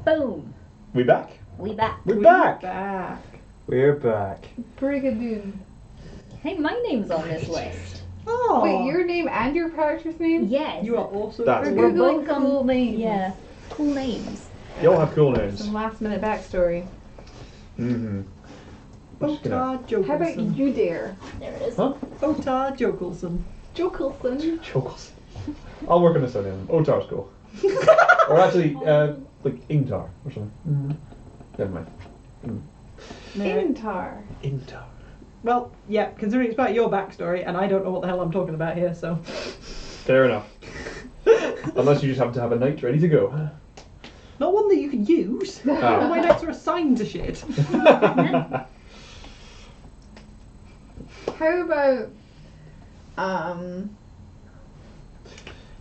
Boom. We back? We back. We're back. Back. We're back. Pretty good dude. Hey, my name's on this list. Oh. Wait, your name and your character's name? Yes. You are also That's We're good. googling both cool names. Yeah. Cool names. You all have cool names. Some last minute backstory. Mm-hmm. Otar Jokelson. How about you, Dare? There it is. Huh? Otar Jokelson. Joe Coulson. Chokles. I'll work on this on him. Otar's cool. Or actually, like Ingtar or something. Mm. Never mind. Intar. Ingtar. Well, yeah, considering it's about your backstory, and I don't know what the hell I'm talking about here, so. Fair enough. Unless you just happen to have a knight ready to go. Not one that you can use. Oh. All my knights are assigned to shit. How about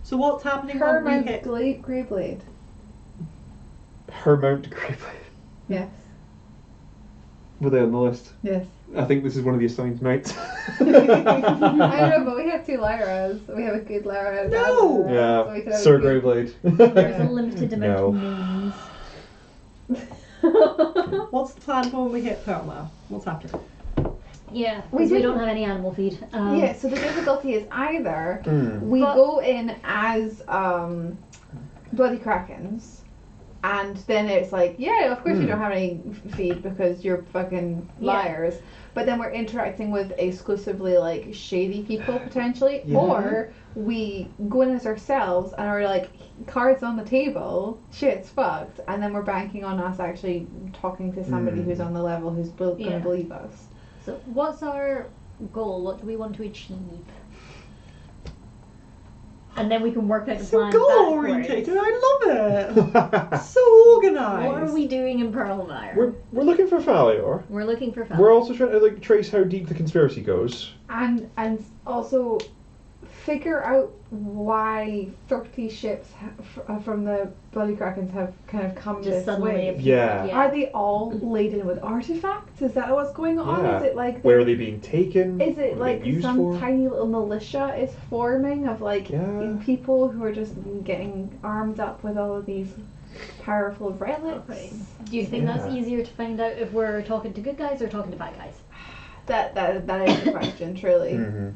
So what's happening when we Paramount hit? Greyblade? Hermount Greyblade. Yes. Were they on the list? Yes. I think this is one of the assigned knights. I don't know, but we have two Lyras. We have a good Lyra. and No! Adolin, Yeah, so we could have Sir a good- Greyblade. There's a limited amount No. of names. What's the plan for when we hit Pearlmire? What's happening? Yeah, We because we didn't- don't have any animal feed. Yeah, so the difficulty is either we But- go in as bloody krakens, and then it's like, yeah, of course you don't have any feed because you're fucking Yeah. liars. But then we're interacting with exclusively like shady people potentially, Yeah. or we go in as ourselves and are like cards on the table, shit's fucked, and then we're banking on us actually talking to somebody who's on the level who's Yeah. gonna believe us. So, what's our goal? What do we want to achieve? And then we can work out the So plan goal backwards. orientated, I love it! So organised! What are we doing in Pearlmire? we're looking for Falior. We're looking for We're also trying to like trace how deep the conspiracy goes. And also figure out why 30 ships from the Bloody Krakens have kind of come just this suddenly way. appeared. Yeah. Are they all laden with artifacts? Is that what's going on? Yeah. Is it like Where are they being taken? is it What are they like used some for? tiny little militia is forming of like Yeah. people who are just getting armed up with all of these powerful relics? Okay. Do you think that's Yeah. easier to find out if we're talking to good guys or talking to bad guys? That is the question, truly. Mm-hmm.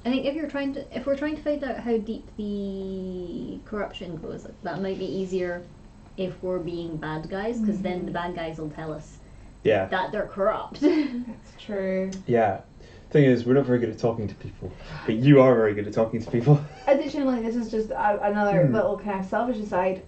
I think if we're trying to find out how deep the corruption goes, that might be easier if we're being bad guys, because then the bad guys will tell us Yeah. that they're corrupt. That's true. Yeah. Thing is, we're not very good at talking to people, but you are very good at talking to people. Additionally, this is just another little kind of selfish aside.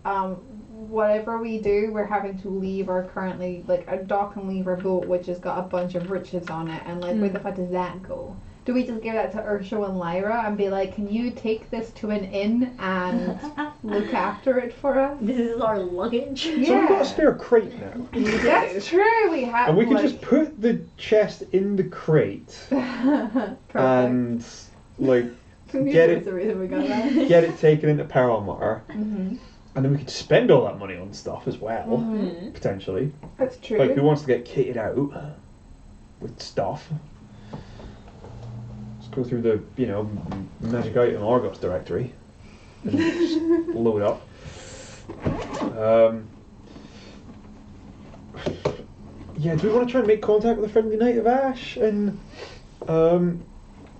Whatever we do, we're having to leave our currently like a dock and leave our boat, which has got a bunch of riches on it, and like where the fuck does that go? Do we just give that to Ursho and Lyra and be like, can you take this to an inn and look after it for us? This is our luggage. So we've got a spare crate now, That's true. We have. and we can like, just put the chest in the crate Perfect. and like Maybe get that's it- the reason we got that. get it taken into Pearlmire, Mhm. and then we could spend all that money on stuff as well, Mhm. potentially. That's true. Like, who wants to get kitted out with stuff? Let's go through the, magic item Argos directory and just load up. Yeah, do we want to try and make contact with the Friendly Knight of Ash and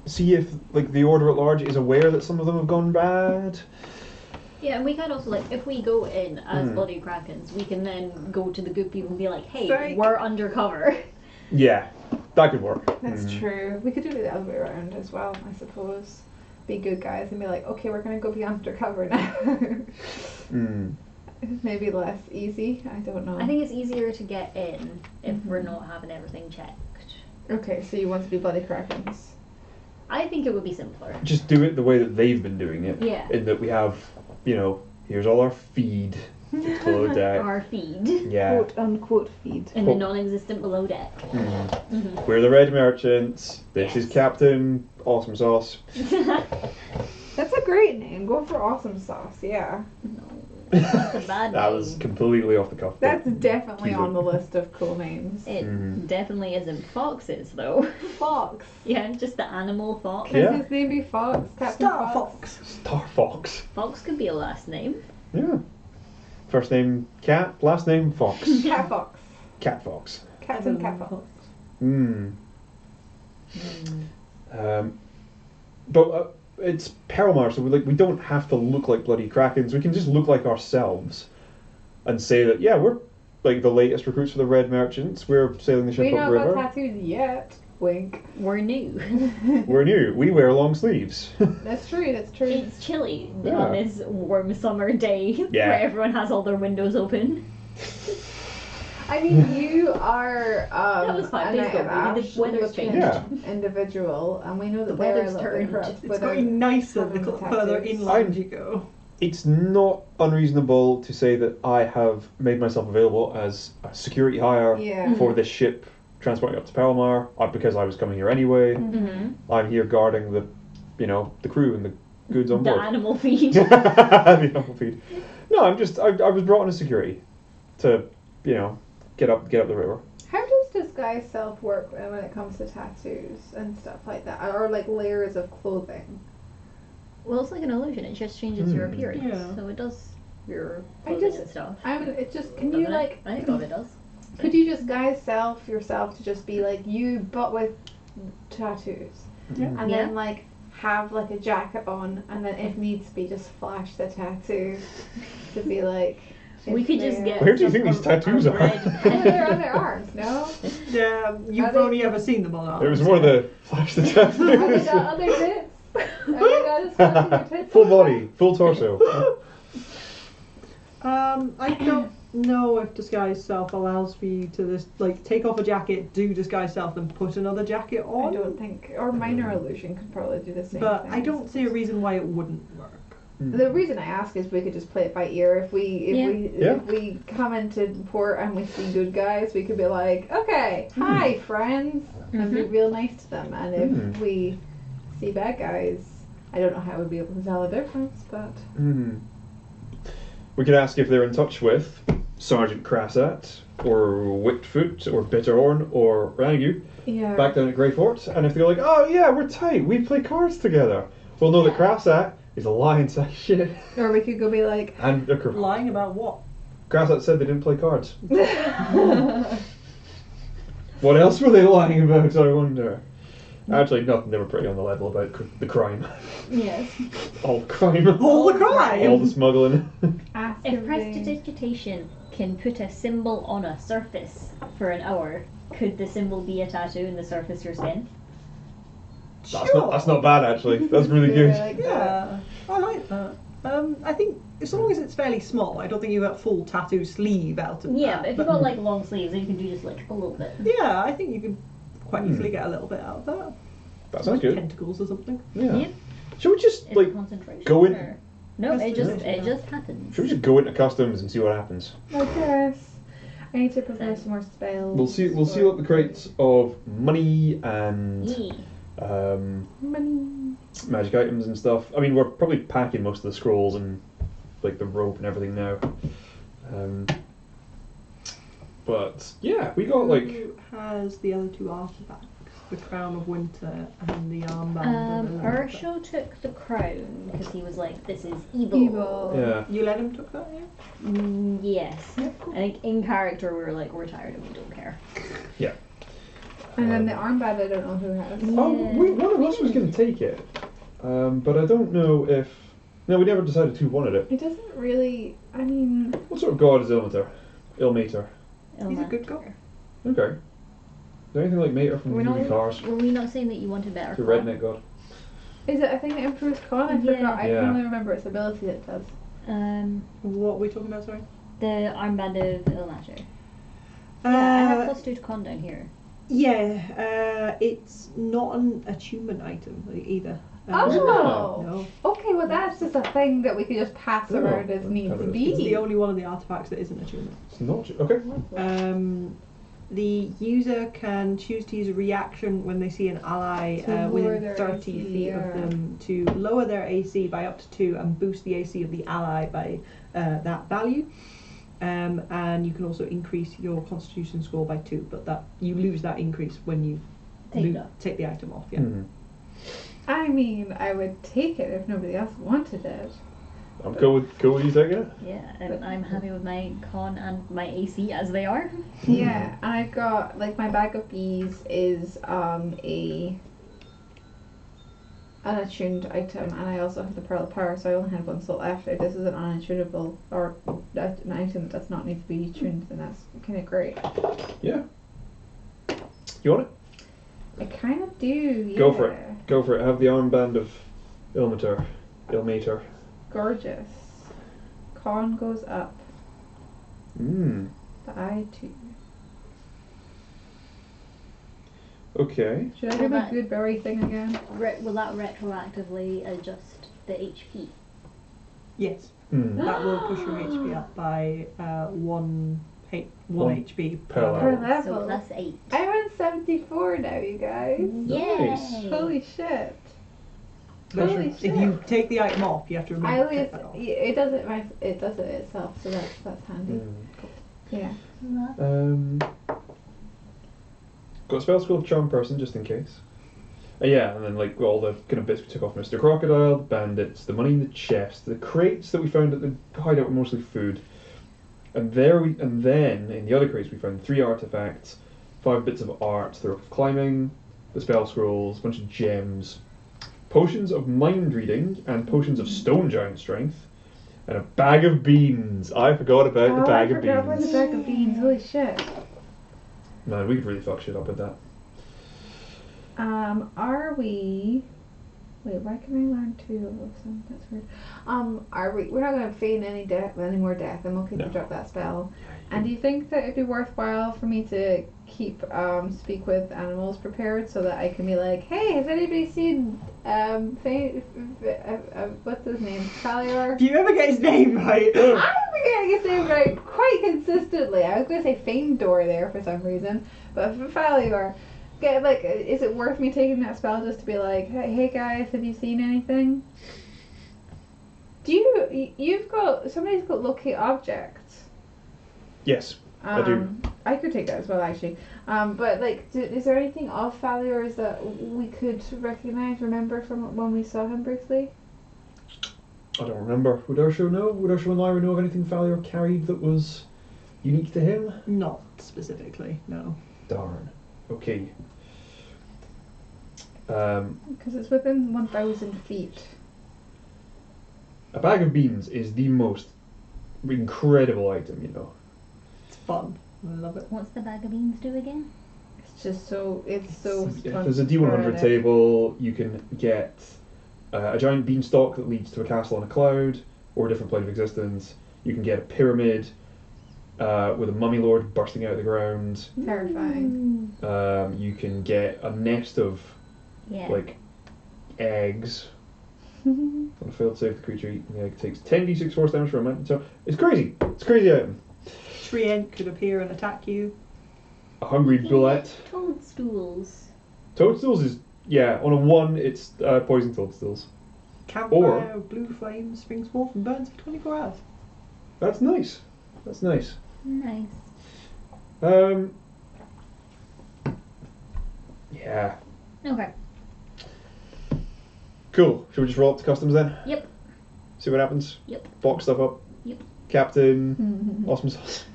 see if, like, the Order at large is aware that some of them have gone bad? Yeah, and we can also, like, if we go in as bloody krakens, we can then go to the good people and be like, hey, Psych. we're undercover. Yeah, that could work. That's true. We could do it the other way around as well, I suppose. Be good guys and be like, okay, we're gonna go be undercover now. Maybe less easy. I don't know. I think it's easier to get in if we're not having everything checked. Okay, so you want to be bloody krakens. I think it would be simpler. Just do it the way that they've been doing it. Yeah. In that we have, here's all our feed. It's below deck. Our feed. Yeah. Quote unquote feed. In the non-existent below deck. We're the Red Merchants. This is Yes. Captain Awesome Sauce. That's a great name. Go for awesome sauce, yeah. That's a bad That name. was completely off the cuff. That's definitely Teaser. on the list of cool names. It definitely isn't Fox's, though. Fox. Yeah, just the animal Fox. Can Yeah. his name be Fox? Captain Star Fox? Fox. Star Fox. Fox could be a last name. Yeah. First name Cat, last name Fox. Cat fox. Cat Fox. Captain Cat Fox. But it's Pearlmire, so we don't have to look like bloody Krakens. We can just look like ourselves and say that, yeah, we're like the latest recruits for the Red Merchants. We're sailing the ship We up not the got river. tattoos yet. Wink. We're new. We're new. We wear long sleeves. That's true. That's true. It's chilly Yeah. on this warm summer day Yeah. where everyone has all their windows open. I mean, you are That was 5 a days Knight ago, of maybe the Ash weather's looking changed. individual, and we know that The they're a weather's little bit turned. corrupt It's without getting nicer the having the further tattoos. inland you go. It's not unreasonable to say that I have made myself available as a security hire Yeah. for this ship transporting up to Pearlmire, because I was coming here anyway. Mm-hmm. I'm here guarding the crew and the goods on The board. animal feed. The animal feed. No, I was brought in as security to, get up the river. How does disguise self work when it comes to tattoos and stuff like that, or like layers of clothing? Well, it's like an illusion. It just changes your Hmm. appearance. Yeah. So it does your I clothing just- and stuff. I mean, it just can Doesn't you it? like I thought it does. could you disguise yourself to just be like you but with tattoos, and Yeah. then like have like a jacket on, and then if needs be just flash the tattoo to be like. We if could just they're- get. Where do you just think these a tattoos are? red Oh, they're on their arms, no? Yeah, you've Are they- only ever seen them on ours. It was more the flash the Have they tattoos. got other tits? Have they got just flashing their tits? Full body, full torso. I don't know if disguise self allows for you to just like take off a jacket, do disguise self, and put another jacket on. I don't think, or minor illusion could probably do the same But thing. I don't see a reason why it wouldn't work. The reason I ask is we could just play it by ear. If we come into port and we see good guys, we could be like, okay, hi friends, and be real nice to them. And if we see bad guys, I don't know how we'd be able to tell the difference, but We could ask if they're in touch with Sergeant Crassat, or Whitfoot, or Bitterhorn, or Ranagu, yeah. back down at Greyfort, and if they're like, oh yeah, we're tight, we play cards together, we'll know that Crassat is a lying sack of shit. Or we could go be like, And Lying about what? Crassat said they didn't play cards. What else were they lying about, I wonder? Actually, nothing. They were pretty on the level about the crime. Yes. All the crime. All the crime! All the smuggling. If prestidigitation can put a symbol on a surface for an hour, could the symbol be a tattoo in the surface of your skin? That's not bad, actually. That's really good. like that. Yeah, I like that. I think as long as it's fairly small, I don't think you got full tattoo sleeve out of Yeah, that. but if you've got like long sleeves, then you can do just like a little bit. Yeah, I think you could quite easily get a little bit out of that. That sounds good. Tentacles or something. Yeah. Yeah. Should we just Is like it concentration? go in- or- No, it just happens. should we just go into customs and see what happens? I guess. I need to prepare some more spells. We'll seal up the crates of money and Yeah. Money. magic items and stuff. I mean, we're probably packing most of the scrolls and like the rope and everything now. But yeah, we got like Who has the other two artifacts? The Crown of Winter and the Armband. of the Leopard? Ursho took the crown because he was like, this is evil. Evil. yeah. You let him took that, yeah? Yes. I think in character we were like, we're tired and we don't care. And then the armband, I don't know who has. One of us was going to take it, but I don't know if. No, we never decided who wanted it. It doesn't really. I mean, What sort of god is Ilmater? Ilmater. He's a good god. Okay. Is there anything like Mater from We're Movie not. Cars? Were we not saying that you wanted better? The colour? redneck god. is it a thing that improves con? I Yeah. forgot. I Yeah. can only remember its ability that it does. What are we talking about, sorry? The armband of Ilmater. Yeah, I have Uh, +2 to con down here. yeah, it's not an attunement item either. Oh! No. Okay, well that's just a thing that we could just pass Oh, around as needs kind of- be. It's the only one of the artifacts that isn't attunement. It's not. Okay. The user can choose to use a reaction when they see an ally To lower within their 30 AC, feet yeah. of them to lower their AC by up to 2 and boost the AC of the ally by that value. And you can also increase your Constitution score by 2, but that you lose that increase when you take the item off. Yeah. Mhm. I mean, I would take it if nobody else wanted it. I'm cool with you taking it. Yeah, and I'm happy with my con and my AC as they are. Yeah, and I've got like my bag of bees is a unattuned item, and I also have the pearl of power, so I only have one slot left. If this is an unattunable or an item that does not need to be tuned, then that's kind of great. Yeah. You want it? I kind of do. Yeah. Go for it. Go for it. Have the armband of Ilmater. Gorgeous. Con goes up. By 2. Okay. Should I do my good berry thing again? Will that retroactively adjust the HP? Yes. That will push your HP up by 1 HP per level. Per So level. plus 8. I'm at 74 now, you guys. Nice. Yay! Holy shit. But Holy if shit. you take the item off, you have to I remember to always, take that off. it does it itself, so that's handy. Yeah. Got a spell school of Charm Person just in case. Yeah, and then like all the kind of bits we took off Mr. Crocodile, the bandits, the money in the chest, the crates that we found at the hideout were mostly food. And then in the other crates we found 3 artifacts, 5 bits of art, the rope of climbing, the spell scrolls, a bunch of gems, potions of mind reading, and potions of stone giant strength, and a bag of beans. I forgot about the bag of beans. I forgot about the bag of beans. Holy shit. Man, we could really fuck shit up with that. Are we? Wait, why can I learn 2 of them? That's weird. Are we? We're not gonna feign any more death. I'm okay to drop that spell. And do you think that it'd be worthwhile for me to keep speak with animals prepared so that I can be like, hey, has anybody seen what's his name? Falior? Do you ever get his name right? I'm forgetting his name right quite consistently. I was gonna say Feindor there for some reason, but for Falior. Like, is it worth me taking that spell just to be like, hey guys, have you seen anything? Somebody's got locate objects. Yes, I do. I could take that as well, actually. But like, is there anything of Falior's that we could remember from when we saw him briefly? I don't remember. Would Ursula know? Would Ursula and Lyra know of anything Falior carried that was unique to him? Not specifically, no. Darn. Okay. Because it's within 1,000 feet. A bag of beans is the most incredible item, you know. It's fun. I love it. What's the bag of beans do again? It's just so If there's a D100 sporadic. table, you can get a giant beanstalk that leads to a castle on a cloud, or a different plane of existence. You can get a pyramid with a mummy lord bursting out of the ground. Terrifying. You can get a nest of like eggs. On a failed save, the creature eating the egg takes 10d6 force damage for a minute. So it's crazy. It's a crazy item. Treant could appear and attack you. A hungry bullet. Toadstools. Toadstools is on a 1 it's poison toadstools. Campfire of blue flame springs forth and burns for 24 hours. That's nice. That's nice. Nice. Yeah. Okay. Cool. Should we just roll up to customs then? Yep. See what happens? Yep. Box stuff up? Yep. Captain. Awesome sauce.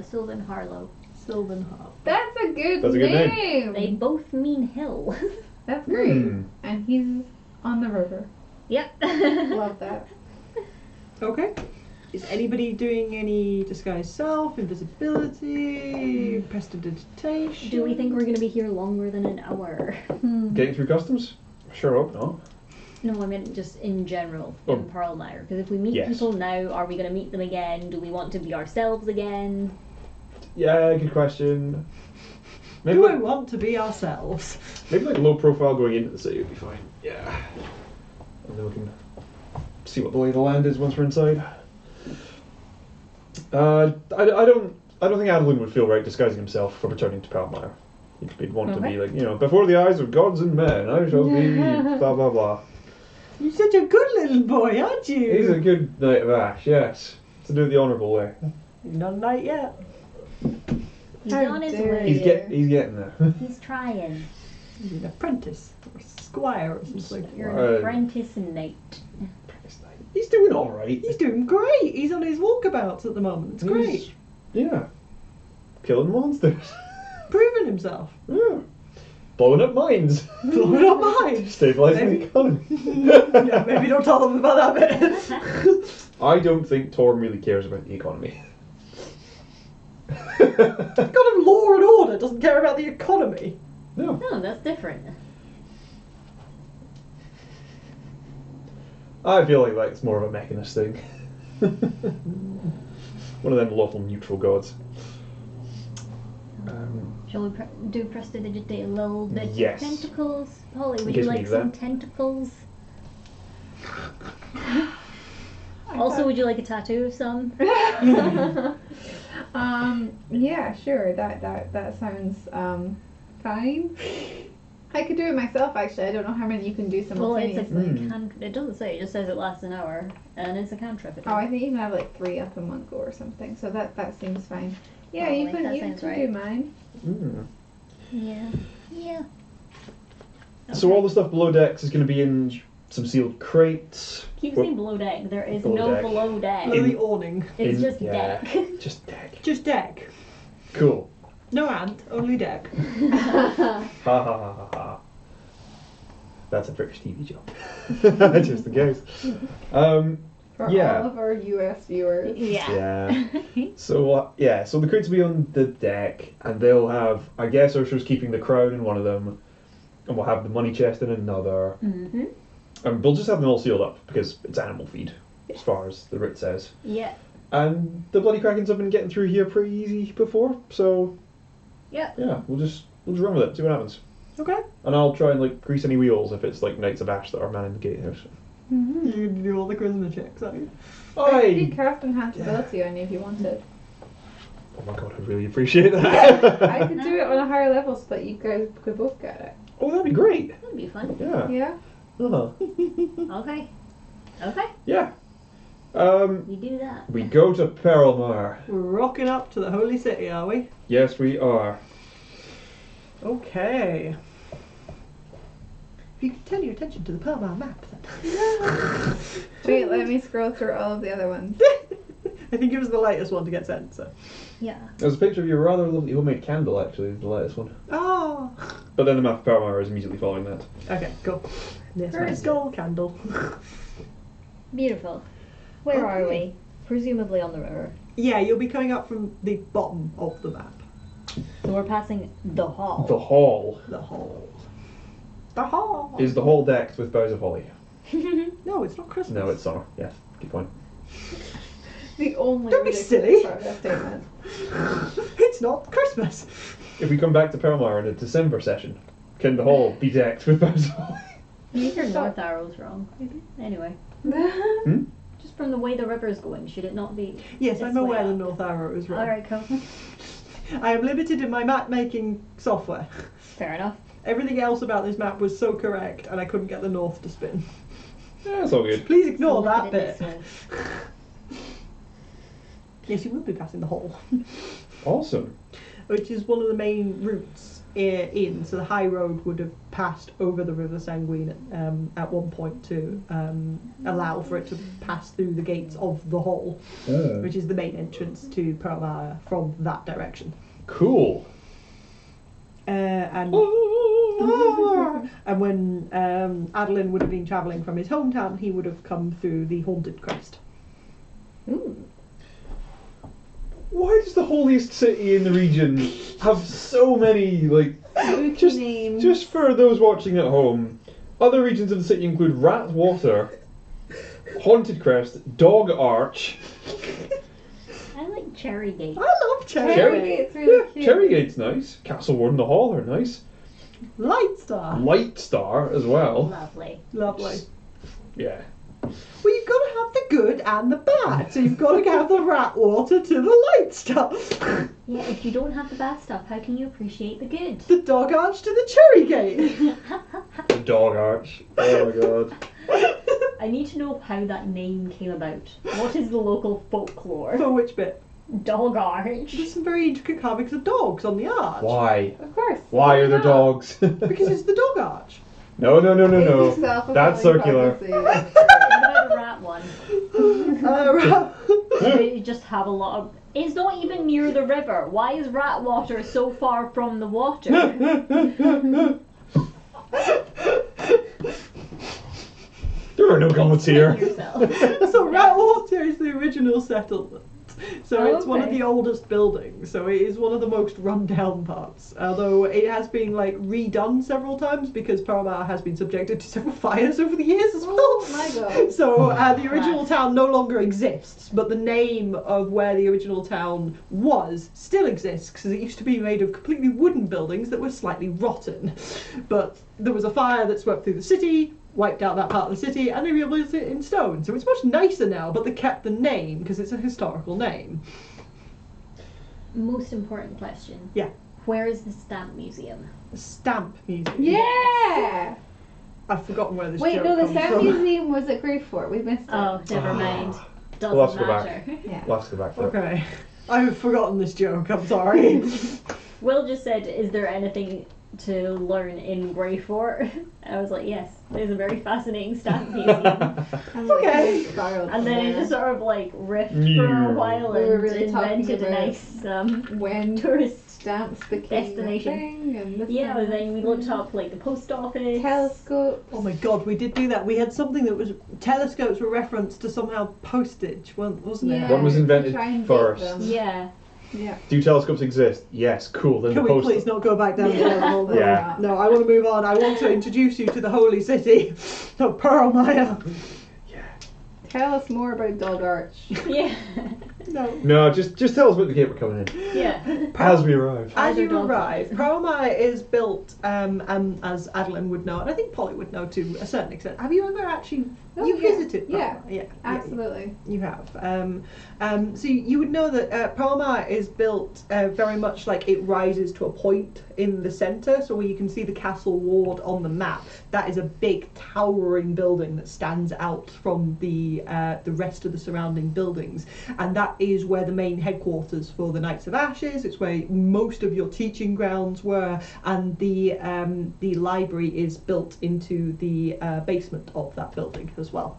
Sylvan Harlow. Sylvan Heart. That's a good name. name. They both mean hill. That's great. And he's on the river. Yep. Love that. Okay. Is anybody doing any disguise self, invisibility, prestidigitation? Do we think we're going to be here longer than an hour? Getting through customs? Sure hope not. No, I mean just in general Oh. in Pearlmire. Because if we meet Yes. people now, are we going to meet them again? Do we want to be ourselves again? Yeah, good question. Maybe Do we like, want to be ourselves? maybe like low profile going into the city would be fine. Yeah. And then we can see what the lay of the land is once we're inside. I don't think Adolin would feel right disguising himself for returning to Pearlmire. He'd want to be like, before the eyes of gods and men, I shall be blah blah blah. You're such a good little boy, aren't you? He's a good knight of Ash, yes. To do it the honourable way. Not a knight yet. He's How on his dare way. you. He's getting there. He's trying. He's an apprentice or a squire or something. You're Right. an apprentice knight. He's doing all right. He's doing great. He's on his walkabouts at the moment. It's great. Yeah. Killing monsters. Proving himself. Yeah. Blowing up mines. Blowing up mines. Stabilising the Maybe. economy. Yeah, maybe don't tell them about that bit. I don't think Torm really cares about the economy. God of law and order doesn't care about the economy. No. No, that's different. I feel like that's more of a mechanist thing. One of them lawful neutral gods. Shall we do prestidigitate a little bit? Yes. Tentacles? Holly, would Gives you me like some that. tentacles? Also, would you like a tattoo of some? Yeah, sure. That sounds fine. I could do it myself. Actually, I don't know how many you can do Well, it's simultaneously. a it doesn't say. It just says it lasts an hour, and it's a cantrip. Oh, I think you can have like 3 up in one go or something. So that seems fine. Yeah, you Probably, can that you sounds can right. do mine. Mm. Yeah. Yeah. So all the stuff below decks is going to be in some sealed crates. Keep Well, saying below deck. There is below no deck. below deck. Below the awning. It's in- just yeah, deck. Just deck. Just deck. Cool. No ant, only deck. Ha ha ha ha ha. That's a British TV joke. Just in case. For Yeah. all of our US viewers. Yeah. Yeah. So so the crates will be on the deck, and they'll have, I guess, Ursula's keeping the crown in one of them, and we'll have the money chest in another, Mhm. and we'll just have them all sealed up because it's animal feed, as far as the writ says. Yeah. And the bloody krakens have been getting through here pretty easy before, so Yeah. yeah, we'll just run with it, see what happens. Okay. And I'll try and like grease any wheels if it's like Knights of Ash that are manning the gatehouse. Mm-hmm. You're going to do all the charisma checks, aren't you? I could do I craft enhanceability on you if you wanted. Oh my god, I really appreciate that. I could do it on a higher level so that you guys could both get it. Oh, that'd be great. That'd be fun. Yeah. Yeah? Uh-huh. Okay. Okay. Yeah. We do that. We go to Pearlmire. We're rocking up to the holy city, are we? Yes, we are. Okay. If you could turn your attention to the Pearlmire map, then. Wait, let me scroll through all of the other ones. I think it was the latest one to get sent, so. Yeah. There's a picture of your rather lovely homemade candle, actually, the latest one. Oh! But then the map of Pearlmire is immediately following that. Okay, cool. This Very my good. skull candle. Beautiful. Where are Okay. we? Presumably on the river. Yeah, you'll be coming up from the bottom of the map. So we're passing the hall. The hall. The hall. The hall! Is the hall decked with boughs of holly? No, it's not Christmas. No, it's summer. Yes, good point. The only Don't be ridiculous silly. part of that statement. It's not Christmas! If we come back to Pearlmire in a December session, can the hall be decked with boughs of holly? You heard north arrows wrong. Anyway. Just from the way the river is going, should it not be? Yes, this I'm way aware up? the North Arrow is wrong. Alright, cool. I am limited in my map making software. Fair enough. Everything else about this map was so correct, and I couldn't get the north to spin. Yeah, it's all good. Please ignore Look that at it bit. this way. Yes, you will be passing the hall, Awesome. which is one of the main routes in. So the high road would have passed over the River Sanguine at one point to allow for it to pass through the gates of the hall, which is the main entrance to Pearlmire from that direction. Cool. And when Adolin would have been travelling from his hometown, he would have come through the Haunted Crest. Ooh. Why does the holiest city in the region have so many, like, just, names. just for those watching at home, other regions of the city include Ratwater, Haunted Crest, Dog Arch. I like Cherry Gate. I love Cherry. Cherrygate's really cute. Cherrygate's nice. Castle Ward and the Hall are nice. Light Star. Light Star as well. Lovely. Lovely. Yeah. Well, you've got to have the good and the bad. So you've got to have the Ratwater to the Light Star. Yeah, if you don't have the bad stuff, how can you appreciate the good? The Dog Arch to the Cherry Gate. The Dog Arch. Oh my god. I need to know how that name came about. What is the local folklore? For which bit? Dog arch. There's some very intricate carvings of dogs on the arch. Why? Of course. Why are there dogs? Because it's the dog arch. No. It's a That's circular. self-fulfilling What prophecy. about the rat one? They just have a lot of. It's not even near the river. Why is rat water so far from the water? There are no gods here. Yourself. So Ratwater is the original settlement. So Oh, it's one of okay. the oldest buildings. So it is one of the most run-down parts. Although it has been like redone several times because Pearlmire has been subjected to several fires over the years as well. Oh my god. So the original town no longer exists, but the name of where the original town was still exists because it used to be made of completely wooden buildings that were slightly rotten. But there was a fire that swept through the city, wiped out that part of the city, and they rebuilt it in stone. So it's much nicer now, but they kept the name because it's a historical name. Most important question. Yeah. Where is the stamp museum? The Stamp Museum. Yeah! I've forgotten where this Wait, joke no, the comes Stamp from. Museum was at Greyfort. We missed it. Oh, never mind. Doesn't We'll have to go matter. Yeah. We'll have to go back for it. Okay. I've forgotten this joke, I'm sorry. Will just said, "Is there anything to learn in Greyfort?" I was like, "Yes, there's a very fascinating stamp museum." And Okay. Carl And then it just sort of like riffed for a Yeah. while We were and really talking invented a about nice when tourist. stamps became Destination. a thing and this Yeah, and and then we that. looked up like the post office. Telescope. Oh my god, we did do that. We had something that was telescopes were referenced to somehow postage, wasn't it? Yeah. What was invented Try and date first? them. Yeah. Yeah. Do telescopes exist? Yes, cool. Then Can the we post. please not go back down the Yeah. rabbit hole? Yeah. No, I want to move on. I want to introduce you to the holy city of Pearlmire. Tell us more about Dog Arch. Yeah. No. No, just tell us what the gate we're coming in. Yeah. As we arrive. As Either you dog arrive, size. Pearlmire is built, as Adolin would know, and I think Polly would know to a certain extent. Have you ever actually Oh, you yeah. visited? Yeah. Pearlmire? Yeah, Absolutely. you have. So you would know that Pearlmire is built very much like it rises to a point in the centre. So where you can see the castle ward on the map, that is a big towering building that stands out from the rest of the surrounding buildings, and that is where the main headquarters for the Knights of Ashes. It's where most of your teaching grounds were, and the library is built into the basement of that building as well.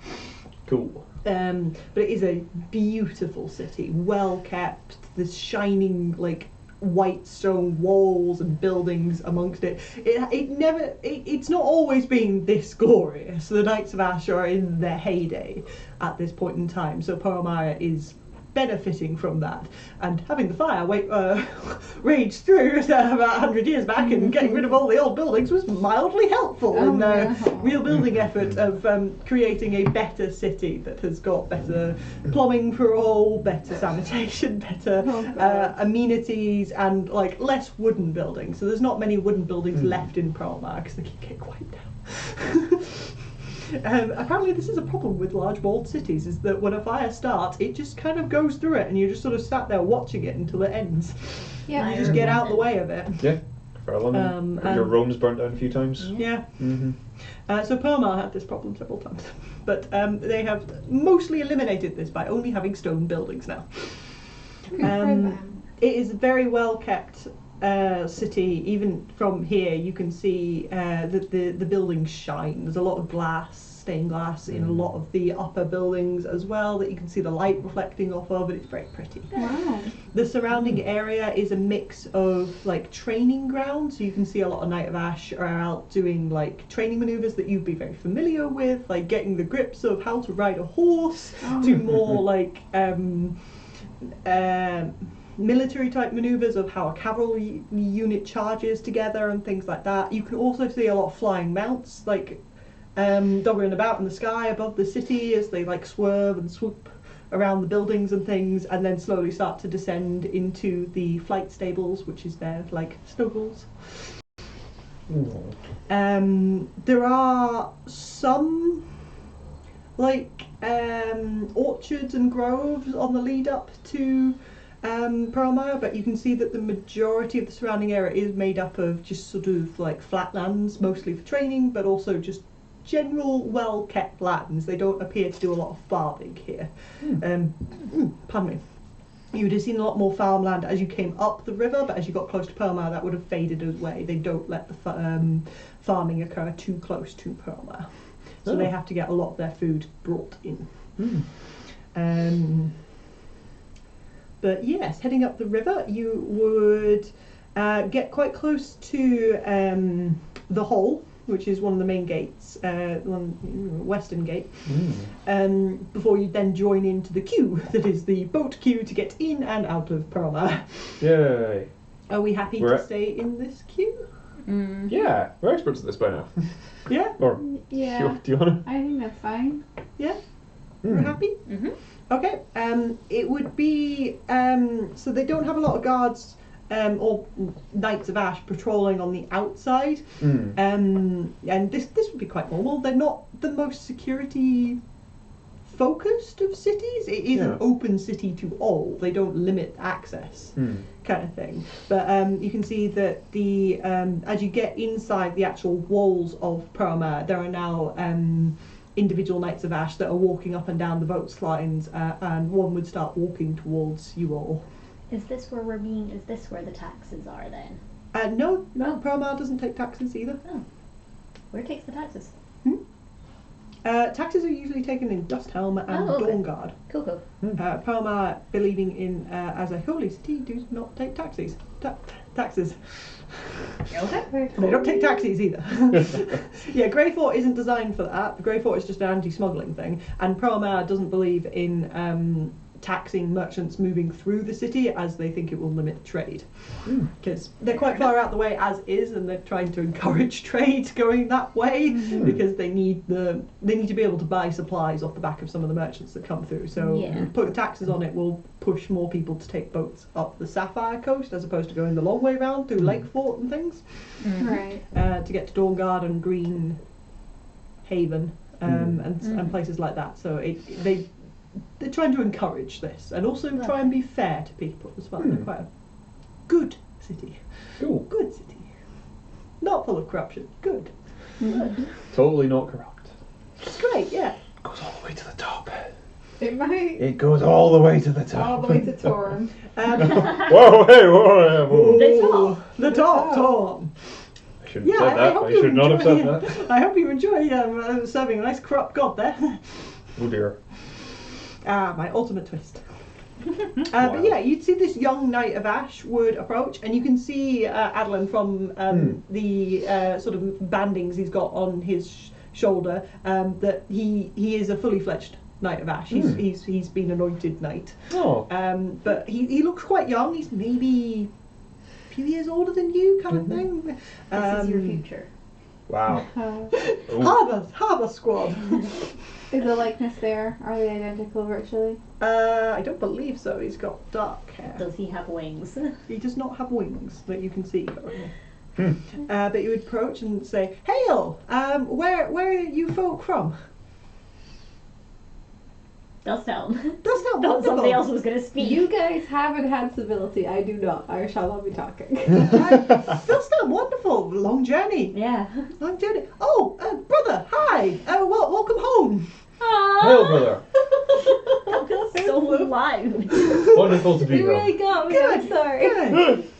Cool. But it is a beautiful city, well kept. There's shining like white stone walls and buildings amongst it. It's not always been this glorious. The Knights of Ash are in their heyday at this point in time, so Pearlmire is benefiting from that, and having the fire rage through about 100 years back and getting rid of all the old buildings was mildly helpful in the real building effort of creating a better city that has got better plumbing for all, better sanitation, better amenities, and like less wooden buildings. So there's not many wooden buildings left in Pearlmire because they keep getting wiped out. Apparently this is a problem with large walled cities, is that when a fire starts it just kind of goes through it and you just sort of sat there watching it until it ends. Yeah. You just get out the way of it. Yeah. For London. Your Rome's burnt down a few times. Yeah. Mm-hmm. So Pearlmire had this problem several times, but they have mostly eliminated this by only having stone buildings now. Good for them. It is a very well kept city. Even from here you can see that the buildings shine. There's a lot of stained glass in a lot of the upper buildings as well that you can see the light reflecting off of, and it's very pretty. Wow. The surrounding area is a mix of like training grounds, so you can see a lot of Knight of Ash are out doing like training maneuvers that you'd be very familiar with, like getting the grips of how to ride a horse, to more like military type maneuvers of how a cavalry unit charges together and things like that. You can also see a lot of flying mounts like doggering about in the sky above the city as they like swerve and swoop around the buildings and things, and then slowly start to descend into the flight stables, which is their like stables. There are some like orchards and groves on the lead up to Pearlmire, but you can see that the majority of the surrounding area is made up of just sort of like flatlands, mostly for training, but also just general well kept lands. They don't appear to do a lot of farming here. Pardon me. You would have seen a lot more farmland as you came up the river, but as you got close to Pearlmire, that would have faded away. They don't let the farming occur too close to Pearlmire. So they have to get a lot of their food brought in. But yes, heading up the river, you would get quite close to the Hall, which is one of the main gates, western gate, before you then join into the queue that is the boat queue to get in and out of Pearlmire. Yay. Are we happy to stay in this queue? Yeah, we're experts at this by now. Yeah? Or Yeah. do you want to? I think that's fine. Yeah? We're happy? Okay, it would be, so they don't have a lot of guards or Knights of Ash patrolling on the outside, and this would be quite normal. They're not the most security focused of cities. It is an open city to all. They don't limit access, kind of thing. But you can see that the as you get inside the actual walls of Pearlmire, there are now individual Knights of Ash that are walking up and down the boat's lines, and one would start walking towards you all. Is this where is this where the taxes are then? No, Pearlmire doesn't take taxes either. Oh. Where takes the taxes? Taxes are usually taken in Dusthelm and Dawnguard. Cool. Pearlmire, believing in as a holy city, do not take taxes. Taxes. Okay. They don't take taxis either. Yeah, Greyfort isn't designed for that. Greyfort is just an anti-smuggling thing, and Pearlmire doesn't believe in taxing merchants moving through the city, as they think it will limit trade. Because they're quite far out the way as is, and they're trying to encourage trade going that way because they need to be able to buy supplies off the back of some of the merchants that come through. So putting taxes on it will push more people to take boats up the Sapphire Coast as opposed to going the long way round through Lakefort and things. Right. To get to Dawnguard and Green Haven and places like that. So they're trying to encourage this and also try and be fair to people as well. They're quite a good city. Cool. Good city. Not full of corruption. Good. Totally not corrupt. It's great, yeah. Goes all the way to the top. It might. It goes all the way to the top. All the way to Torm. Whoa, hey, whoa. The top, Tom. I shouldn't have said that. I should not have said that. I hope you enjoy serving a nice corrupt god there. Oh dear. My ultimate twist. But yeah, you'd see this young Knight of Ash would approach, and you can see Adolin from the sort of bandings he's got on his shoulder, that he is a fully fledged Knight of Ash. He's been anointed knight. But he looks quite young. He's maybe a few years older than you, kind of thing. This is your future. Wow. Harbour squad. Is the likeness there? Are they identical virtually? I don't believe so. He's got dark hair. Does he have wings? He does not have wings that you can see currently. But you would approach and say, "Hail! Where are you folk from?" Dusthelm. Dusthelm, Thought somebody else was going to speak. You guys haven't had civility. I do not. I shall not be talking. Dusthelm, wonderful. Long journey. Yeah. Long journey. Oh, brother, hi. Welcome home. Hail, brother. That was so loud. Wonderful to be You here. really got me. Good. I'm sorry. Good.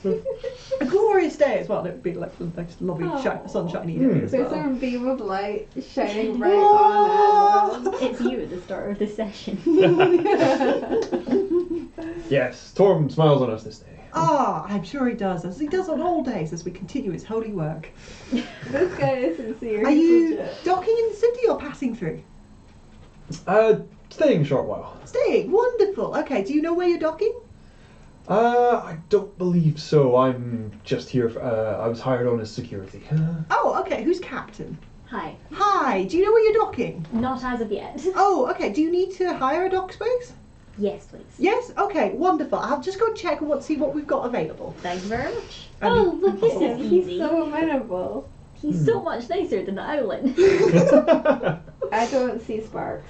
A glorious day as well. It would be like the nice, lovely, sunshiny day as There's well. some beam of light shining right on Adolin. It's you at the start of the session. Yes, Torm smiles on us this day. I'm sure he does, as he does on all days as we continue his holy work. This guy is sincere. Are He's you legit. docking in the city or passing through? Staying a short while. Staying, wonderful. Okay, do you know where you're docking? I don't believe so. I'm just here for, I was hired on as security. Oh, okay, who's captain? Hi. Hi, do you know where you're docking? Not as of yet. Oh, okay, do you need to hire a dock space? Yes, please. Yes? Okay, wonderful. I'll just go check and see what we've got available. Thank you very much. Oh, look This at him. is He's easy. so amenable. He's so much nicer than Adolin. I don't see sparks.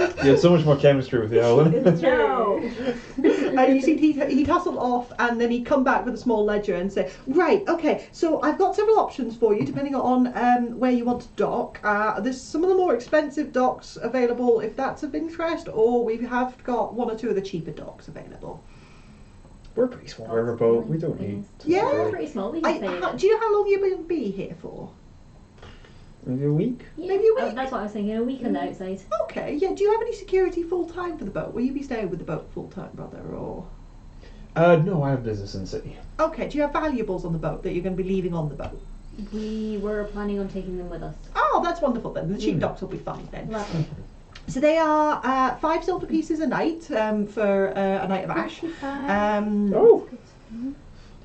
You had so much more chemistry with the Adolin. No. And you see he'd hustle off, and then he'd come back with a small ledger and say, right, okay, so I've got several options for you depending on where you want to dock. There's some of the more expensive docks available if that's of interest, or we have got one or two of the cheaper docks available. We're a pretty small riverboat. We don't need. Yeah. We're pretty small. We can say Do you know how long you're going to be here for? Maybe a week. Yeah. Maybe a week? That's what I was thinking. A week on the outside. Okay, yeah. Do you have any security full time for the boat? Will you be staying with the boat full time, brother, or? No, I have business in the city. Okay. Do you have valuables on the boat that you're going to be leaving on the boat? We were planning on taking them with us. Oh, that's wonderful then. The cheap docks will be fine then. Lovely. So they are 5 silver pieces a night for a night of ash.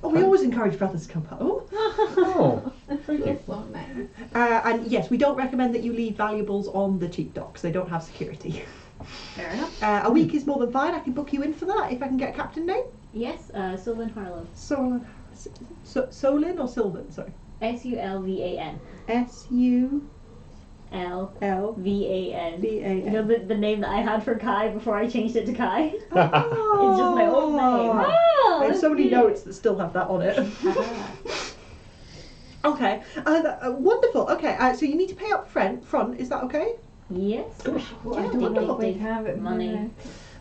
Oh, we always encourage brothers to come home. Oh, thank you. So nice. And yes, we don't recommend that you leave valuables on the cheap docks. They don't have security. Fair enough. A week is more than fine. I can book you in for that if I can get a captain name. Yes, Sylvan Harlow. Solin or Sylvan? Sorry. Sulvan. S-U-L-V-A-N. Lvan. You know the name that I had for Kai before I changed it to Kai? It's Oh. just my old name. Oh, There's so many cute. notes that still have that on it. Okay, wonderful. Okay, so you need to pay up front. Is that okay? Yes. Well, I Yeah, don't know wonderful. if we have it. Money.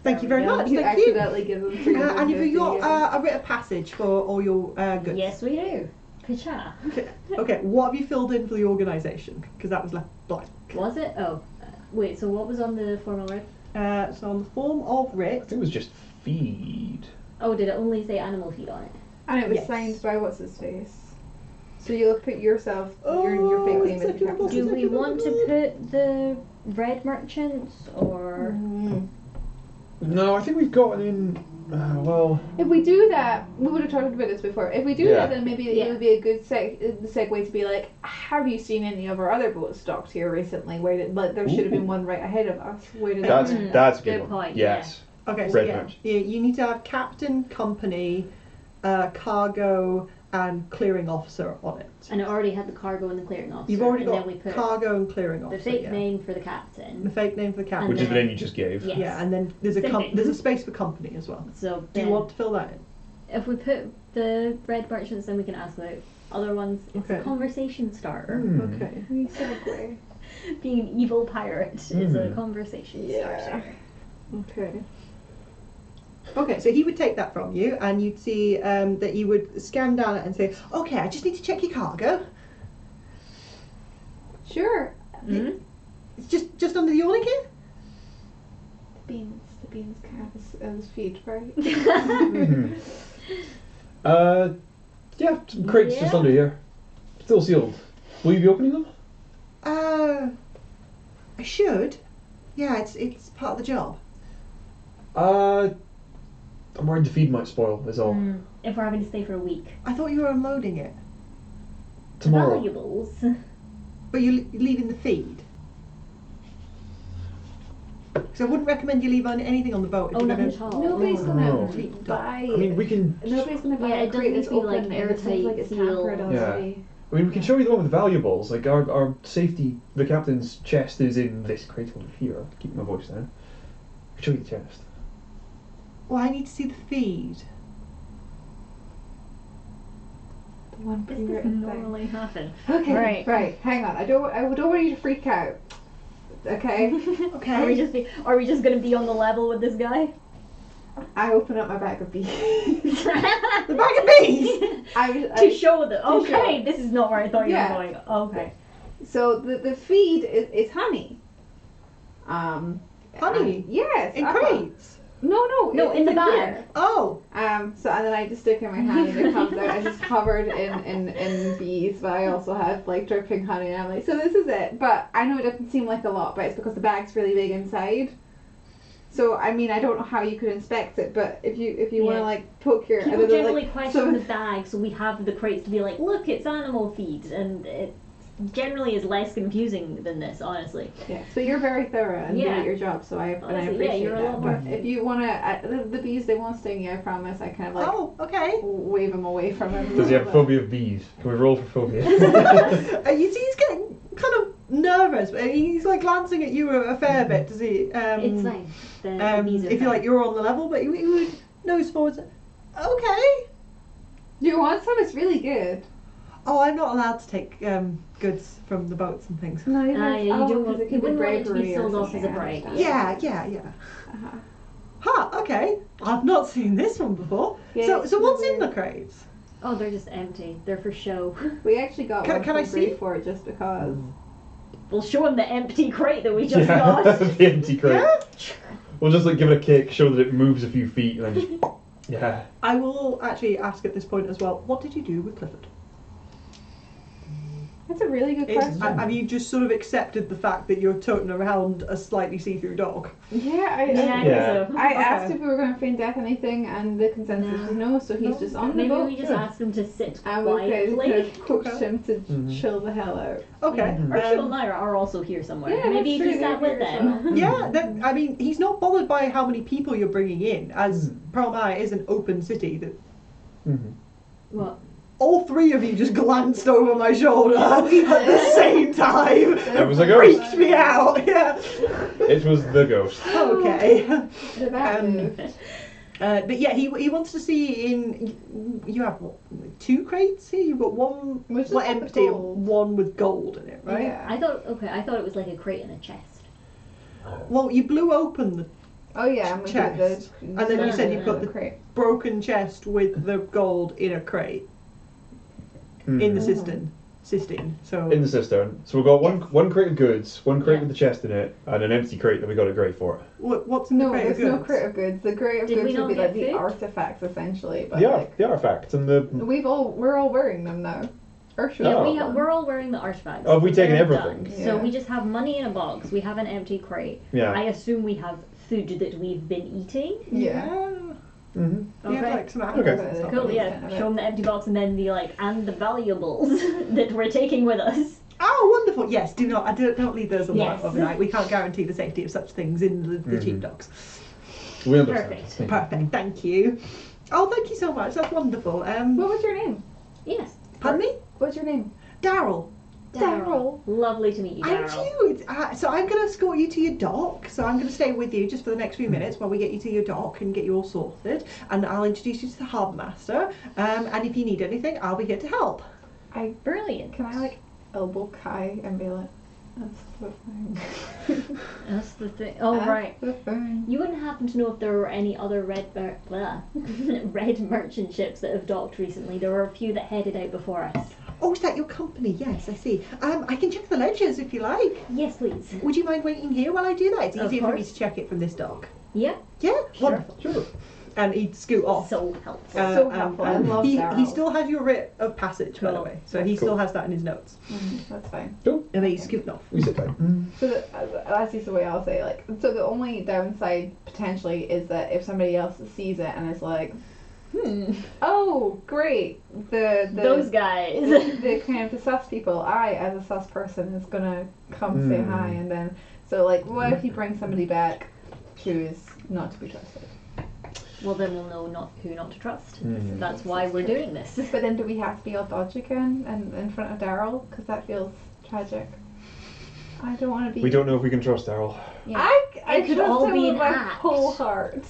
Thank you very much. You Thank you. accidentally give them 350. And have you got a writ of passage for all your goods? Yes, we do. Kacha. Okay, what have you filled in for the organisation? Because that was left blank. Was it? Oh, wait. So what was on the formal writ? So on the form of I writ, think it was just feed. Oh, did it only say animal feed on it? And it was Yes. signed by what's his face. So you'll put yourself, your fake name in the executive captain. Do we want to put the red merchants or? No, I think we've got in. Well, If we do that, we would have talked about this before. If we do Yeah. that, then maybe Yeah. it would be a good segue to be like, have you seen any of our other boats docked here recently? Where did, like, there should have been Ooh. one right ahead of us. Where did that's Mm. that's a good, Good one. point, Yes. okay, so Red yeah, merch. you need to have captain, company, cargo, and clearing officer on it. And it already had the cargo and the clearing officer. You've already and got then we put cargo and clearing the officer. fake yeah. name for the The captain. fake name for the captain. Which is the then- name you just gave. Yes. Yeah, and then there's Same thing. there's a space for company as well. So Do then you want to fill that in? if we put the red merchants, then we can ask about other ones. It's a Okay. conversation starter. Hmm. Okay. We segue. Being an evil pirate is a Hmm. conversation Yeah. starter. Okay. Okay, so he would take that from you, and you'd see that you would scan down it and say, "Okay, I just need to check your cargo. Sure. Mm-hmm. It's just under the awning here." The beans can have his feet, right? Mhm. Yeah, some crates just Yeah. under here. Still sealed. Will you be opening them? I should. Yeah, it's part of the job. I'm worried the feed might spoil, is all. If we're having to stay for a week. I thought you were unloading it, Tomorrow. Valuables. but you're leaving the feed. So I wouldn't recommend you leave anything on the boat if Oh, you're nothing going at all. Nobody's No. gonna buy. I mean, we can. Nobody's gonna buy Yeah, a it crate doesn't that's need to be, like, open and it seems like it's airtight, tampered sealed. already. I mean, we can show you the one with the valuables. Like our safety, the captain's chest is in this crate over here. Keep my voice down. I'll show you the chest. Well, I need to see the feed. The one This pre-written doesn't thing. normally happen. Okay, right. Hang on. I don't want you to freak out. Okay. Okay. Are we just gonna be on the level with this guy? I open up my bag of beans. The bag of bees. To show them. to Okay, show. this is not where I thought you Yeah. were going. Okay. So the feed is honey. Honey? Yes. In Apple. crates. No, No, in it's the bag. here. Oh. So and then I just stick it in my hand and it comes out and it's covered in bees, but I also have like dripping honey and I'm like, so this is it. But I know it doesn't seem like a lot, but it's because the bag's really big inside. So I mean I don't know how you could inspect it, but if you want to Yeah. like poke your People and then, generally like, question the bag, so we have the crates to be like, look, it's animal feed, and it generally is less confusing than this, honestly. yeah. So you're very thorough and good Yeah. at your job, so I Honestly, yeah, appreciate you're a that. lot But more- if you want to, the bees they won't sting you. I promise. I kind of like Oh. Okay. wave them away from him. Does he have phobia of bees? Can we roll for phobia? You see, he's getting kind of nervous. But he's like glancing at you a fair bit to see. It's fine. The knees are If you fine. like, you're on the level, but he would nose forwards. Okay. You want some? It's really good. Oh, I'm not allowed to take goods from the boats and things. No, Yeah, you don't want, you wouldn't want it to be bravery or sold off as a something, I bribe. understand. Yeah. Uh-huh. Huh, okay. I've not seen this one before. Yeah, So what's in weird. the crates? Oh, they're just empty. They're for show. We actually got Can- one can I for free see? for it just because. We'll show him the empty crate that we just yeah, got. the empty crate. Yeah? We'll just like give it a kick, show that it moves a few feet, and then just yeah. I will actually ask at this point as well, what did you do with Clifford? That's a really good question. Have you just sort of accepted the fact that you're toting around a slightly see-through dog? Yeah, I think Yeah. so. I Okay. asked if we were going to feign death anything, and the consensus No. was no, so he's just on the Maybe boat. we just ask him to sit And we quietly. kind of coaxed Okay. him to Mhm. chill the hell out. Okay. Yeah. Archie and Lyra are also here somewhere. Yeah, Maybe if that's you true, sat they're with here as them. well. Yeah, I mean, he's not bothered by how many people you're bringing in, as Pearlmire is an open city. That Mm-hmm. What? all three of you just glanced over my shoulder at the same time. That was a ghost. Freaked me out. Yeah. It was the ghost. Okay. The bad Um, move. But yeah, he wants to see in. You have what, 2 crates here. You've got one Which is empty, gold. and one with gold in it, right? Yeah. I thought it was like a crate and a chest. Well, you blew open the Oh yeah, and we chest. did And then you said you put the crate. broken chest with the gold in a crate in the cistern. So In the cistern. So we've got Yes. one crate of goods, one crate Yeah. with the chest in it, and an empty crate that we got at Grey for it. what's in the No, crate there's of no goods? crate of goods. The crate of Did we goods would not be get like the food? artifacts essentially, but The artifact and the. we're all wearing them now. Or should Yeah, Oh. we're all wearing the artifacts. Oh, have we taken They're everything? done. Yeah. So we just have money in a box. We have an empty crate. Yeah. I assume we have food that we've been eating. Yeah. Mm-hmm. You have Okay. like some apples Okay. and stuff. Cool, yeah. Kind of it. Show them the empty box and then be like, and the valuables that we're taking with us. Oh, wonderful! Yes, don't leave those on Yes. overnight. We can't guarantee the safety of such things in the cheap Mhm. docks. We understand. Perfect. Thank you. Perfect, thank you. Oh, thank you so much. That's wonderful. What was your name? Yes. Pardon me, What's your name? Darryl. Darryl. Lovely to meet you, And Darryl. you. So I'm going to escort you to your dock. So I'm going to stay with you just for the next few minutes while we get you to your dock and get you all sorted. And I'll introduce you to the harbour master. And if you need anything, I'll be here to help. Brilliant. Can I like elbow Kai and be like, that's the thing. That's the thing. Oh, That's right. the thing. You wouldn't happen to know if there were any other red merchant ships that have docked recently. There were a few that headed out before us. Oh, is that your company? Yes, I see. I can check the ledgers if you like. Yes, please. Would you mind waiting here while I do that? It's Of easier for me course. to check it from this dock. Yeah. Yeah, Sure. wonderful. Sure. And he'd scoot off. So helpful. So helpful. I love he Darryl. still has your writ of passage, by the Cool. way. So he still has that in his notes. That's fine. Cool. And then he's scooting off. We sit tight. So that's just the way I'll say it. Like, so the only downside potentially is that if somebody else sees it and is like, oh great, Those guys. the kind of the sus people, I as a sus person is gonna come say hi, and then so like, what if you bring somebody back who is not to be trusted? Well, then we'll know who not to trust. Mm. That's why we're doing this. But then do we have to be all dodgy again and in front of Darryl? Because that feels tragic. I don't want to be. We don't know if we can trust Darryl. Yeah. I It could trust all him be with an my act. whole heart.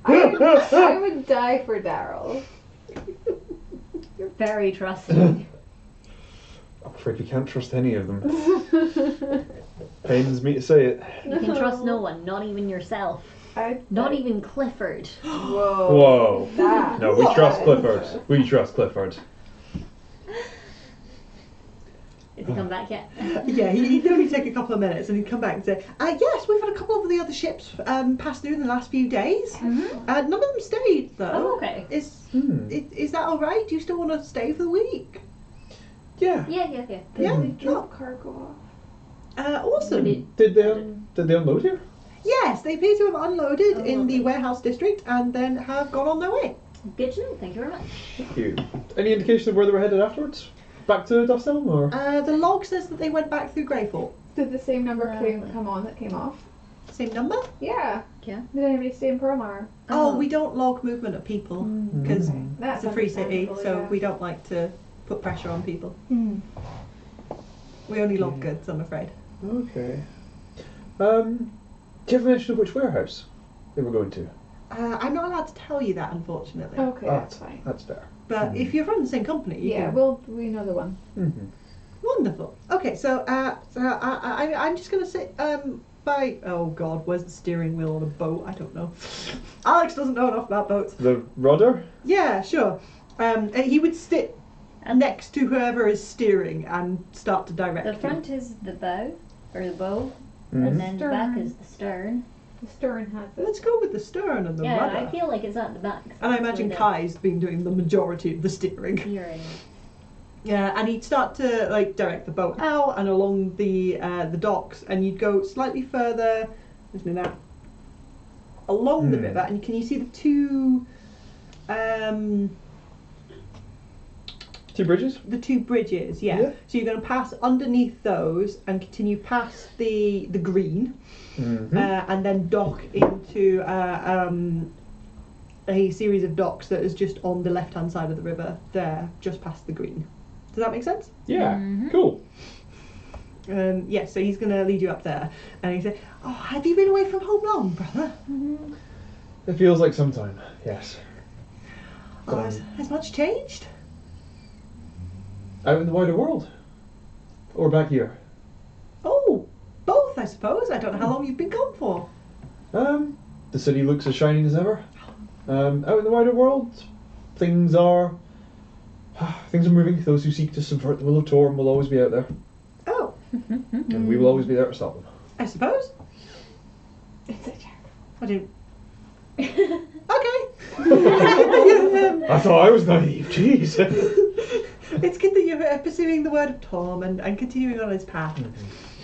I would die for Darryl. You're very trusting. I'm afraid we can't trust any of them. Pains me to say it. You can trust no one, not even yourself. Not even Clifford. Whoa. Whoa. That. No, we trust Clifford. We trust Clifford. Has he come back yet? Yeah, he'd only take a couple of minutes and he'd come back and say, yes, we've had a couple of the other ships pass through in the last few days. Mm-hmm. None of them stayed, though. Oh, okay. Is Hmm. that all right? Do you still want to stay for the week? Yeah. Yeah. Yeah. We drop cargo off. Awesome. Did they unload here? Yes, they appear to have unloaded Oh, in the lovely. warehouse district and then have gone on their way. Good to know. Thank you very much. Thank you. Any indication of where they were headed afterwards? Back to Dustelm or? The log says that they went back through Greyfall. Did the same number Lovely. come on that came off? Same number? Yeah. Yeah. Did anybody stay in Pearlmire? Oh, we don't log movement of people because Mm. That's it's a free city, understandable, so yeah. we don't like to put pressure on people. We only love goods, I'm afraid. Okay. Do you have a mention of which warehouse they were going to? I'm not allowed to tell you that, unfortunately. Okay, that's fine. That's fair. But if you're from the same company, you Yeah, can... we know the one. Mm-hmm. Wonderful. Okay, so I'm just going to say, oh God, where's the steering wheel on a boat? I don't know. Alex doesn't know enough about boats. The rudder? Yeah, sure. He would sit next to whoever is steering and start to direct The you. front is the bow, or the bow, Mhm. and then the back Stern. is the stern. The stern has it. Let's go with the stern and the Yeah, rudder. I feel like it's at the back. And I imagine Kai's been doing the majority of the steering. Hearing. Yeah, and he'd start to like direct the boat out and along the docks, and you'd go slightly further, isn't it now? Along the river, and can you see the two? Two bridges? The two bridges, yeah. Yeah. So you're going to pass underneath those and continue past the green, Mm-hmm. and then dock into a series of docks that is just on the left-hand side of the river there, just past the green. Does that make sense? Yeah. Mhm. Cool. Yeah, so he's going to lead you up there, and he said, "Oh, have you been away from home long, brother? It feels like some time. Yes. Oh, has much changed?" Out in the wider world. Or back here. "Oh, both, I suppose. I don't know how long you've been gone for." The city looks as shining as ever. Out in the wider world, things are moving. Those who seek to subvert the will of Torm will always be out there, "Oh, and we will always be there to stop them." I suppose. It's a joke. I didn't. Okay. I thought I was naive. Jeez. It's good that you're pursuing the word of Tom and continuing on his path.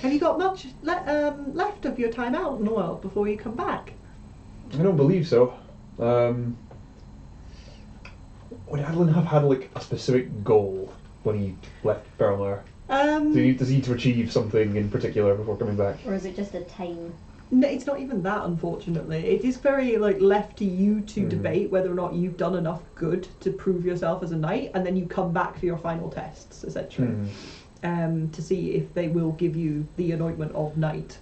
Have you got much left of your time out in the world before you come back? I don't believe so. Would Adolin have had like a specific goal when he left Pearlmire? Does he need to achieve something in particular before coming back? Or is it just a time? No, it's not even that, unfortunately. It is very like left to you to debate whether or not you've done enough good to prove yourself as a knight, and then you come back for your final tests, essentially, to see if they will give you the anointment of knight.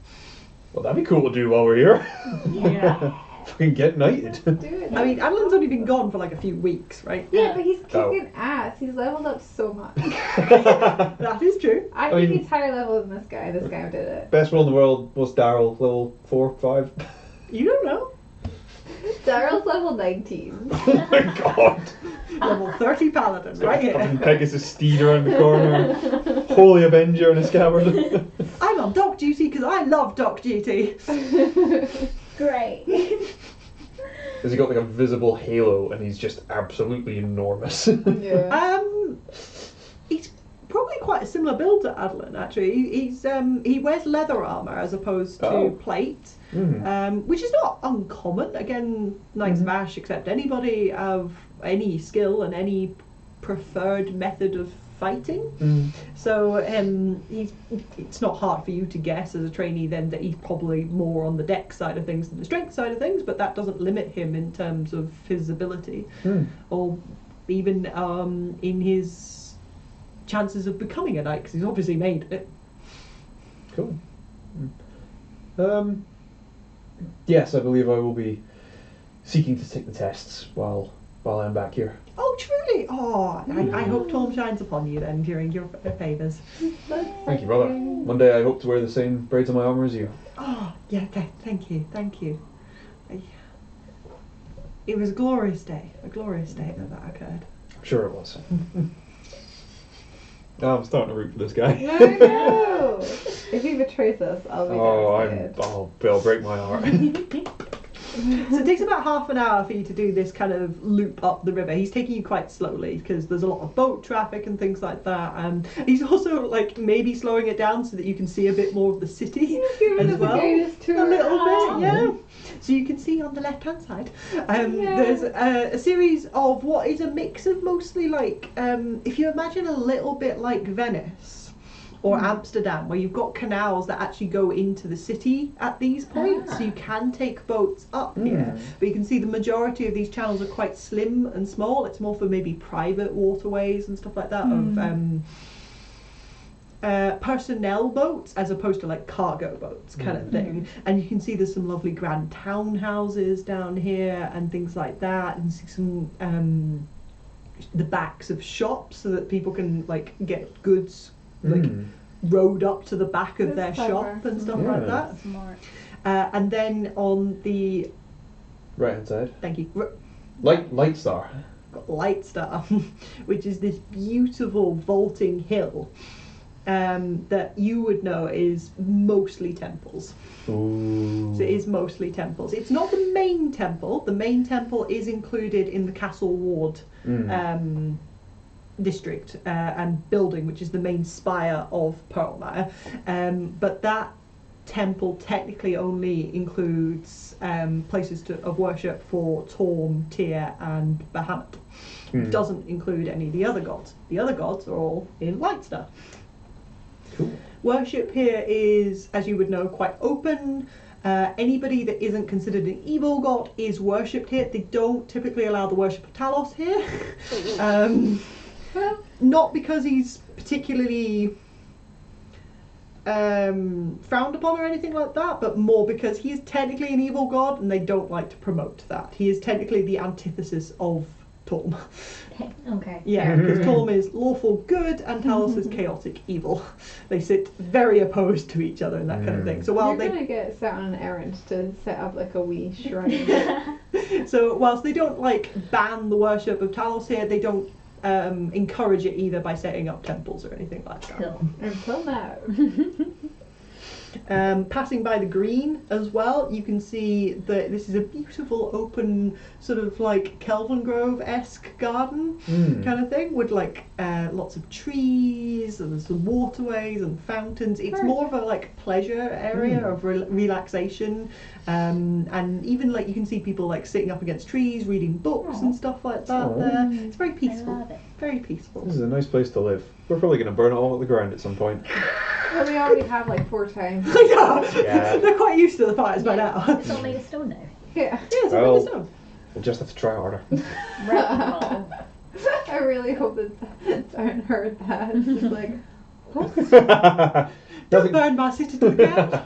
Well, that'd be cool to do while we're here. Yeah. Fucking get knighted. Do it. I mean, Adelin's only been gone for like a few weeks, right? Yeah, but he's kicking ass. He's leveled up so much. That is true. I I think mean- he's higher level than this guy. This guy did it. Best roll in the world was Darryl, level 4, 5. You don't know. Darryl's level 19. Oh my god. Level 30 paladin, right Fucking here. Pegasus steed around the corner. Holy Avenger in a scabbard. I'm on dock duty because I love dock duty. Great. Has he got like a visible halo and he's just absolutely enormous? Yeah. He's probably quite a similar build to Adolin, actually. He wears leather armour as opposed to plate, which is not uncommon. Again, Knights of Ash accept anybody of any skill and any preferred method of fighting. So it's not hard for you to guess as a trainee then that he's probably more on the dex side of things than the strength side of things, but that doesn't limit him in terms of his ability or even in his chances of becoming a knight, because he's obviously made it. Cool. Yes, I believe I will be seeking to take the tests while I'm back here. Oh, truly? Oh, I hope Torm shines upon you then during your favours. Thank you, brother. One day I hope to wear the same braids on my armour as you. Oh, yeah, thank you. It was a glorious day that occurred. I'm sure it was. I'm starting to root for this guy. No. If he betrays us, I'll be devastated. I'll break my heart. So it takes about half an hour for you to do this kind of loop up the river. He's taking you quite slowly because there's a lot of boat traffic and things like that. And he's also like maybe slowing it down so that you can see a bit more of the city as well. A little bit, yeah. So you can see on the left-hand side, there's a series of what is a mix of mostly like, if you imagine a little bit like Venice or Amsterdam, where you've got canals that actually go into the city at these points, so you can take boats up here. But you can see the majority of these channels are quite slim and small. It's more for maybe private waterways and stuff like that personnel boats as opposed to like cargo boats kind of thing. And you can see there's some lovely grand townhouses down here and things like that, and see some the backs of shops so that people can like get goods like rowed up to the back of their shop and stuff like that. Smart. And then on the Right hand side. thank you. Light Star. Got Light Star, which is this beautiful vaulting hill that you would know is mostly temples. Ooh. So it is mostly temples. It's not the main temple. The main temple is included in the Castle Ward district and building, which is the main spire of Pearlmire. But that temple technically only includes places of worship for Torm, Tyr and Bahamut. It doesn't include any of the other gods. The other gods are all in Lightstar. Cool. Worship here is, as you would know, quite open. Anybody that isn't considered an evil god is worshipped here. They don't typically allow the worship of Talos here. Not because he's particularly frowned upon or anything like that, but more because he is technically an evil god and they don't like to promote that. He is technically the antithesis of Torm. Okay. Yeah, because Torm is lawful good and Talos is chaotic evil. They sit very opposed to each other and that kind of thing. So while You're they gonna get set on an errand to set up like a wee shrine. so whilst they don't like ban the worship of Talos here, they don't encourage it either by setting up temples or anything like that. Cool. Until now. Passing by the green as well, you can see that this is a beautiful open sort of like Kelvin Grove-esque garden kind of thing with like lots of trees and there's some waterways and fountains. It's more of a like pleasure area of relaxation, and even like you can see people like sitting up against trees reading books and stuff like that there. It's very peaceful. I love it. Very peaceful. This is a nice place to live. We're probably going to burn it all at the ground at some point. Well, we already have like 4 times. Yeah. They're quite used to the fires by now. It's all made of stone now. Yeah. Yeah, it's Well, a stone. We'll just have to try harder. Right. I really hope that Darren heard that. It's just like, Don't burn my city to the ground.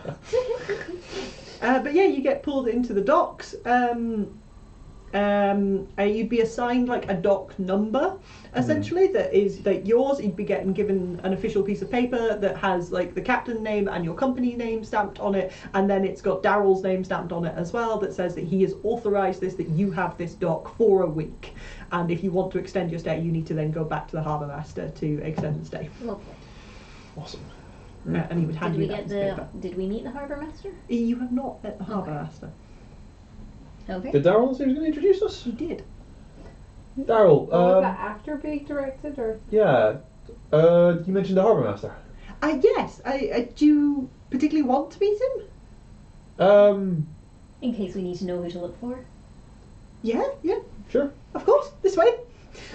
But yeah, you get pulled into the docks. You'd be assigned like a dock number, essentially, that is like yours. You'd be given an official piece of paper that has like the captain name and your company name stamped on it, and then it's got Darryl's name stamped on it as well, that says that he has authorised this, that you have this dock for a week, and if you want to extend your stay, you need to then go back to the harbour master to extend the stay. Lovely. Awesome. And he would hand Did you we that get piece of paper. Did we meet the harbour master? You have not met the harbour Okay. master. Okay. Did Darryl say he was going to introduce us? He did. Darryl, was that after being directed or? yeah. You mentioned the harbour master. Yes. Do you particularly want to meet him? In case we need to know who to look for. Yeah, Sure. of course. This way.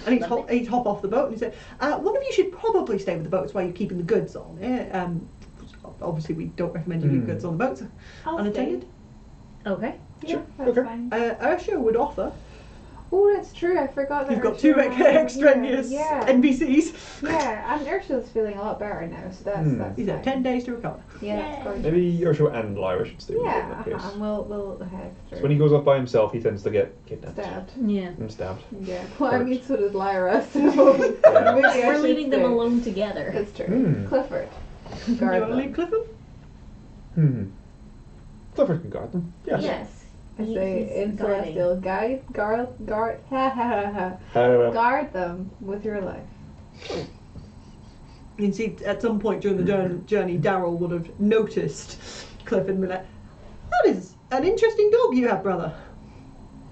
And Lovely. he'd hop off the boat and he'd say, one of you should probably stay with the boats while you're keeping the goods on. Obviously, we don't recommend you leave goods on the boats I'll unattended. Okay. Yeah, Sure, that's okay. fine. Ursula would offer. Oh, that's true. I forgot that. You've got Ursula 2 had- extraneous Yeah. NPCs. Yeah, and Ursula's feeling a lot better now, so that's These are fine. 10 days to recover. Yeah, that's Yay. gorgeous. Maybe Ursula and Lyra should stay with him in Yeah, that case. and we'll head through. So when he goes off by himself, he tends to get kidnapped Stabbed. Yeah. and stabbed. Yeah. Well, I Hurt. mean, so did Lyra. So maybe I We're should leaving them stay. alone together. That's true. Hmm. Clifford. You Guard want to leave them. Clifford? Clifford can guard them. Yes. Yes. I say He's in guarding. Celestial, guard, guard them with your life. You can see at some point during the journey, Darryl would have noticed Clifford and be like, that is an interesting dog you have, brother.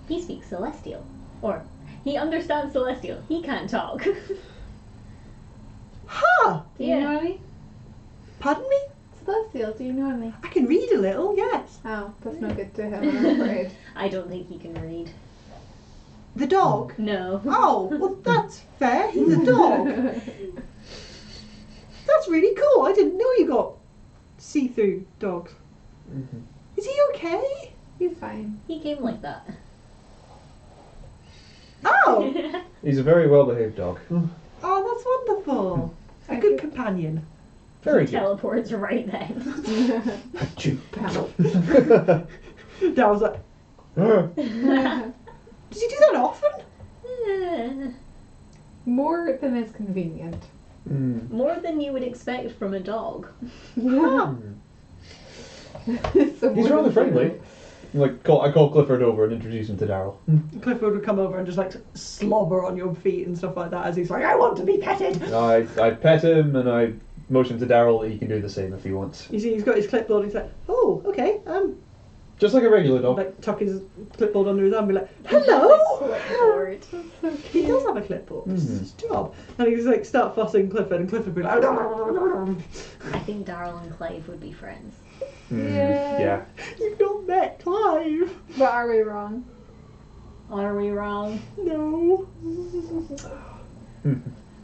He speaks Celestial. Or, he understands Celestial. He can't talk. Ha! Do you Yeah. know any? Pardon me? Celestial, do you know any? I can read a little, yes. Oh, that's no good to him, I'm afraid. I don't think he can read. The dog? No. Oh, well that's fair, he's a dog. That's really cool, I didn't know you got see-through dogs. Mhm. Is he okay? He's fine. He came like that. Oh! He's a very well-behaved dog. Oh, that's wonderful. A good companion. Very He good. teleports right then. Achoo. Daryl's like, does he do that often? More than is convenient. More than you would expect from a dog. Yeah. So He's more rather than friendly. Like, I call Clifford over and introduce him to Darryl. Clifford would come over and just like slobber on your feet and stuff like that as he's like, I want to be petted. I pet him and I motion to Darryl that he can do the same if he wants. You see, he's got his clipboard. And he's like, oh, okay. Just like a regular dog. Like tuck his clipboard under his arm and be like, hello. Clipboard. He does have a clipboard. It's his job. And he's like start fussing Clifford, and Clifford would be like, I think Darryl and Clive would be friends. Yeah. you've not met Clive. But are we wrong? Are we wrong? No.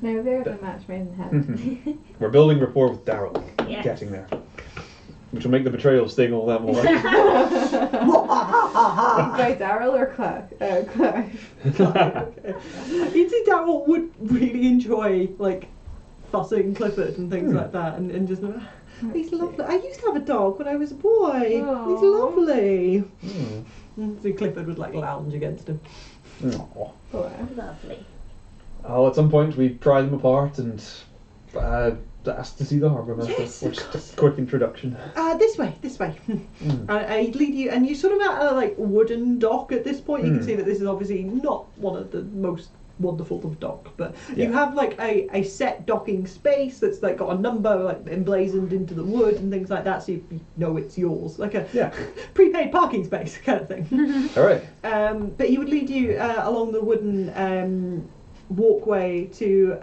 No, there's a match made in heaven. We're building rapport with Darryl. Yes. Getting there. Which will make the betrayal sting all that more. By Darryl or Clive? Clive. You'd see Darryl would really enjoy like fussing Clifford and things like that, and just he's lovely. I used to have a dog when I was a boy. Aww. He's lovely. So Clifford would like lounge against him. Aw. Lovely. Oh, at some point we pry them apart and ask to see the harbour master. Yes, Or of just course. a quick introduction. This way. I'd lead you, and you sort of at a like wooden dock at this point. You can see that this is obviously not one of the most wonderful of dock, but you Yeah. have like a set docking space that's like got a number like emblazoned into the wood and things like that, so you know it's yours, like a prepaid parking space kind of thing. All right. But he would lead you along the wooden walkway to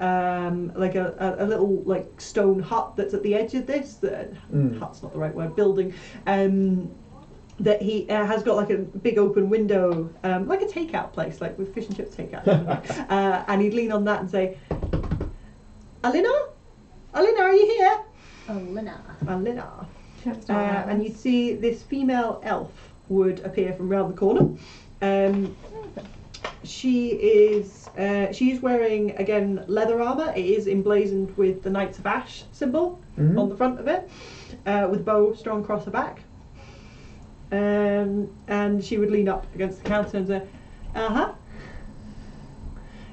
like a little like stone hut that's at the edge of this. Hut's not the right word. Building. That he has got like a big open window, like a takeout place, like with fish and chips takeout. And he'd lean on that and say, Alina, are you here? Alina. And you'd see this female elf would appear from round the corner. She is wearing again leather armour. It is emblazoned with the Knights of Ash symbol on the front of it, with bow, strong across her back. And she would lean up against the counter and say,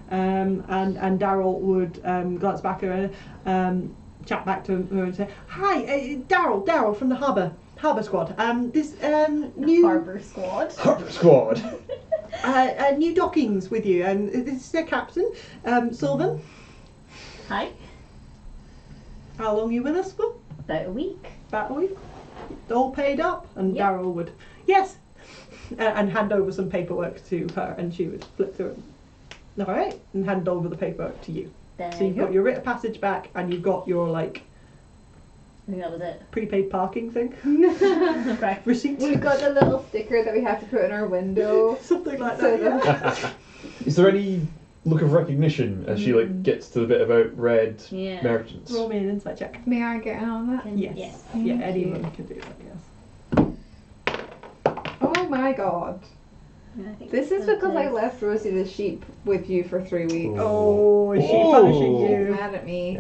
and Darryl would glance back at her and chat back to her and say, hi, Darryl from the harbour squad. This new Harbour squad. Harbour squad. new dockings with you, and this is their captain, Sylvan. Hi. How long are you with us for? About a week. About a week. All paid up? And Yep. Darryl would, yes, and hand over some paperwork to her, and she would flip through it. All right, and hand over the paperwork to you. There So you've you got go. your writ of passage back, and you've got your like I think that was it. prepaid parking thing, Okay. receipt, We've got the little sticker that we have to put in our window. something like So that. Yeah. Is there any look of recognition as she like gets to the bit about red Yeah. merchants? Roll me an insight check. May I get in on that? Yes. Yes. Yeah, Thank anyone you. can do that. Yes. Oh my god. I think This is that because I left Rosie the sheep with you for 3 weeks. Oh, is she Oh. punishing She's you? mad at me.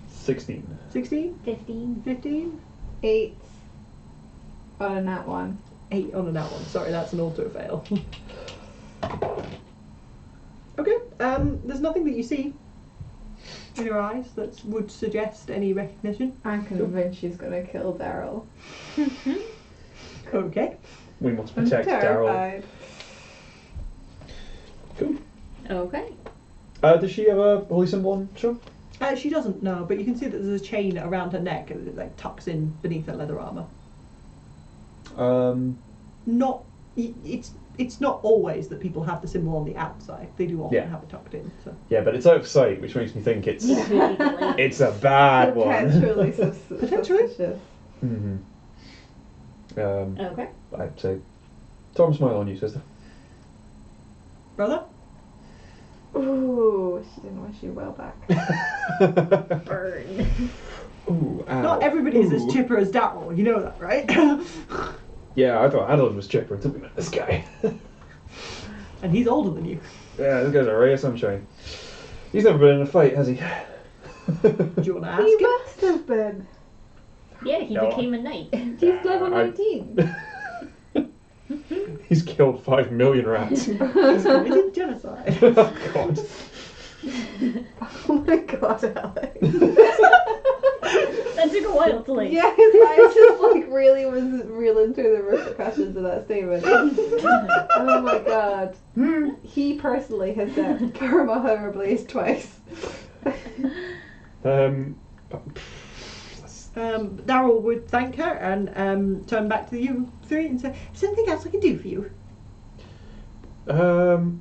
16. 16? 15. 15? 8 on a nat 1. 8 on a nat one. Sorry, that's an auto fail. Okay, there's nothing that you see in her eyes that would suggest any recognition. I'm convinced she's gonna kill Darryl. Okay. We must I'm protect Darryl. terrified. Cool. Okay. Does she have a holy symbol on show? She doesn't know, but you can see that there's a chain around her neck and it like tucks in beneath her leather armour. Not, it's not always that people have the symbol on the outside. They do often Yeah. have it tucked in. So. Yeah, but it's out of sight, which makes me think it's Potentially. it's a bad one. Potentially Potentially? suspicious. Mm-hmm. Okay. I'd say, Tom, smile on you, sister. Brother? Ooh, she didn't wish you well back. Burn. Ooh, ow. Not everybody is as Ooh. chipper as Darryl, you know that, right? Yeah, I thought Adolin was chipper until we met this guy. And he's older than you. Yeah, this guy's a ray of sunshine. He's never been in a fight, has he? Do you want to ask He him? must have been. Yeah, he No, became a knight. He's level I- 19. He's killed 5 million rats. He's committed genocide. Oh god. Oh my god, Alex. That took a while to like. Yes, I just like really was reeling through the repercussions of that statement. Oh my god. He personally has said Pearlmire Blaze twice. Darryl would thank her and turn back to you three and say, "Is there anything else I can do for you?" I don't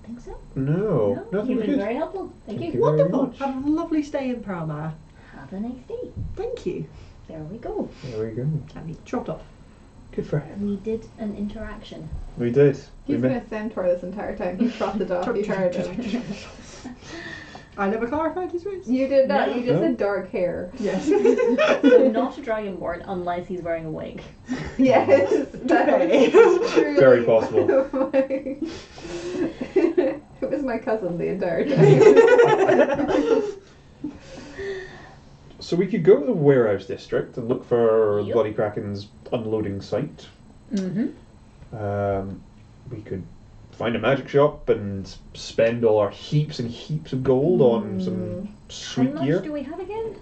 think so. No, nothing You've been good. very helpful. Thank Thank you. you. Very Wonderful. much. Have a lovely stay in Pearlmire. Have a nice day. Thank you. There we go. There we go. And he chopped off. Good for him. We did an interaction. We did. We He's met. been a centaur this entire time. He trotted off, you heard him. I never clarified his race. You did not, No. you just No. said dark hair. Yes. So not a dragonborn unless he's wearing a wig. Yes, that Okay. is truly Very possible. It was my cousin the entire time. So we could go to the warehouse district and look for Yep. Bloody Kraken's unloading site. Mm-hmm. We could find a magic shop and spend all our heaps and heaps of gold on some How sweet much gear. do we have again?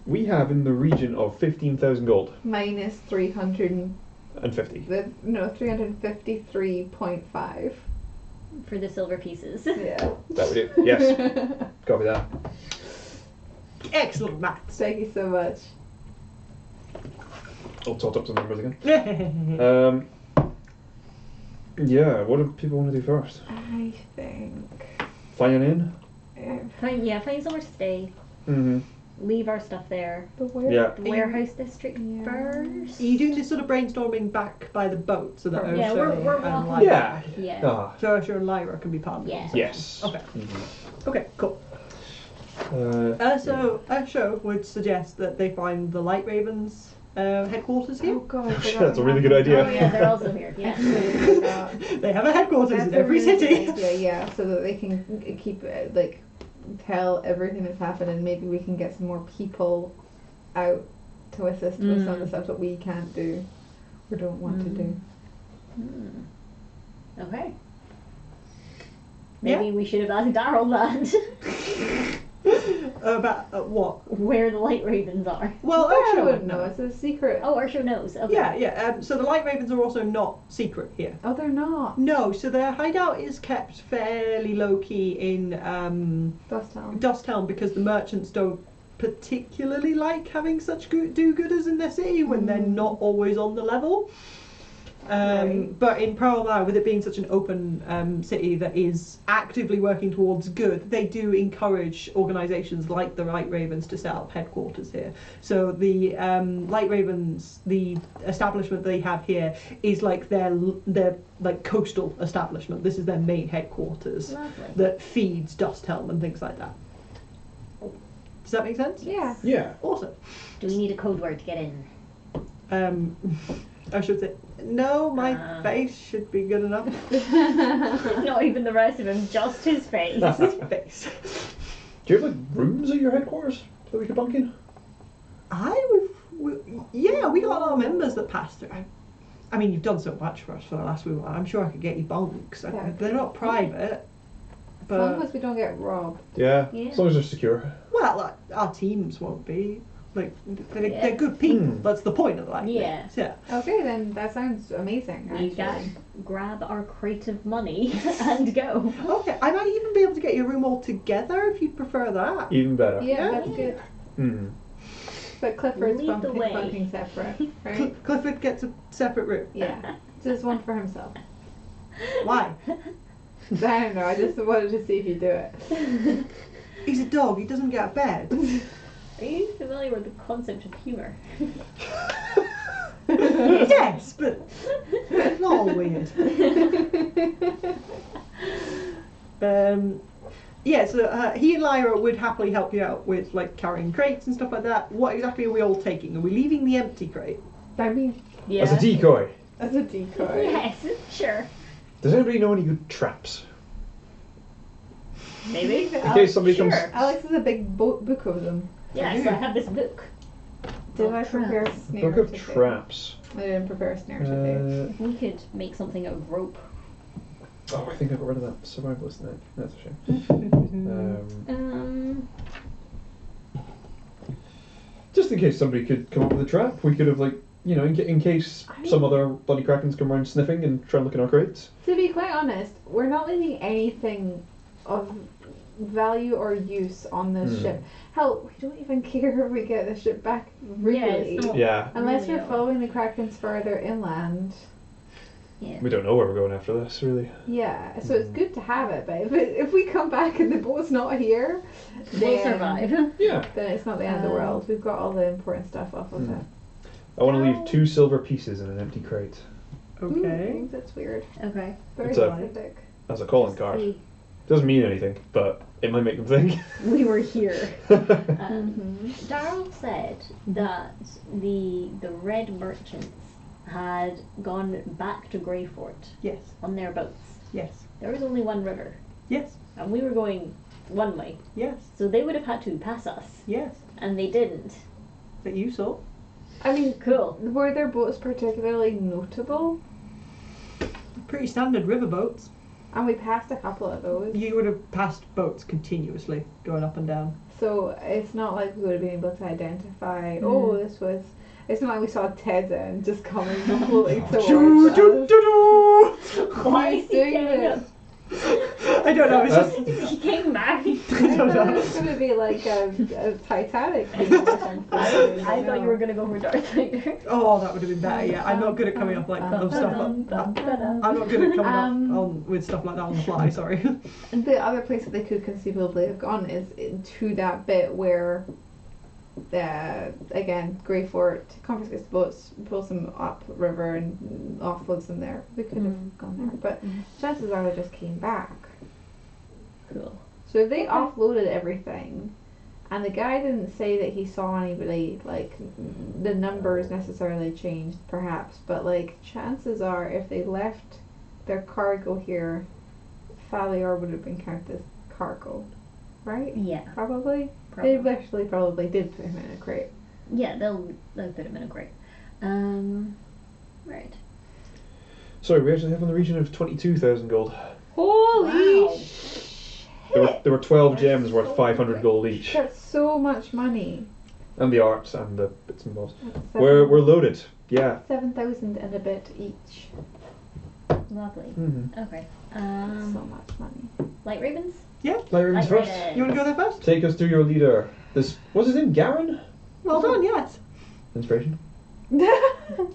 We have in the region of 15,000 gold Minus 300, and 50. 353.5. For the silver pieces. Yeah. That would do. Yes, copy that. Excellent maths. Thank you so much. I'll tot up some numbers again. Yeah, what do people want to do first? I think. Fly an inn? Find somewhere to stay. Mm-hmm. Leave our stuff there. The where? Yeah. The warehouse district Yeah. first. Are you doing this sort of brainstorming back by the boat so that Yeah, Ursula we're and walking. Lyra, Yeah. Yeah. Ah, so Ursula and Lyra can be part of Yeah. it? yes. Okay. Mhm. Okay, cool. So Ursula would suggest that they find the Light Ravens headquarters here. Oh god, I forgot That's a we really had good them. idea. Oh yeah, they're also here. I Yeah. completely forgot. They have a headquarters That's in a every really city. good idea, yeah, so that they can keep like tell everything that's happening. Maybe we can get some more people out to assist with some of the stuff that we can't do or don't want to do. Okay. Maybe we should have asked Darryl that. About what? Where the light ravens are. Well, I Ursula wouldn't would know. know. It's a secret. Oh, Ursula knows. Okay. Yeah. So the Light Ravens are also not secret here. Oh, they're not. No, so their hideout is kept fairly low key in Dust Town. Dusthelm because the merchants don't particularly like having such do-gooders in their city when they're not always on the level. Right. But in Pearlmire, with it being such an open city that is actively working towards good, they do encourage organisations like the Light Ravens to set up headquarters here. So the Light Ravens, the establishment they have here, is like their like coastal establishment. This is their main headquarters Lovely. that feeds Dusthelm and things like that. Does that make sense? Yeah. Yeah. Awesome. Do we need a code word to get in? I should say, no, my face should be good enough. Not even the rest of him, just his face. Face. Do you have like rooms at your headquarters that we could bunk in? Yeah, we got our members that passed through. I mean, you've done so much for us for the last week. I'm sure I could get you bunks. Yeah. They're not private, As long but as we don't get robbed. Yeah. Yeah. As long as they're secure. well, like, our teams won't be. Like they're Yeah. good people. Hmm. That's the point of the Light Yeah. Ravens, yeah. Okay, then that sounds amazing. We can Actually. grab our crate of money and go. Okay, I might even be able to get your room all together if you'd prefer that. Even better. Yeah, that's Yeah. good. Mm. But Clifford's Lead the way. bunking separate, right? Clifford gets a separate room. Yeah, just one for himself. Why? I don't know. I just wanted to see if you do it. He's a dog. He doesn't get a bed. Are you familiar with the concept of humour? Yes, but it's not all weird. Yeah, so he and Lyra would happily help you out with like carrying crates and stuff like that. What exactly are we all taking? Are we leaving the empty crate? I mean, Yeah. As a decoy. as a decoy. Yes, sure. Does anybody know any good traps? Maybe. In case somebody comes. Sure. Alex has a big book of them. Yes, I have this book. Did I Of prepare a traps. snare Book of today? Traps. I didn't prepare a snare today. Uh, We could make something out of rope. oh, I think I got rid of that survivalist net. That's a shame. Just in case somebody could come up with a trap, we could have in case some other bloody krakens come around sniffing and try and look in our crates. To be quite honest, we're not leaving anything of value or use on this ship. Hell, we don't even care if we get the ship back, really. Yeah, it's not- Yeah, Unless really we're following the krakens further inland. Yeah. we don't know where we're going after this, really. Yeah, so it's good to have it, but if we come back and the boat's not here, We'll then, survive. Yeah, then it's not the end of the world. We've got all the important stuff off of it. I want to leave 2 silver pieces in an empty crate Okay. Ooh, that's weird. Okay. Very It's a- specific. as a calling card. We, Doesn't mean anything, but it might make them think. we were here. Mm-hmm. Darryl said that the red merchants had gone back to Greyfort Yes. on their boats. Yes. There was only one river, Yes. and we were going one way, Yes. so they would have had to pass us, Yes. and they didn't. That you saw. I mean, Cool. were their boats particularly notable? Pretty standard river boats. And we passed a couple of those. You would have passed boats continuously, going up and down. So it's not like we would have been able to identify, oh, this was... It's not like we saw Ted and just coming floating towards us. Why He's is he doing getting this. I don't know. It's just. He came back. I thought it was going to be like a Titanic thing or something. I thought you were gonna go for Darth Vader. Oh, that would have been better. Yeah, I'm not good at coming up like of stuff. I'm not good at coming up with stuff like that on the fly. Sorry. And the other place that they could conceivably have gone is into that bit where, again, Greyfort confiscates the boats, pulls them up river and offloads them there. We could have gone there, but chances are they just came back. Cool. So if they offloaded everything, and the guy didn't say that he saw anybody, like, the numbers necessarily changed, perhaps, but, like, chances are if they left their cargo here, Falior would have been counted as cargo, right? Yeah. Probably. Probably. They actually probably did put him in a crate. Yeah, they'll put him in a crate. Right. Sorry, we actually have in the region of 22,000 gold. Holy Wow. There were 12 gems worth 500 gold each, That's so much money. and the arts and the bits and bobs. That's We're loaded. Yeah. 7,000 and a bit each. Lovely. Mm-hmm. Okay. So much money. Light Ravens? Light Ravens first. Ravens. You want to go there first? Take us through your leader. What's his name? Garen? Well done. Yes. Inspiration.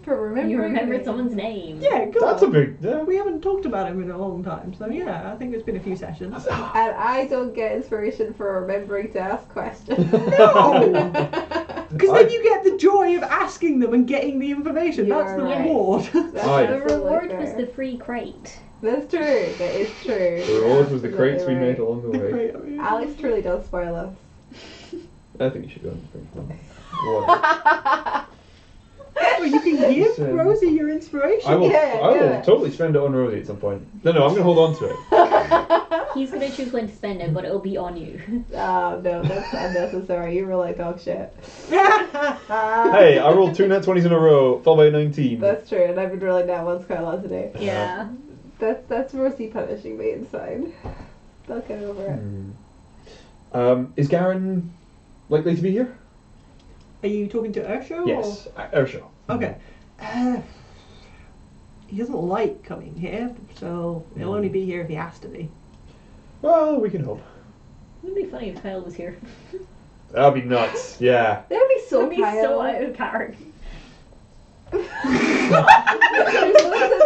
For remembering. You remembered me. someone's name. Yeah. Good. That's a big. We haven't talked about him in a long time, so yeah, I think it's been a few sessions. And I don't get inspiration for remembering to ask questions. No! Because then you get the joy of asking them and getting the information. You're That's the right. reward. That's Aye. The absolutely reward fair. was the free crate. That's true. That is true. The reward was the Absolutely crates we right. made along the way. Alex truly does spoil us. I think you should go inspiration. Whatever. Well, you can give It's, Rosie your inspiration. I will. Yeah, I will yeah. totally spend it on Rosie at some point. No, I'm going to hold on to it. He's gonna choose when to spend it, but it'll be on you. Oh no, that's unnecessary. You were like dog shit. Hey, I rolled 2 nat 20s in a row, followed by a 19. That's true, and I've been rolling that once quite a lot today. Yeah. That's Rosie punishing me inside. I'll get over it. Is Garen likely to be here? Are you talking to Ursho? Yes, Ursho. Okay. He doesn't like coming here, so he'll only be here if he has to be. Well, we can hope. It'd be funny if Kyle was here. That'd be nuts. Yeah. That'd be so It'd be Kyle. so out of character. You're supposed to say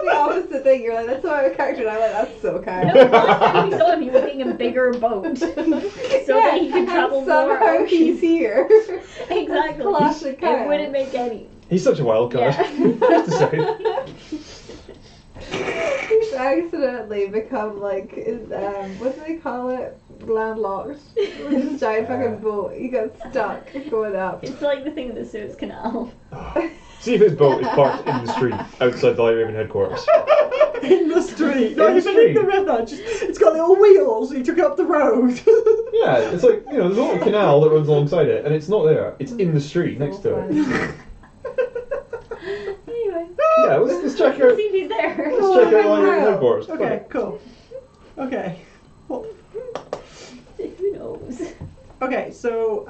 the opposite thing. You're like, that's so out of character, and I'm like, that's so Kyle. No, last time we saw him, he was in a bigger boat, so that he could travel and more somehow he's oceans. here. Exactly. Classic It Kyle. wouldn't make any. He's such a wild card. Yeah. Just to say. He's accidentally become like, what do they call it? Landlocked. With this giant fucking boat. You got stuck going up. It's like the thing in the Suez Canal. See if his boat is parked in the street outside the Light Raven headquarters. In the street. Not In the even street. in the river. Just, it's got little wheels. You took it up the road. Yeah, it's like, you know, there's a little canal that runs alongside it, and it's not there. It's in the street So next to it. funny. Anyway, Yeah, let's check let's out. see if he's there. Let's check out Light Raven headquarters. Okay, cool. Okay. Well, Who knows? okay, so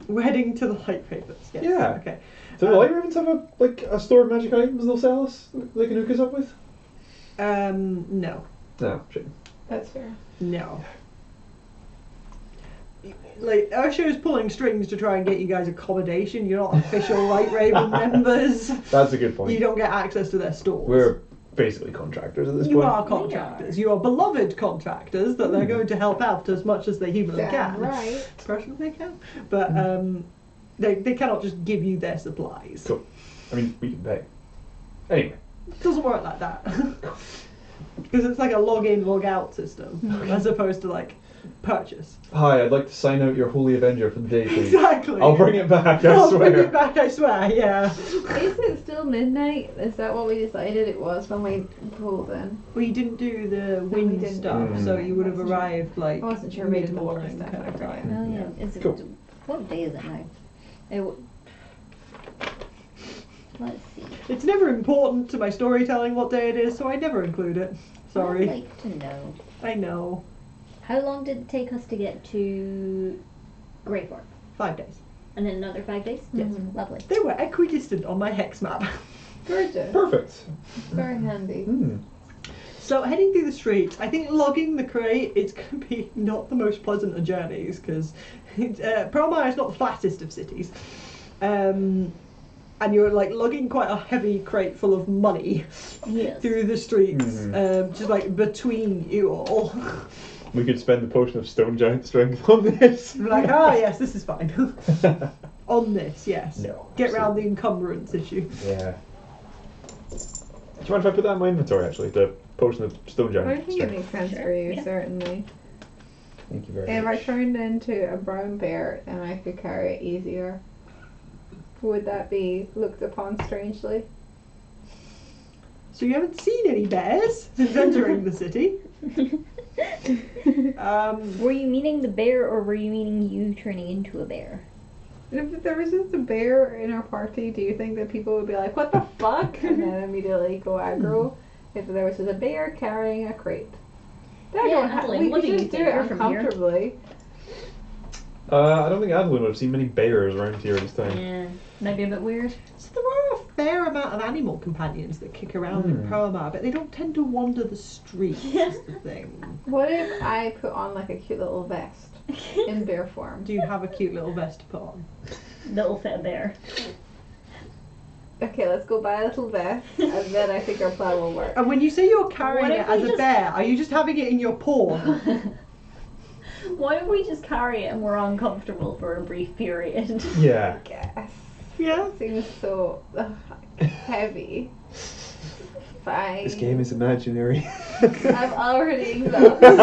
we're heading to the Light Ravens. Yes. Yeah. Okay. Do the Light Ravens have a store of magic items they'll sell us? They can hook us up with? No. No, shit. That's fair. No. Like, Ursula's pulling strings to try and get you guys accommodation. You're not official Light Raven members. That's a good point. You don't get access to their stores. We're basically contractors at this You point. are contractors. You are beloved contractors that they're going to help out as much as they humanly Damn can. right. Personally, they can. But they cannot just give you their supplies. Cool. I mean, we can pay. Anyway. It doesn't work like that. Because it's like a log in, log out system, as opposed to like purchase. Hi, I'd like to sign out your Holy Avenger for the day, please. Exactly. I'll bring it back, I I'll swear. bring it back, I swear, yeah. Is it still midnight? Is that what we decided it was when we pulled in? We didn't do the we wind didn't. stuff, so you would have Wasn't sure. arrived like I wasn't sure we did the water mid-morning stuff, kind of I forget. time. Oh yeah. Is it? Cool. What day is it now? Let's see. It's never important to my storytelling what day it is, so I never include it. Sorry. I'd like to know. I know. How long did it take us to get to Greyford? 5 days. And then another 5 days? Yes. Lovely. They were equidistant on my hex map. Gorgeous. Perfect. Very handy. Hmm. So heading through the streets, I think logging the crate is going to be not the most pleasant of journeys because Pearlmire is not the flattest of cities. And you're like lugging quite a heavy crate full of money Yes. through the streets, just like between you all. We could spend the potion of stone giant strength on this. Like, yes, this is fine. On this, yes. No, Get round absolutely. the encumbrance issue. Yeah. Do you mind if I put that in my inventory, actually? The potion of stone giant I think it strength. makes sense Sure, for you, yeah. certainly. Thank you very If I much. turned into a brown bear and I could carry it easier, would that be looked upon strangely? So you haven't seen any bears since entering the city. Were you meaning the bear or were you meaning you turning into a bear? If there was just a bear in our party, do you think that people would be like, what the fuck? And then immediately go aggro? If there was just a bear carrying a crate. That Yeah, don't ha- Adolin, we what could do you just do think? it You're from here. uncomfortably. I don't think Adolin would have seen many bears around here this time. Yeah. Might be a bit weird. So there are a fair amount of animal companions that kick around in Pearlmire, but they don't tend to wander the streets, is the thing. What if I put on like a cute little vest in bear form? Do you have a cute little vest to put on? Little fat bear. Okay, let's go buy a little vest, and then I think our plan will work. And when you say you're carrying What it if we as a just- bear, are you just having it in your paw? Why don't we just carry it and we're uncomfortable for a brief period? Yeah. Yes. Yeah. Seems so heavy. Fine. This game is imaginary. I'm already exhausted.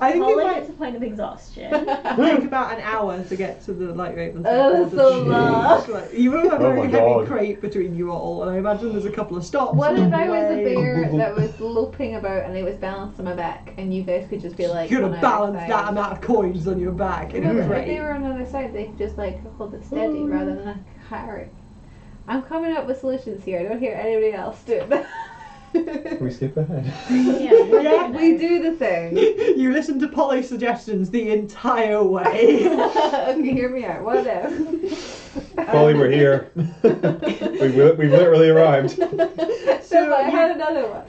I think Call it it might a point of exhaustion. take about an hour to get to the Light Ravens. Oh, that's so long. Like, you will have a Oh very my heavy God. crate between you all, and I imagine there's a couple of stops. What if along I the was a way. bear that was loping about and it was balanced on my back, and you guys could just be like, You could on have either balanced side? that amount of coins on your back in No, a but if crate. they were on the other side, they could just like hold it steady rather than a carry. I'm coming up with solutions here. I don't hear anybody else do it. Can we skip ahead? Yeah. We do the thing. You listen to Polly's suggestions the entire way. Okay, hear me out. What if? Polly, we're here. we've literally arrived. So I had another one.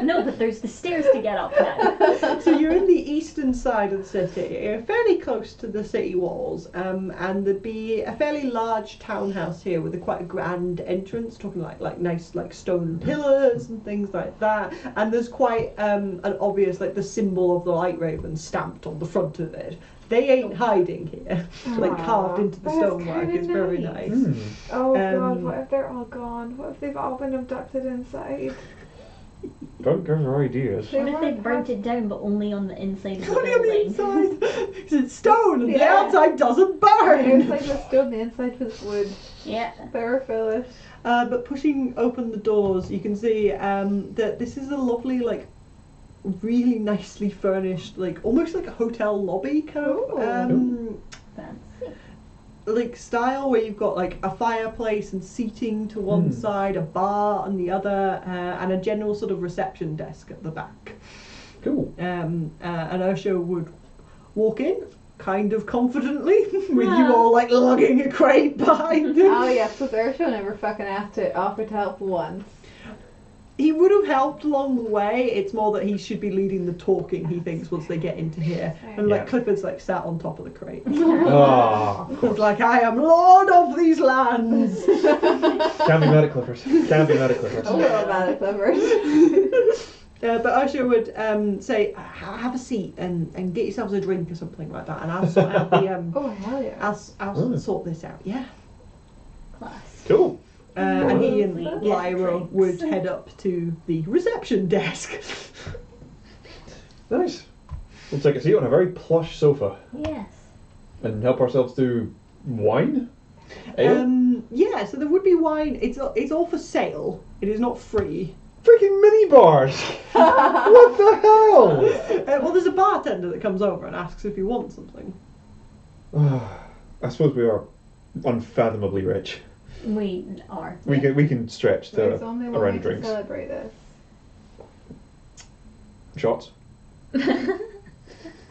No, but there's the stairs to get up now. So you're in the eastern side of the city. You're fairly close to the city walls, and there'd be a fairly large townhouse here with quite a grand entrance, talking like nice like stone pillars and things like that. And there's quite an obvious like the symbol of the Light Raven stamped on the front of it. They ain't hiding here, like carved into the that's stonework. kinda It's very nice. nice. Oh god, Um, what if they're all gone? What if they've all been abducted inside? Don't give her ideas. What if they burnt it down, but only on the inside of the Only on the building? inside, because it's stone, and the Yeah. outside doesn't The burn. inside was stone, the inside was wood. Yeah. They're foolish. But pushing open the doors, you can see that this is a lovely, like, really nicely furnished, like almost like a hotel lobby kind of Fancy. like style, where you've got like a fireplace and seating to one side, a bar on the other, and a general sort of reception desk at the back. Cool. And Ursha would walk in kind of confidently with you all like lugging a crate behind him. Oh yes, because Ursula never fucking asked to offer to help once. He would have helped along the way. It's more that he should be leading the talking, he thinks, once they get into here. And like Yeah. Clifford's like sat on top of the crate. Ah, of It's course. like, I am lord of these lands. Can't be mad at Clifford. Can't be mad at Clifford. A little bad at Clifford. But Ursha would say, have a seat and get yourselves a drink or something like that, and I'll sort out the Oh hell yeah. I'll sort this out. Yeah. Class. Cool. And he and Lovely. Lyra Drinks. would head up to the reception desk. Nice. We'll take a seat on a very plush sofa Yes. and help ourselves to wine. Ale. Yeah, so there would be wine. It's all for sale. It is not free. Freaking mini bars. What the hell? Well, there's a bartender that comes over and asks if you want something. I suppose we are unfathomably rich. We are. We can stretch There's to only a one round way of to drinks. celebrate this. Shots.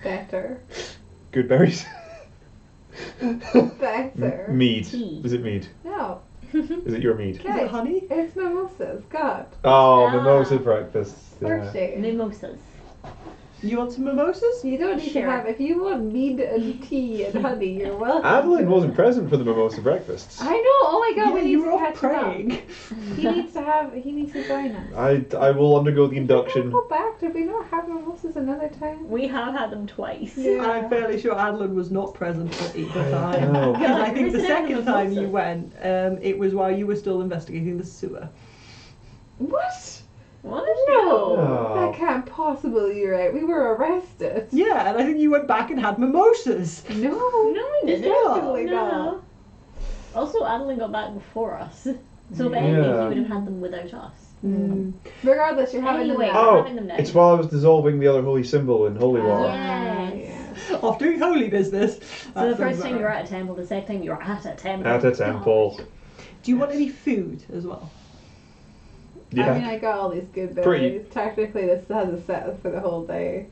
Better. Good berries. Better. Mead. Tea. Is it mead? No. Is it your mead? Is Okay. it honey? It's mimosas. God. Oh, Ah. mimosa breakfast. Yeah. Thirsty. Mimosas. You want some mimosas? You don't need Sure. to have, if you want mead and tea and honey, you're welcome. Adolin wasn't present for the mimosa breakfasts. I know, oh my god, Yeah, we you need were to off catch him up. praying. He needs to join us. I will undergo the Did we induction. not go back? Did we not have mimosas another time? We have had them twice. Yeah. I'm fairly sure Adolin was not present at either time. know. Because I think the Who's second the time mimosa? you went, it was while you were still investigating the sewer. What? What? No, Oh. that can't possibly be right. We were arrested. Yeah, and I think you went back and had mimosas. No. No, we didn't. Definitely No. not. Also, Adolin got back before us. So if anything, Yeah. he would have had them without us. Mm. Regardless, you're having Anyway. them now. Oh, having them now. it's while I was dissolving the other holy symbol in holy water. Yes. Off doing holy business. So the That first sounds time about you're right. at a temple, the second time you're at a temple. At a temple. Do you want any food as well? Yeah. I mean, I got all these good Pretty- berries. Technically, this has a set for the whole day.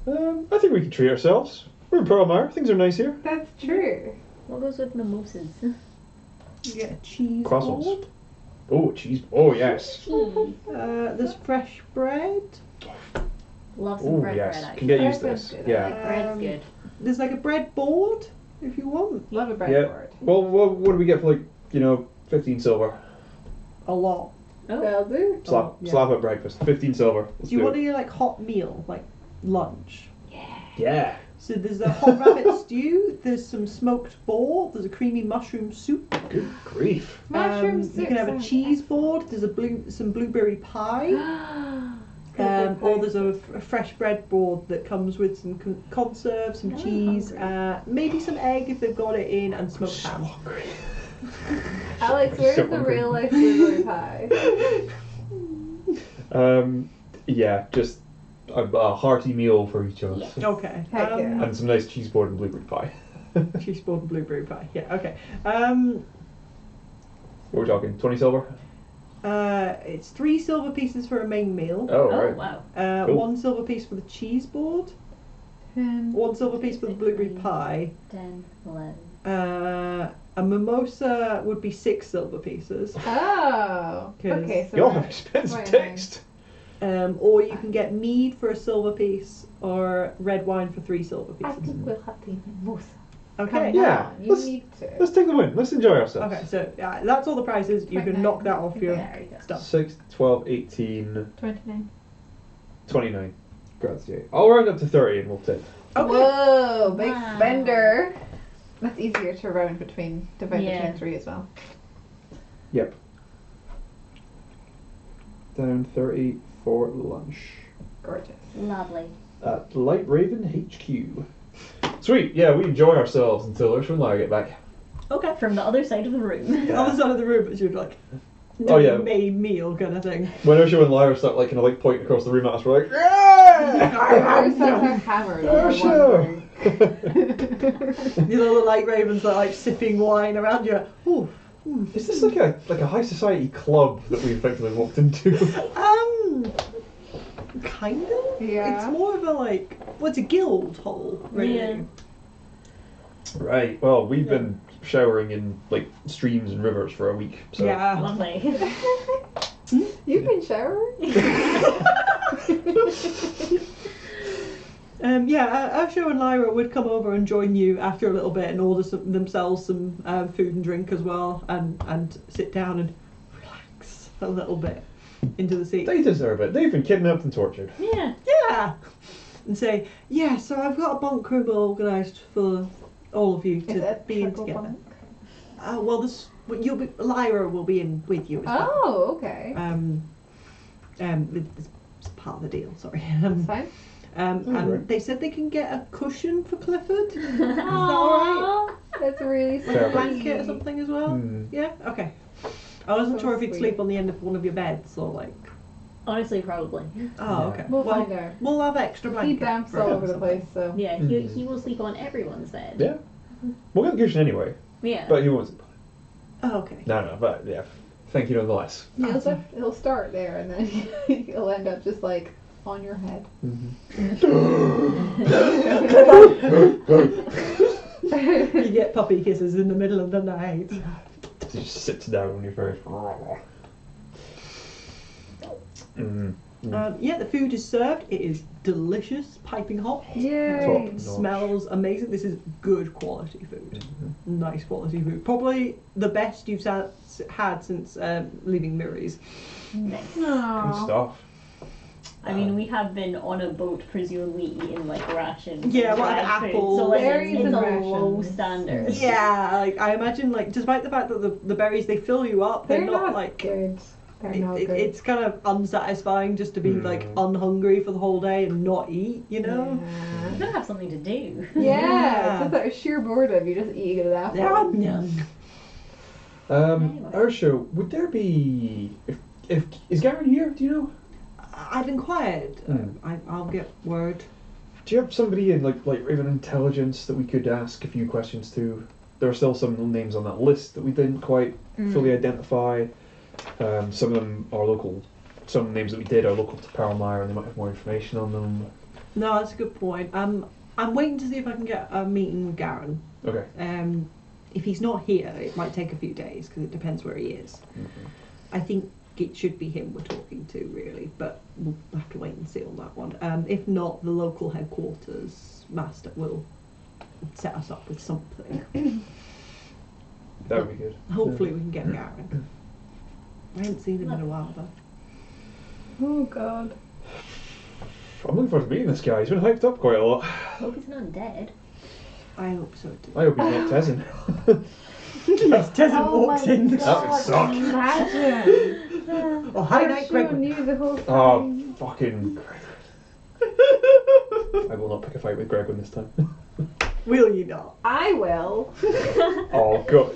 I think we can treat ourselves. We're in Pearlmire. Things are nice here. That's true. What goes with mimosas? You get a cheese Croissants. board. Oh, cheese. Oh, yes. Cheese. There's fresh bread. Love some Oh, bread yes. bread, Can actually. get used to Bread this. sounds good. Yeah. Bread's Um, good. There's like a bread board if you want. Love a bread Yeah. board. Well, what do we get for 15 silver? A lot. Oh. They'll do. Slap, yeah. slap at breakfast. 15 silver. Let's Do you do want it. any like hot meal, like lunch? Yeah. So there's a hot rabbit stew. There's some smoked boar. There's a creamy mushroom soup. Good grief. Mushroom soup You can have a sounds cheese board. There's some blueberry pie. Or there's a fresh bread board that comes with some conserve, some Oh, cheese, hungry. maybe some egg if they've got it in, and smoked So ham. hungry. Alex, where's So the hungry. real life blueberry pie? Yeah, just a hearty meal for each of us. Yes. Okay. Heck yeah. And some nice cheese board and blueberry pie. Cheese board and blueberry pie. Yeah. Okay. What are we talking? 20 silver? It's 3 silver pieces for a main meal. Oh, Oh, right. wow. Cool. 1 silver piece for the cheese board. 1 silver piece for the blueberry pie. 10, 11. A mimosa would be 6 silver pieces. Oh. 'Cause Okay. So Y'all we're- have expensive right, taste. Or you can get mead for a silver piece, or red wine for 3 silver I pieces. think we'll have to eat mimosa. Okay. Yeah, Come on, you let's- need to. Let's take the win. Let's enjoy ourselves. Okay, so that's all the prices. You can 29. knock that off your There you go. stuff. 6, 12, 18, 29. 29. Grazie. I'll round up to 30 and we'll take. Okay. Whoa, big Wow. spender. That's easier to round between, divide Yeah. between 3 as well. Yep. Down 30 for lunch Gorgeous. Lovely. at Light Raven HQ. Sweet. Yeah, we enjoy ourselves until Ursula and I get back. Okay. From the other side of the room. Yeah. Other side of the room, it's your like Oh, yeah. made meal kind of thing. When Ursula and Lyra start like kind of like pointing across the room at us, we're like, yeah! We're so hammered. Ursula! You know the light ravens that are like sipping wine around you. Ooh. Is this like a high society club that we effectively walked into? Kind of. Yeah. It's more of a like, well, it's a guild hall, really. Yeah. Right. Well, we've been showering in like streams and rivers for a week. So. Yeah. Lovely. You've been showering? Asho and Lyra would come over and join you after a little bit and order themselves some food and drink as well, and sit down and relax a little bit into the sea. They deserve it. They've been kidnapped and tortured. Yeah. Yeah, and say, yeah. So I've got a bunk room organised for all of you Is to it be in triple together. bunk? Well, Lyra will be in with you as well. Oh, okay. It's part of the deal. Sorry. That's fine. And right. they said they can get a cushion for Clifford. Is that alright? That's really Like Fair a blanket or something as well? Hmm. Yeah? Okay. I wasn't So sure if you'd sweet. sleep on the end of one of your beds or like. Honestly, probably. Oh, Yeah. okay. We'll well, find out. we'll have extra He blankets. bounced for all him over or the something. place, so. Yeah, Mhm. he will sleep on everyone's bed. Yeah. We'll get the cushion anyway, Yeah. but he won't sleep on it. Oh, okay. No, but yeah. Thank you nonetheless. He'll start there and then he'll end up just like on your head. You get puppy kisses in the middle of the night. He just sits down on your face. Yeah, the food is served. It is delicious, piping hot. Yay! Top. It smells amazing. This is good quality food. Nice quality food. Probably the best you've had since leaving Murray's. Nice. Good Aww. stuff. I mean, we have been on a boat, presumably eating like rations. Yeah, and what, dried food, apples, so like berries it's and a rations. low standard. Yeah, like I imagine, like despite the fact that the berries they fill you up, they're, not like good. They're not good. it's kind of unsatisfying just to be like unhungry for the whole day and not eat, you know. You gotta have something to do. Yeah, it's just that sheer boredom. You just eat it after. Ursula, would there be if is Garen here? Do you know? I've inquired. I'll get word. Do you have somebody in like even intelligence that we could ask a few questions to? There are still some names on that list that we didn't quite fully identify. Some of them are local. Some names that we did are local to Pearlmire, and they might have more information on them. No, that's a good point. I'm waiting to see if I can get a meeting with Garen. Okay. If he's not here, it might take a few days because it depends where he is. Mm-hmm. I think it should be him we're talking to, really, but we'll have to wait and see on that one. If not, the local headquarters master will set us up with something. That would be good. Hopefully, we can get Garen. I haven't seen him in a while, though. Oh god. I'm looking forward to meeting this guy. He's been hyped up quite a lot. Hope he's not dead. I hope so too. I hope he's not Tezzin. Yes, Tessa Oh walks my in. God, That would suck. Imagine. Oh, hi, night, Ursula Greg. knew the whole Oh, time. fucking Greg. I will not pick a fight with Gregwin this time. Will you not? I will. Oh, God.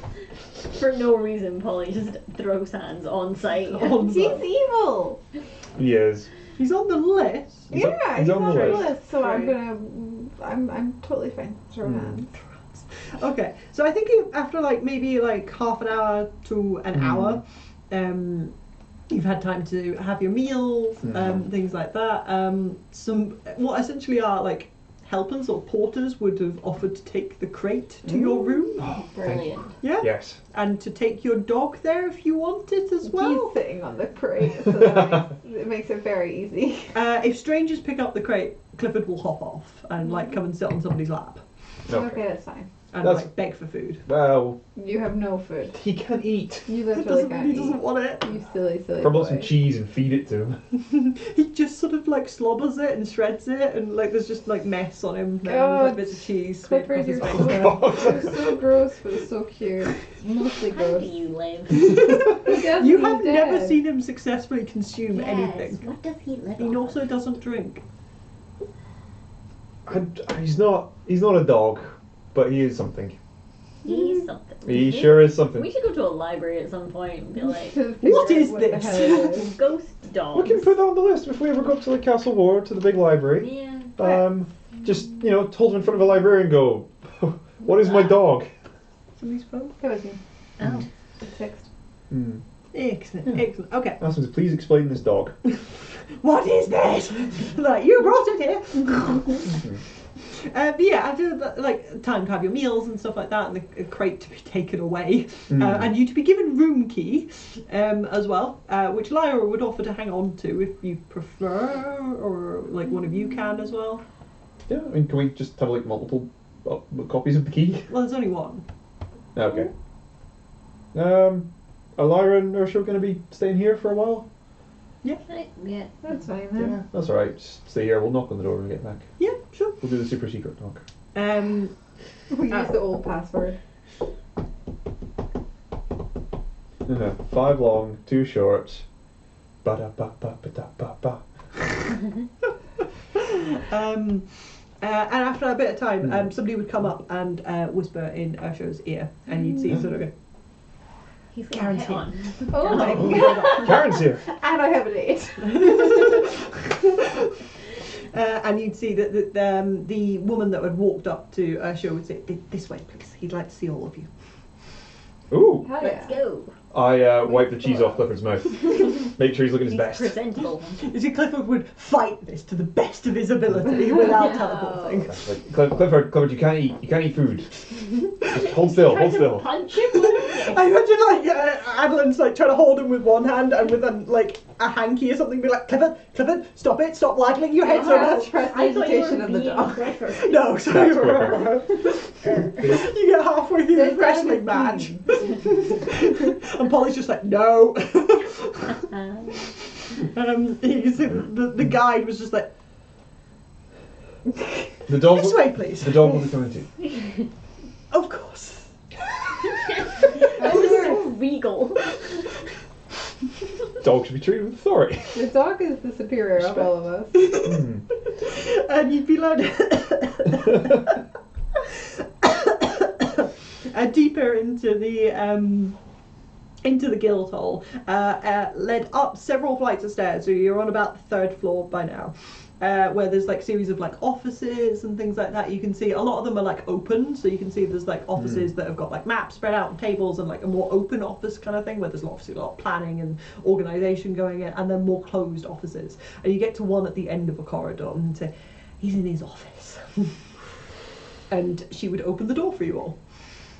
For no reason, Polly just throws hands on sight. He's evil. He is. He's on the list. He's on- Yeah, he's he's on on the the list. list, so I'm Right. gonna. I'm totally fine. Throw hands. Okay, so I think after like maybe like half an hour to an hour, you've had time to have your meals, things like that. Some what essentially are like helpers or porters would have offered to take the crate to your room. Oh, Brilliant. Yeah. yes. And to take your dog there if you want it as well. He's sitting on the crate, so that it makes it very easy. If strangers pick up the crate, Clifford will hop off and like come and sit on somebody's lap Okay, that's fine. and That's- like beg for food. Well, You have no food. he can't eat. You He literally doesn't, can't he doesn't eat. want it. You silly Crumble boy. some cheese and feed it to him. He just sort of like slobbers it and shreds it, and like there's just like mess on him. God. Like bits of cheese. Clifford, across you're his so, face. you're so gross, but so cute. Mostly How do gross. you live? You have never seen him successfully consume Yes. anything. What does he live He on? also doesn't drink. He's not a dog, but he is something. He's something. He sure is something. We should go to a library at some point and be like, What is the this? hell it is. ghost dogs. We can put that on the list if we ever go up to the Castle Ward, to the big library. Yeah. Just, hold him in front of a librarian and go, what is my dog? Somebody's phone. That was me. Oh. It's fixed. Hmm. Excellent, excellent. Okay. Ask him to please explain this dog. What is this? Like, you brought it here. But yeah, after like time to have your meals and stuff like that, and the crate to be taken away, and you to be given room key as well, which Lyra would offer to hang on to if you prefer, or like one of you can as well. Yeah, I mean, can we just have like multiple copies of the key? Well, there's only one. Okay. Are Lyra and Ursula going to be staying here for a while? Yeah. That's fine Yeah, then. that's alright. Just stay here. We'll knock on the door when we get back. Yeah, sure. We'll do the super secret knock. We use the old password. 5 long, 2 short. Ba-da-ba-ba-ba-da-ba-ba. And after a bit of time, somebody would come up and whisper in Ursula's ear, and you'd see sort of go, He's got hit on. Oh my god. Karen's here! And I have a date. and you'd see that the woman that had walked up to Ursula would say, "This way, please. He'd like to see all of you." Ooh! Hell Let's yeah. go. I wipe the cheese off Clifford's mouth. Make sure he's looking his He's best. presentable. You see, Clifford would fight this to the best of his ability without No. teleporting. That's right. Clifford, you can't eat food. Just hold still, hold still. Punch him. I imagine like Adolin's like trying to hold him with one hand and with a hanky or something, be like, Clifford, stop it, stop waggling your head so much. Prestidigitation of the dog. No, sorry. That's You get halfway through the There's wrestling match, and Polly's just like, no. You can see the guide was just like, The dog. this way, please. The dog will be coming too. Of course. That was so regal. Dog should be treated with authority. The dog is the superior of all of us. And you'd be like deeper into the guild hall, led up several flights of stairs. So you're on about the 3rd floor by now, where there's like series of like offices and things like that. You can see a lot of them are like open, so you can see there's like offices that have got like maps spread out and tables, and like a more open office kind of thing where there's obviously a lot of planning and organisation going in, and then more closed offices. And you get to one at the end of a corridor and say, he's in his office. And she would open the door for you all.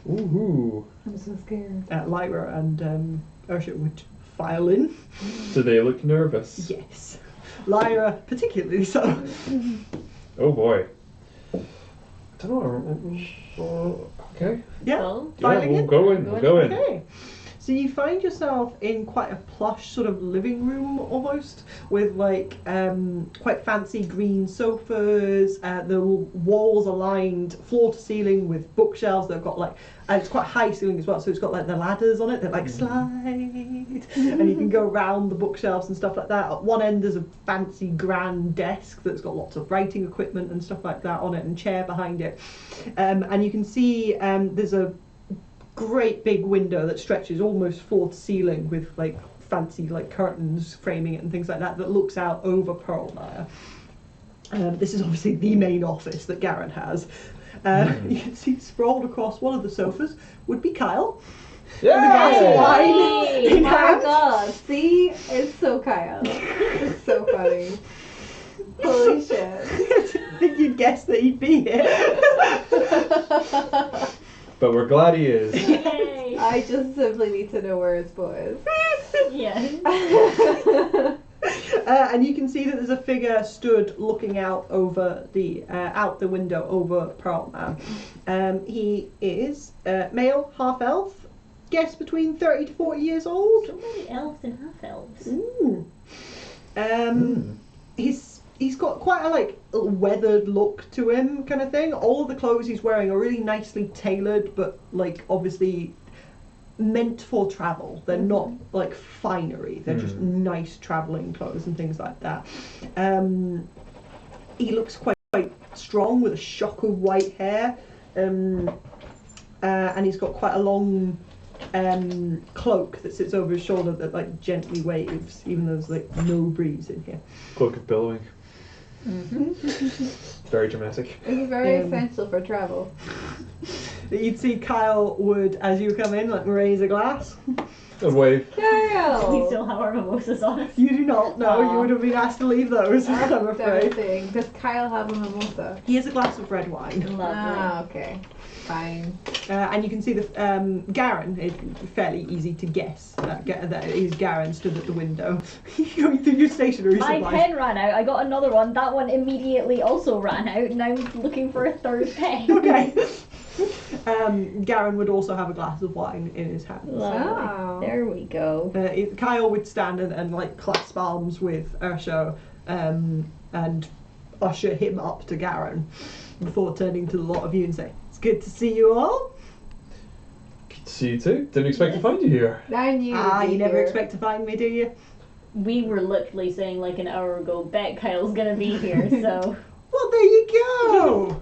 Ooh. I'm so scared. Lyra and Ursula would file in. Do they look nervous? Yes. Lyra particularly so. Oh boy. I don't know. Okay. Yeah. Well, Yeah, Filing we'll in? go in. We'll go in. Okay. So you find yourself in quite a plush sort of living room almost, with like quite fancy green sofas. The walls are lined floor to ceiling with bookshelves that have got like, and it's quite high ceiling as well, so it's got like the ladders on it that like slide, and you can go around the bookshelves and stuff like that. At one end there's a fancy grand desk that's got lots of writing equipment and stuff like that on it, and chair behind it. And you can see there's a great big window that stretches almost floor to ceiling with like fancy like curtains framing it and things like that looks out over Pearlmire. This is obviously the main office that Garrett has. You can see sprawled across one of the sofas would be Kyle. Yeah. With a glass of wine Oh in my hand. god, see? It's so Kyle. It's so funny. Holy shit. I think you'd guess that he'd be here. But we're glad he is. Yay! I just simply need to know where his boat is. Yeah. And you can see that there's a figure stood looking out over the out the window over Pearlmire. He is male, half elf. Guess between 30 to 40 years old. So many elves and half elves. Ooh. He's got quite a like weathered look to him, kind of thing. All of the clothes he's wearing are really nicely tailored, but like obviously meant for travel. They're not like finery. They're just nice traveling clothes and things like that. He looks quite strong with a shock of white hair, and he's got quite a long cloak that sits over his shoulder that like gently waves, even though there's like no breeze in here. Cloak of billowing. Very dramatic. It's very essential for travel. You'd see Kyle would, as you come in, like raise a glass. A wave. We Darryl! still have our mimosas on us. You do not know. Aw. You would have been asked to leave those. I'm afraid. Everything. Does Kyle have a mimosa? He has a glass of red wine. Lovely. Ah, okay. Fine. And you can see that Garen is fairly easy to guess. That is Garen stood at the window. Going through your stationery My supplies. pen ran out. I got another one. That one immediately also ran out, and I'm looking for a third pen. Okay. Garen would also have a glass of wine in his hand. Lovely. Oh. There we go. Kyle would stand and like clasp arms with Ursho and usher him up to Garen before turning to the lot of you and say, "It's good to see you all." Good to see you too. Didn't expect to find you here. I knew you'd be You never here. expect to find me, do you? We were literally saying like an hour ago, bet Kyle's gonna be here, so. Well, there you go.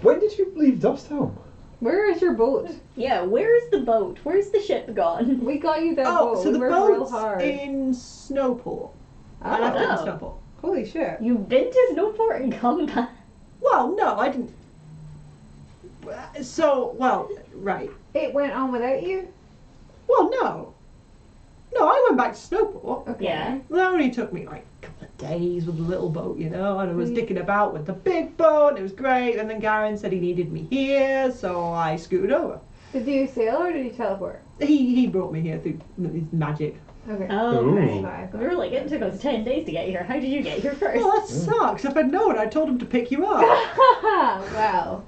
When did you leave Dusthelm? Where is your boat? Yeah, where's the boat? Where's the ship gone? We got you that Oh, boat. so We the worked real boat's hard. in Snowport. I left it in Oh. Snowport. Holy shit. You've been to Snowport and come back. Well, no, I didn't. Right. It went on without you? Well, no. No, I went back to Snowport. Okay. Yeah. It only took me like a couple of days with the little boat, and I was dicking about with the big boat, and it was great. And then Garen said he needed me here, so I scooted over. Did you sail or did you teleport? He brought me here through his magic. Okay. Oh, Ooh. okay. Five. We were like, it took us 10 days to get here. How did you get here first? Well, that sucks. If I'd known, I told him to pick you up. Wow.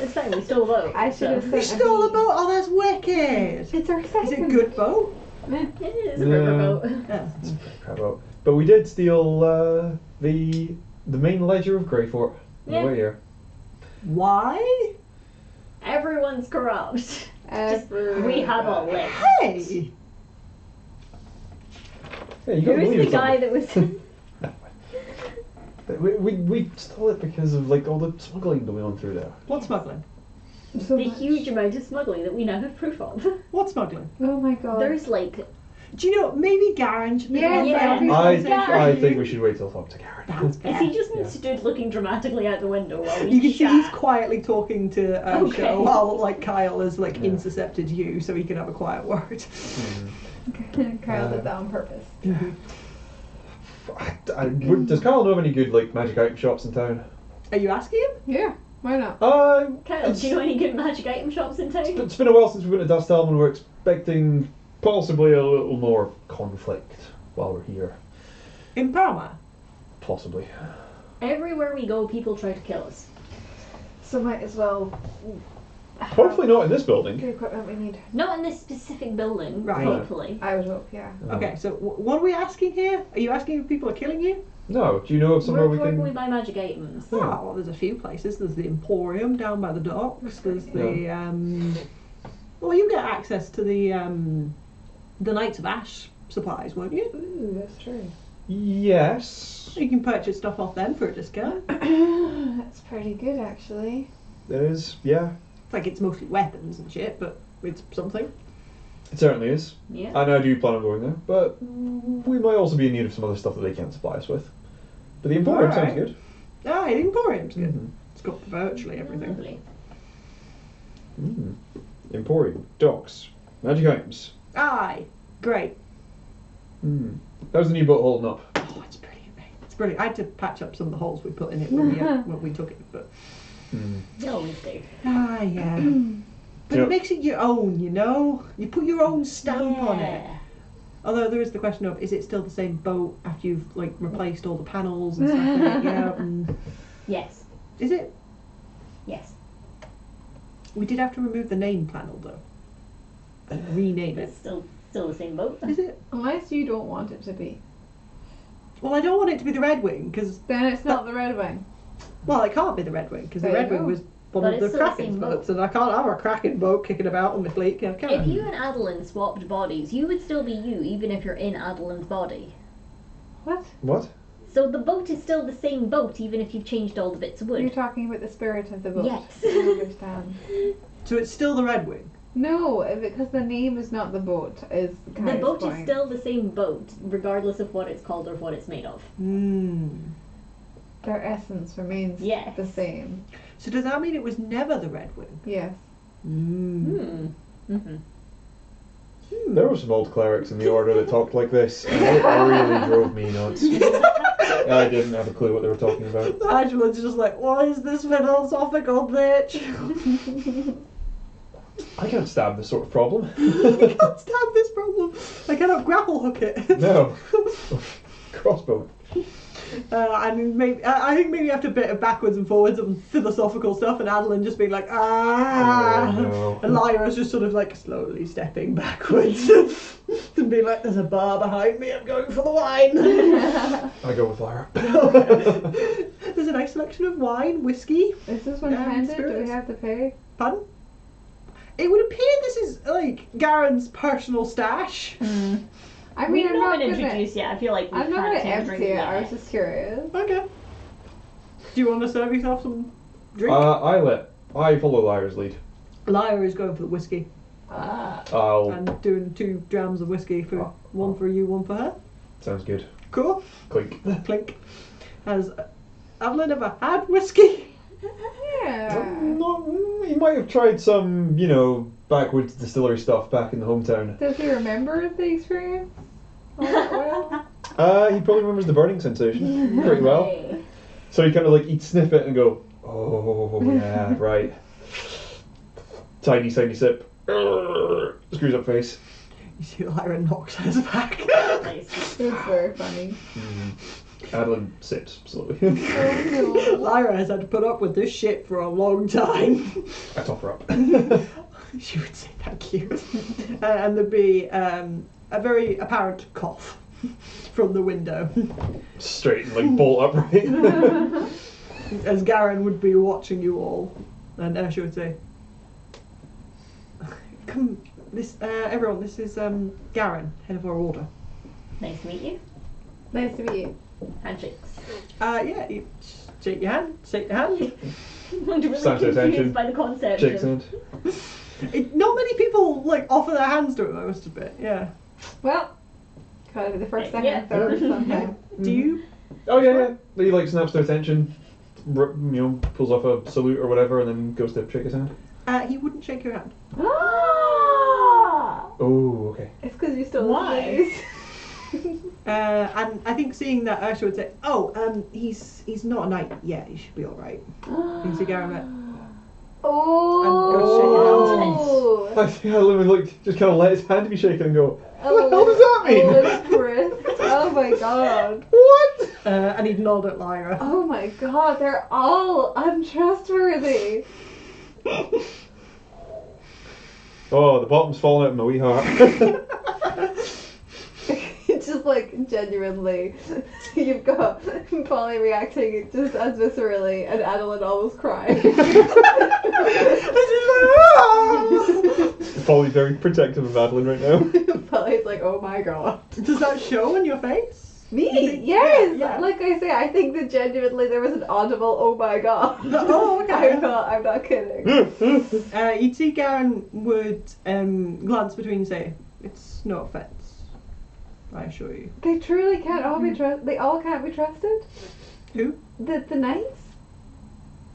It's fine, we stole a boat. I should have We sent stole a boat. Oh, that's wicked. It's our Is second. it a good boat? It is a Yeah. riverboat. Yeah. Crap out. But we did steal the main ledger of Greyfort on Yeah. the way here. Why? Everyone's corrupt. Just, we have a Everybody. list. Hey. Yeah, you gotta Who's believe the guy it's that was... we stole it because of like all the smuggling going on through there. What smuggling? So the much. huge amount of smuggling that we now have proof of. What smuggling? Oh my god. There's like... Do you know, maybe Garen should be Yeah, the one to yeah. have this I conversation. I think we should wait till talk to Karen. That's Is fair. he just Yeah. stood looking dramatically out the window while we You can see chat? he's quietly talking to Okay. Ursho while like Kyle has like Yeah. intercepted you so he can have a quiet word. Kyle did that on purpose. Does Kyle know of any good like magic item shops in town? Are you asking him? Yeah. Why not? Kyle, It's- do you know any good magic item shops in town? It's been a while since we went to Dusthelm and we're expecting possibly a little more conflict while we're here. In Pearlmire? Possibly. Everywhere we go, people try to kill us. So might as well. Hopefully not in this The building. equipment we need. Not in this specific building, Right. hopefully. I would hope, yeah. Okay, so what are we asking here? Are you asking if people are killing you? No. Do you know of somewhere Where we can we can? buy magic items? Yeah. Oh, well, there's a few places. There's the Emporium down by the docks. There's the well, you get access to the Knights of Ash supplies, won't you? Ooh, that's true. Yes. You can purchase stuff off them for a discount. That's pretty good, actually. There is. Yeah. It's like it's mostly weapons and shit, but it's something. It certainly is. Yeah. And I do plan on going there, but we might also be in need of some other stuff that they can't supply us with. But the Emporium sounds Alright. good. Ah, the Emporium's good. Mhm. It's got virtually everything. Lovely. Emporium, docks, magic items. Aye, great. How's the new boat holding up? Oh, it's pretty, mate. It's brilliant. I had to patch up some of the holes we put in it when we took it, but You always do. yeah. But it makes it your own, you know. You put your own stamp on it. Although there is the question of, is it still the same boat after you've like replaced all the panels and stuff like that? Yes. Is it? Yes. We did have to remove the name panel though, and rename it. It's still the same boat. Is it? Unless you don't want it to be. Well, I don't want it to be the Red Wing because Then it's not the Red Wing. well, it can't be the Red Wing because the There you Red Wing go. was one But of it's the still the Kraken's same boat. boats, and I can't have a Kraken boat kicking about on my fleet. Can I? If you and Adolin swapped bodies, you would still be you, even if you're in Adolin's body. What? What? So the boat is still the same boat, even if you've changed all the bits of You're wood. talking about the spirit of the boat. Yes. I don't understand. So it's still the Red Wing. No, because the name is not the boat. Is The Kai's boat point. is still the same boat, regardless of what it's called or what it's made of. Their essence remains Yes. the same. So does that mean it was never the Red Wing? Yes. There were some old clerics in the order that talked like this, and it really drove me nuts. I didn't have a clue what they were talking about. Adolin's just like, what is this philosophical bitch? I can't stab this sort of problem. I can't stab this problem. I cannot grapple hook it. No. Crossbow. And maybe I think maybe you have to bit it backwards and forwards of philosophical stuff, and Adolin just being like, Oh, no. and Lyra's just sort of like slowly stepping backwards and being like, there's a bar behind me, I'm going for the wine. I go with Lyra. There's a nice selection of wine, whiskey. Is this one Yeah, handed? Do spirits. we have to pay? Pardon? It would appear this is like Garen's personal stash. I mean, We've I'm not not been gonna. introduced yet. I feel like we've I'm not gonna had to empty it. I was just curious. Okay. Do you want to serve yourself some drink? I follow Lyra's lead. Lyra is going for the whiskey I'll. and doing 2 drams of whiskey for one for you, one for her. Sounds good. Cool. Clink. Clink. Has Adolin ever had whiskey? Yeah. He might have tried some, backwoods distillery stuff back in the hometown. Does he remember the experience? All that well? He probably remembers the burning sensation pretty well. Okay. So he kind of like he'd sniff it and go, oh yeah, right. Tiny sip. Screws up face. You see Lyra knocks his back. Nice. It's very funny. Adolin sips slowly. Oh Lyra has had to put up with this shit for a long time. I top her up. She would say thank you. And there'd be a very apparent cough from the window. Straight and like bolt upright. As Garen would be watching you all. And she would say, come, everyone, this is Garen, head of our order. Nice to meet you. Nice to meet you. Handshakes. Yeah, you shake your hand. I'm really Stands to attention. confused by the concept. Shakes of- hand. Not many people offer their hands to him, I must admit. Yeah. Well, gotta be the first, second, Yeah. and third sometime. Do you? Oh yeah. He like snaps their attention, pulls off a salute or whatever, and then goes to shake his hand. He wouldn't shake your hand. Ah! Oh, okay. It's because you stole Why? his And I think seeing that, Ursula would say, he's not a knight yet. He should be all right. You see Garen like, Oh! I think Adolin would like just kind of let his hand be shaken and go, Oh, what the hell does that mean? Oh my god. What? and he'd nod at Lyra. Oh my god, they're all untrustworthy. Oh, the bottom's falling out of my wee heart. It's just like genuinely, you've got Polly reacting just as viscerally and Adolin almost crying. Polly's very protective of Adolin right now. Polly's like, oh my god. Does that show on your face? Me? Yes! Yeah. Like I say, I think that genuinely there was an audible oh my god. Oh, okay. I'm not kidding. You'd see Garen would glance between and say, it's no offence. I assure you. They truly can't all be trusted. They all can't be trusted? Who? The knights?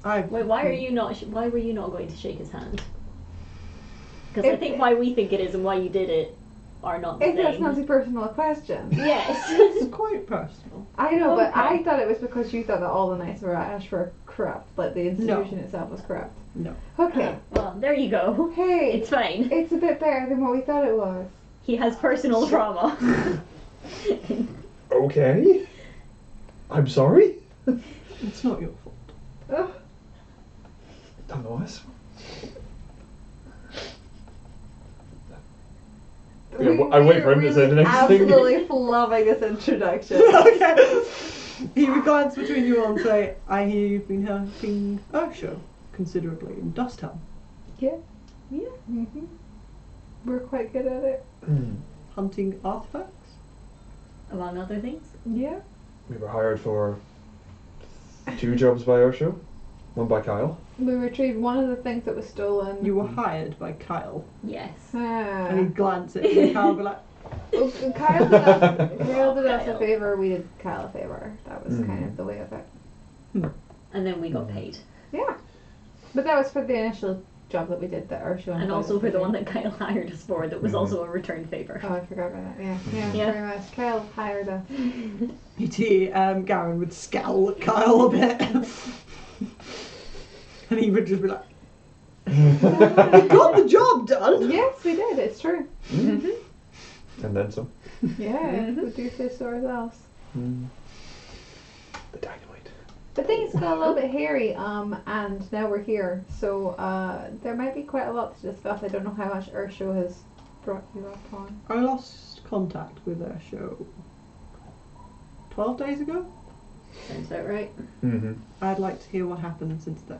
I. Wait, why were you not going to shake his hand? Because I If- think why we think it is and why you did it are not the If that's same. not too personal a question. Yes. It's quite personal. I know, but Okay. I thought it was because you thought that all the Knights of Ash were corrupt, like the institution itself was corrupt. No. Okay. Well, there you go. Hey, It's fine. it's a bit better than what we thought it was. He has personal trauma. Okay. I'm sorry. It's not your fault. Ugh. Don't know this. I wait for him to say the next thing. Absolutely loving this introduction. Okay. He would glance between you all and say, I hear you've been helping Ursha considerably in Dusttown. Yeah. Yeah. Mhm. We're quite good at it. Hunting artifacts? Among other things. Yeah. We were hired for 2 jobs by Ursula, 1 by Kyle. We retrieved one of the things that was stolen. You were hired by Kyle. Yes. And he'd glance at you and Kyle would be like, Oh, Kyle did us a favour, we did Kyle a favour. That was kind of the way of it. And then we got paid. Yeah. But that was for the initial job that we did that Ursula And also for the one that Kyle hired us for that was also a return favour. Oh, I forgot about that. Yeah, Yeah. very much. Kyle hired us. you'd hear Garen would scowl at Kyle a bit. And he would just be like, you got the job done! Yes, we did. It's true. And then some. Yeah, we do say so ourselves. The dynamite. But things got a little bit hairy, and now we're here. So there might be quite a lot to discuss. I don't know how much Ursho has brought you up on. I lost contact with Ursha 12 days ago. Sounds about right. I'd like to hear what happened since then.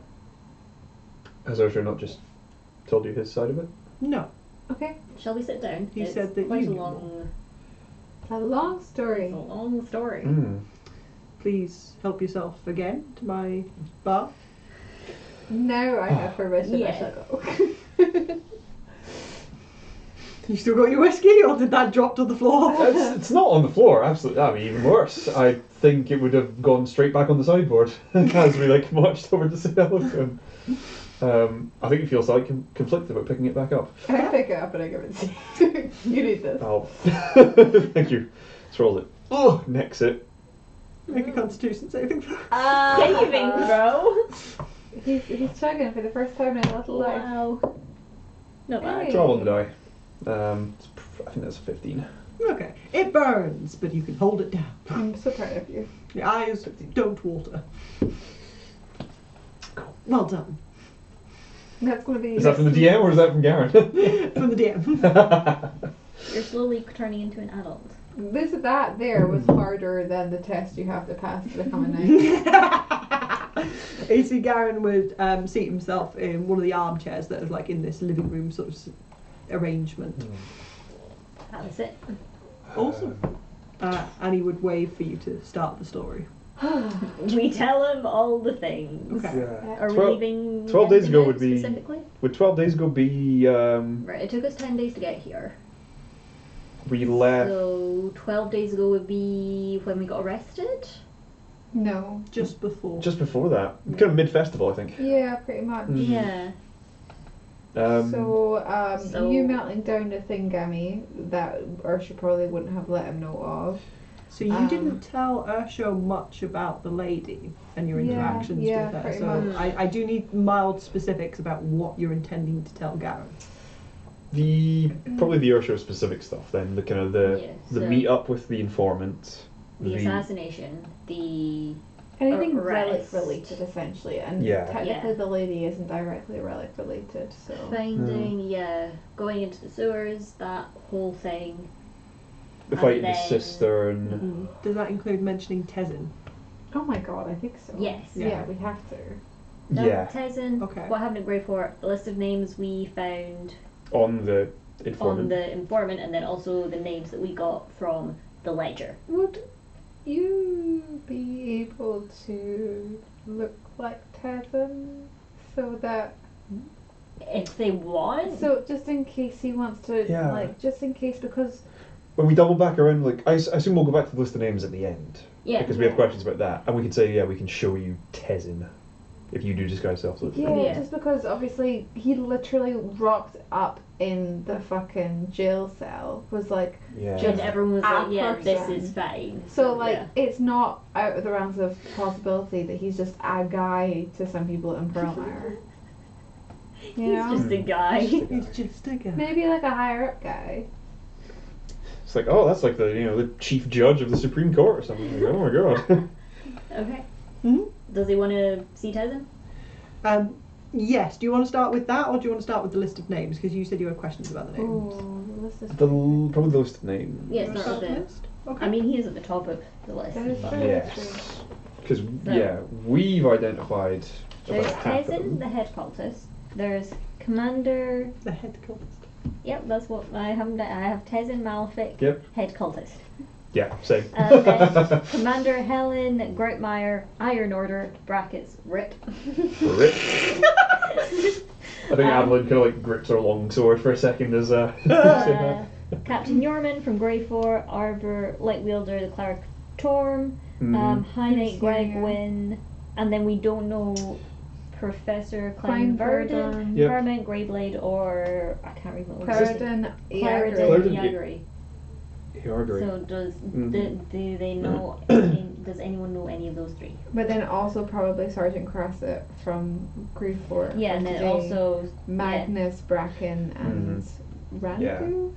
Has Ursula not just told you his side of it? No. Okay, Shall we sit down? He It's said that quite you a knew long, it's a long story. it's a long story. Please help yourself again to my bar. Now I have permission. Yeah. I shall go. You still got your whiskey, or did that drop to the floor? It's not on the floor, absolutely. I mean, even worse. I think it would have gone straight back on the sideboard as we marched over to say hello to him. I think he feels like conflicted about picking it back up. I pick it up and I give it to you. You need this. Oh, thank you. Let's roll it. Oh, next it. Make a Constitution saving throw. Saving throw. He's chugging for the first time in a little life. Wow. Not bad. Hey. Draw on the die. I think that's a 15. Okay. It burns, but you can hold it down. I'm so proud of you. Your eyes don't water. Well done. That's going to be. Is that from the DM or is that from Garen? From the DM. You're slowly turning into an adult. That there was harder than the test you have to pass to become a knight. AC Garen would seat himself in one of the armchairs that is in this living room sort of arrangement. That's it. Awesome. And he would wave for you to start the story. We tell him all the things. Okay. Are we 12 leaving 12 days ago anything would out be- specifically? Would 12 days ago be, Right, it took us 10 days to get here. we left... So 12 days ago would be when we got arrested? No. Just before. Just before that. Kind of mid-festival, I think. Yeah, pretty much. Yeah. So you melting down the thingamy that Ursha probably wouldn't have let him know of. So you didn't tell Ursho much about the lady and your Yeah, interactions yeah, with her. pretty So much. I do need mild specifics about what you're intending to tell Garen. Probably the Ursho specific stuff then. The kind of the so meet up with the informant. the assassination, the Anything Arrest. relic related, essentially, and Yeah. technically Yeah. the lady isn't directly relic related. So finding, going into the sewers, that whole thing. the and fight in the then- cistern. Does that include mentioning Tezin? oh my god, I think so. Yes. Yeah, we have to. No, Yeah. Tezen, Okay. what happened at Greyfort, the list of names we found On the informant. on the informant, and then also the names that we got from the ledger. Would you be able to look like Tevin so that If they want. so just in case he wants to Yeah. just in case because When we double back around, I assume we'll go back to the list of names at the end. Yeah. Because we have questions about that. And we can say, we can show you Tezin. If you do disguise yourself. yeah, Yeah. just because obviously he literally rocked up in the fucking jail cell was like Yeah. And everyone was like, a yeah, this person. is fine. so like yeah. it's not out of the realms of possibility that he's just a guy to some people in Pearlmire. You He's know? just a guy. He's just a guy. Maybe like a higher up guy. It's like, oh, that's like the chief judge of the Supreme Court or something. Like, oh my god. Okay. Hmm? Does he want to see Tezin? Yes. Do you want to start with that, or do you want to start with the list of names? Because you said you had questions about the names. Ooh, this is Probably the list of names. Yeah, You wanna start start with the it. list? Okay. I mean, he is at the top of the list. That is but- true. Yes. Because we've identified There's about half of Tezin, them. the head cultist. There's Commander. The head cultist. Yep, that's what I have. I have Tezin Malefic, Yep. head cultist. Yeah, same. Then Commander Helen Groutmeyer, Iron Order (brackets RIP). Rip. I think Adolin kind of like grips her long sword for a second as Captain Yorman from Greyfor, Arbor Lightwielder, the Cleric Torm, High Knight Greg Wynn, and then we don't know Professor Klein Verdon, Yep. Paramount Greyblade, or I can't remember. Clarendon Clarendon Clarendon, Yagri. Yargary. So does do they know? Does anyone know any of those three? But then also probably Sergeant Crescent from Greyfor. Yeah, and then today. also Magnus, Bracken, and Randu.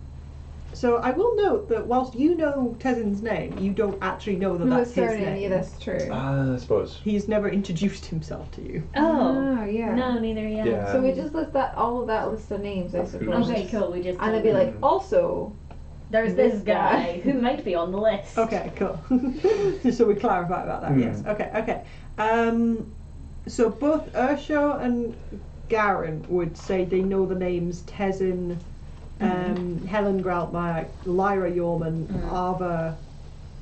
So I will note that whilst you know Tezin's name, you don't actually know that No, that's his surname. name. Yeah, that's true. I suppose. He's never introduced himself to you. Oh, yeah. no, neither. Yeah. Yeah. So we just list that all of that list of names, I suppose. Okay, cool. We just And they'd be like, also, there's this guy who might be on the list. Okay, cool. Just so we clarify about that, yes. Okay. So both Ursho and Garen would say they know the names Tezin, Helen Groutmeyer, Lyra Yorman, Ava,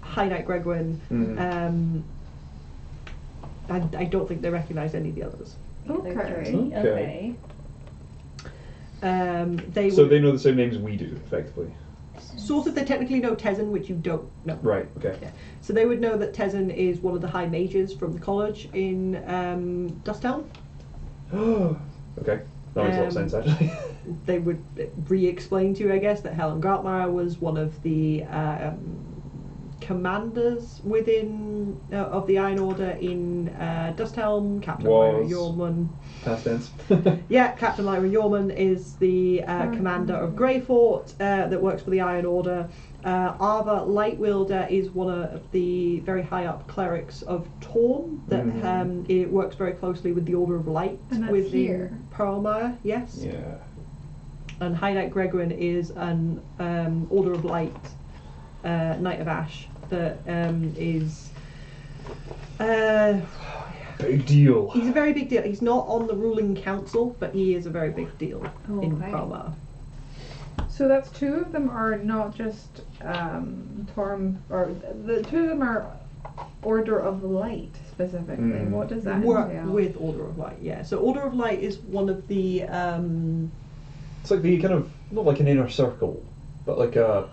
High Knight Gregwin. And I don't think they recognise any of the others. Okay. They So would, they know the same names we do, effectively. sort of, they technically know Tezin, which you don't know. Right. Okay. Yeah. So they would know that Tezin is one of the high mages from the college in Dusttown. Okay. That makes a lot of sense, actually. They would re-explain to you, I guess, that Helen Groutmeyer was one of the commanders within of the Iron Order in Dusthelm. Captain Lyra Yorman. Past tense. Yeah, Captain Lyra Yorman is the commander of Greyfort that works for the Iron Order. Ava Lightwielder is one of the very high up clerics of Torm that it works very closely with the Order of Light And that's within here. Pearlmire. Yes. Yeah. And High Knight Gregwin is an Order of Light Knight of Ash that is. Big deal. He's a very big deal. He's not on the ruling council, but he is a very big deal in Okay. Pearlmire. So that's two of them are not just Torm, or the two of them are Order of Light specifically. What does that Work entail? with Order of Light, yeah. So Order of Light is one of the It's like the kind of not like an inner circle, but like a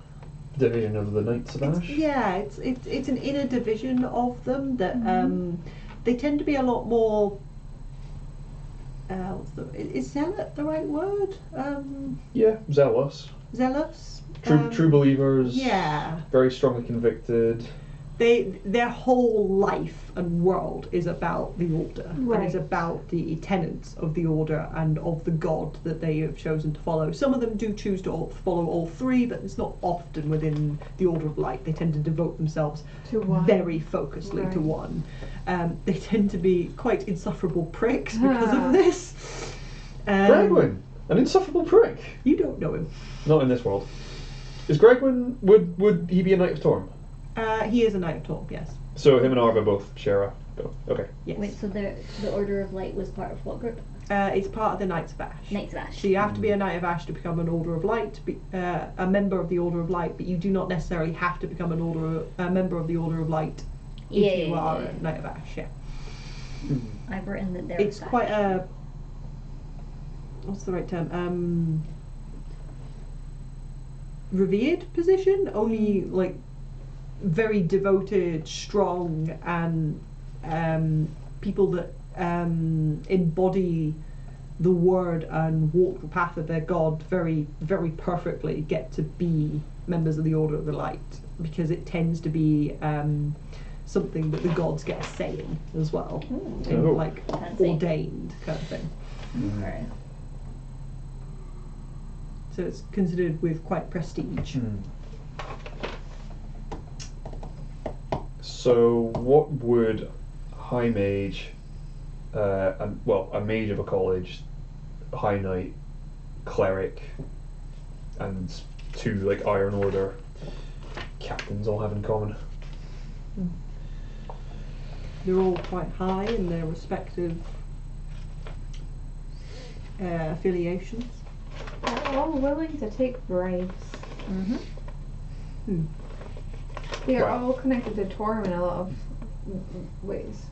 division of the Knights of Ash. it's an inner division of them that they tend to be a lot more. Is zealot the right word? Yeah, zealous. Zealous. True believers. Yeah. Very strongly convicted. Their whole life and world is about the Order, and Right. is about the tenets of the Order and of the God that they have chosen to follow. Some of them do choose to follow all three, but it's not often within the Order of Light. They tend to devote themselves To one. very focusedly to Right. one. They tend to be quite insufferable pricks because of this. Gregwin, an insufferable prick. You don't know him. Not in this world. Is Gregwin, would he be a Knight of Torm? He is a Knight of Torm, yes. So him and Arva both share a. Okay. Yes. Wait, so the Order of Light was part of what group? It's part of the Knights of Ash. Knights of Ash. So you have to be a Knight of Ash to become an Order of Light, to be a member of the Order of Light, but you do not necessarily have to become a member of the Order of Light if you are a Knight of Ash. Yeah. I've written that there. It's quite a. What's the right term? Revered position. Only like very devoted, strong, and people that embody the word and walk the path of their god very, very perfectly get to be members of the Order of the Light, because it tends to be something that the gods get a say in as well, in like ordained kind of thing. Okay. So it's considered with quite prestige. So what would High Mage, a mage of a college, High Knight, Cleric, and 2 like Iron Order captains all have in common? They're all quite high in their respective affiliations. They're all willing to take bribes. They are all connected to Torm in a lot of ways.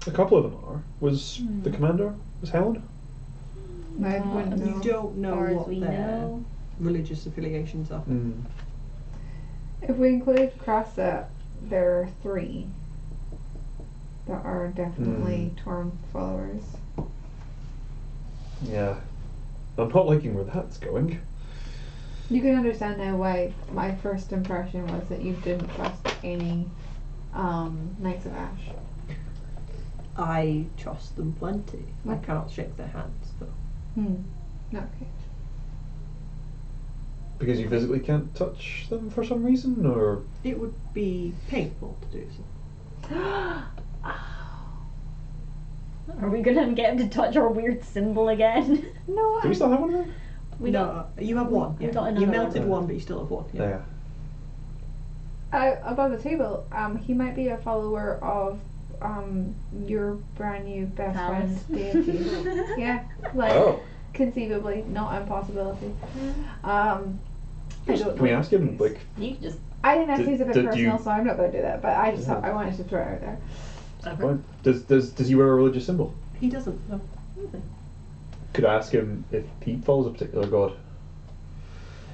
A couple of them are. Was the commander? Was Helen? I wouldn't know. You don't know Or as what we their know. religious affiliations are. If we include Crassa, there are 3 that are definitely Torm followers. Yeah. I'm not liking where that's going. You can understand now why my first impression was that you didn't trust any Knights of Ash. I trust them plenty. I cannot shake their hands, though. Okay. Because you physically can't touch them for some reason, or It would be painful to do so. Are we gonna get him to touch our weird symbol again? No, do we still have one of them? We No, you have one. we Yeah. got You another melted one. one, but you still have one. Yeah. above the table, he might be a follower of your brand new best Palace. friend's deity. Yeah, like conceivably, not impossibility. I don't Can we know. ask him, like, You could just. I think that seems a bit Did personal, you- so I'm not going to do that. But I just I wanted to throw it out there. fine. Does he wear a religious symbol? He doesn't. No. Could I ask him if he follows a particular god?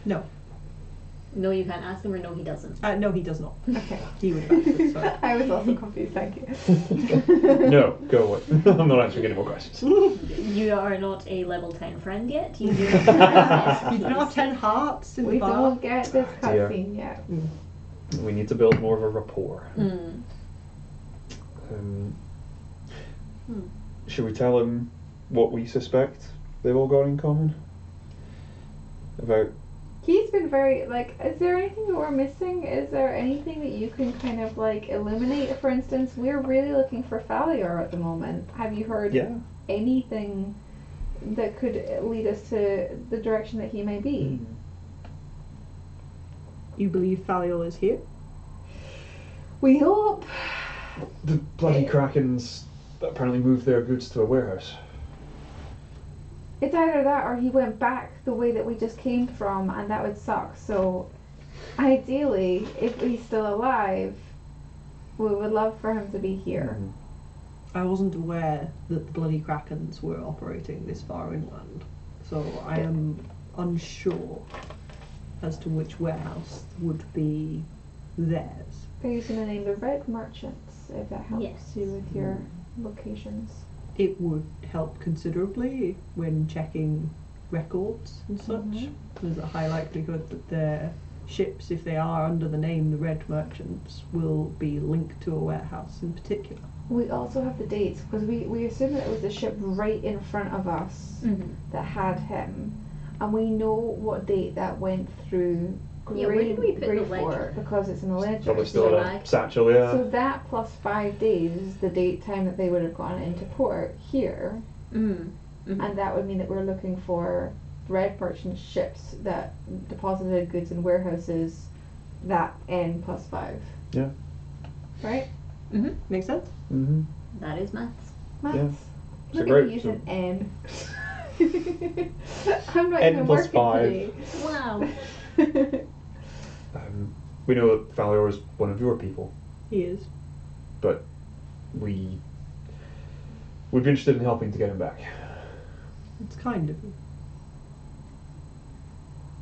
No. No, you can't ask him, or no, he doesn't. No, he does not. Okay. He would have answered, sorry. I was also confused. Thank you. No, go away. I'm not answering any more questions. You are not a level 10 friend yet. You do. You don't have 10 hearts in We the bar. don't get this Dear. cutscene yet. We need to build more of a rapport. Should we tell him what we suspect they've all got in common? About He's been very, like, is there anything that we're missing? Is there anything that you can kind of, like, illuminate? For instance, we're really looking for Falior at the moment. Have you heard anything that could lead us to the direction that he may be? You believe Faliol is here? We hope. the bloody Krakens that apparently moved their goods to a warehouse. It's either that or he went back the way that we just came from, and that would suck. So, ideally, if he's still alive, we would love for him to be here. I wasn't aware that the bloody Krakens were operating this far inland, so I am unsure as to which warehouse would be theirs. They're using the name the Red Merchants, if that helps Yes. you with your locations. It would help considerably when checking records and such. There's a high likelihood that their ships, if they are under the name the Red Merchants, will be linked to a warehouse in particular. We also have the dates, because we assume that it was the ship right in front of us that had him, and we know what date that went through. Yeah, where did we put the Greyfort, ledger? because it's in the ledger. Probably still in a bag. satchel, yeah. So that plus 5 days is the date time that they would have gone into port here, and that would mean that we're looking for Red Merchant ships that deposited goods in warehouses that N plus 5. Yeah. Right? Make sense? That is maths. Maths. Yeah. So Look great, at me using so- N. I'm not N even plus working 5. Wow. today. We know that Falior is one of your people, He is. but we'd be interested in helping to get him back. It's kind of you.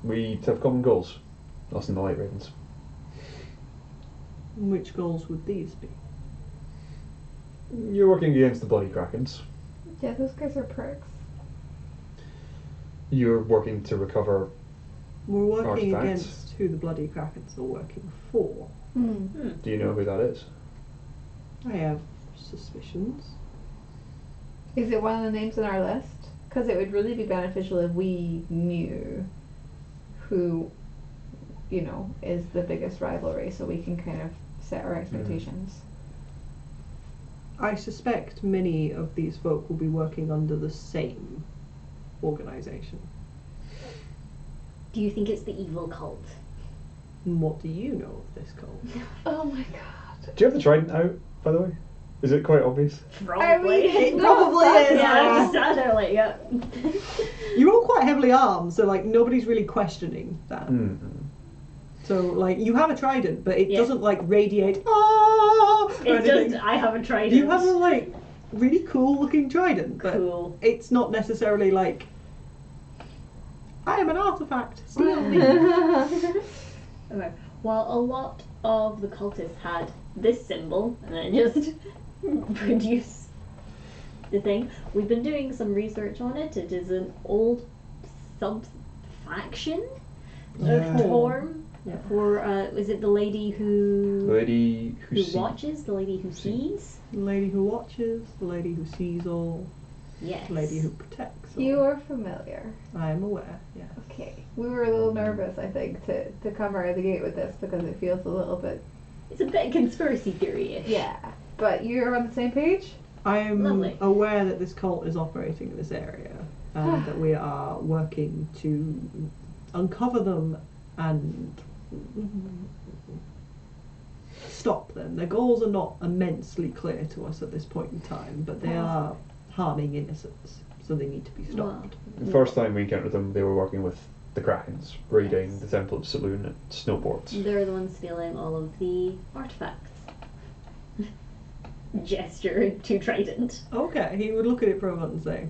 We have common goals, us and the Light Ravens. Which goals would these be? You're working against the bloody Krakens. Yeah, those guys are pricks. You're working to recover. We're working Artifacts. against who the bloody Krakens are working for. Hmm. Do you know who that is? I have suspicions. Is it one of the names on our list? Because it would really be beneficial if we knew who, you know, is the biggest rivalry, so we can kind of set our expectations. I suspect many of these folk will be working under the same organisation. Do you think it's the evil cult? And what do you know of this cult? Oh my god. Do you have the trident out, by the way? Is it quite obvious? Probably. It probably is. Yeah, I just sat there like, yeah. You're all quite heavily armed, so like nobody's really questioning that. So like you have a trident, but it Yeah. doesn't like radiate. Ah, or It's anything. just, I have a trident. You have a like really cool looking trident, but Cool. it's not necessarily like I am an artifact. Steal me. Okay. Well, a lot of the cultists had this symbol, and then just produce the thing. We've been doing some research on it. It is an old sub-faction of Torm. Yeah. For, is it the lady The who lady who watches, the lady who sees? The lady who watches, the lady who sees all, Yes. the lady who protects all. You are familiar. I am aware, yeah. Okay. We were a little nervous, I think, to come out of the gate with this because it feels a little bit. It's a bit conspiracy theory-ish. Yeah. But you're on the same page? I am Lovely. aware that this cult is operating in this area and that we are working to uncover them and stop them. Their goals are not immensely clear to us at this point in time, but they are harming innocents, so they need to be stopped. The first time we encountered them, they were working with the Krakens, raiding the Temple of Saloon and snowboards. They're the ones stealing all of the artifacts. Gesture to Trident. Okay, he would look at it for a moment and say,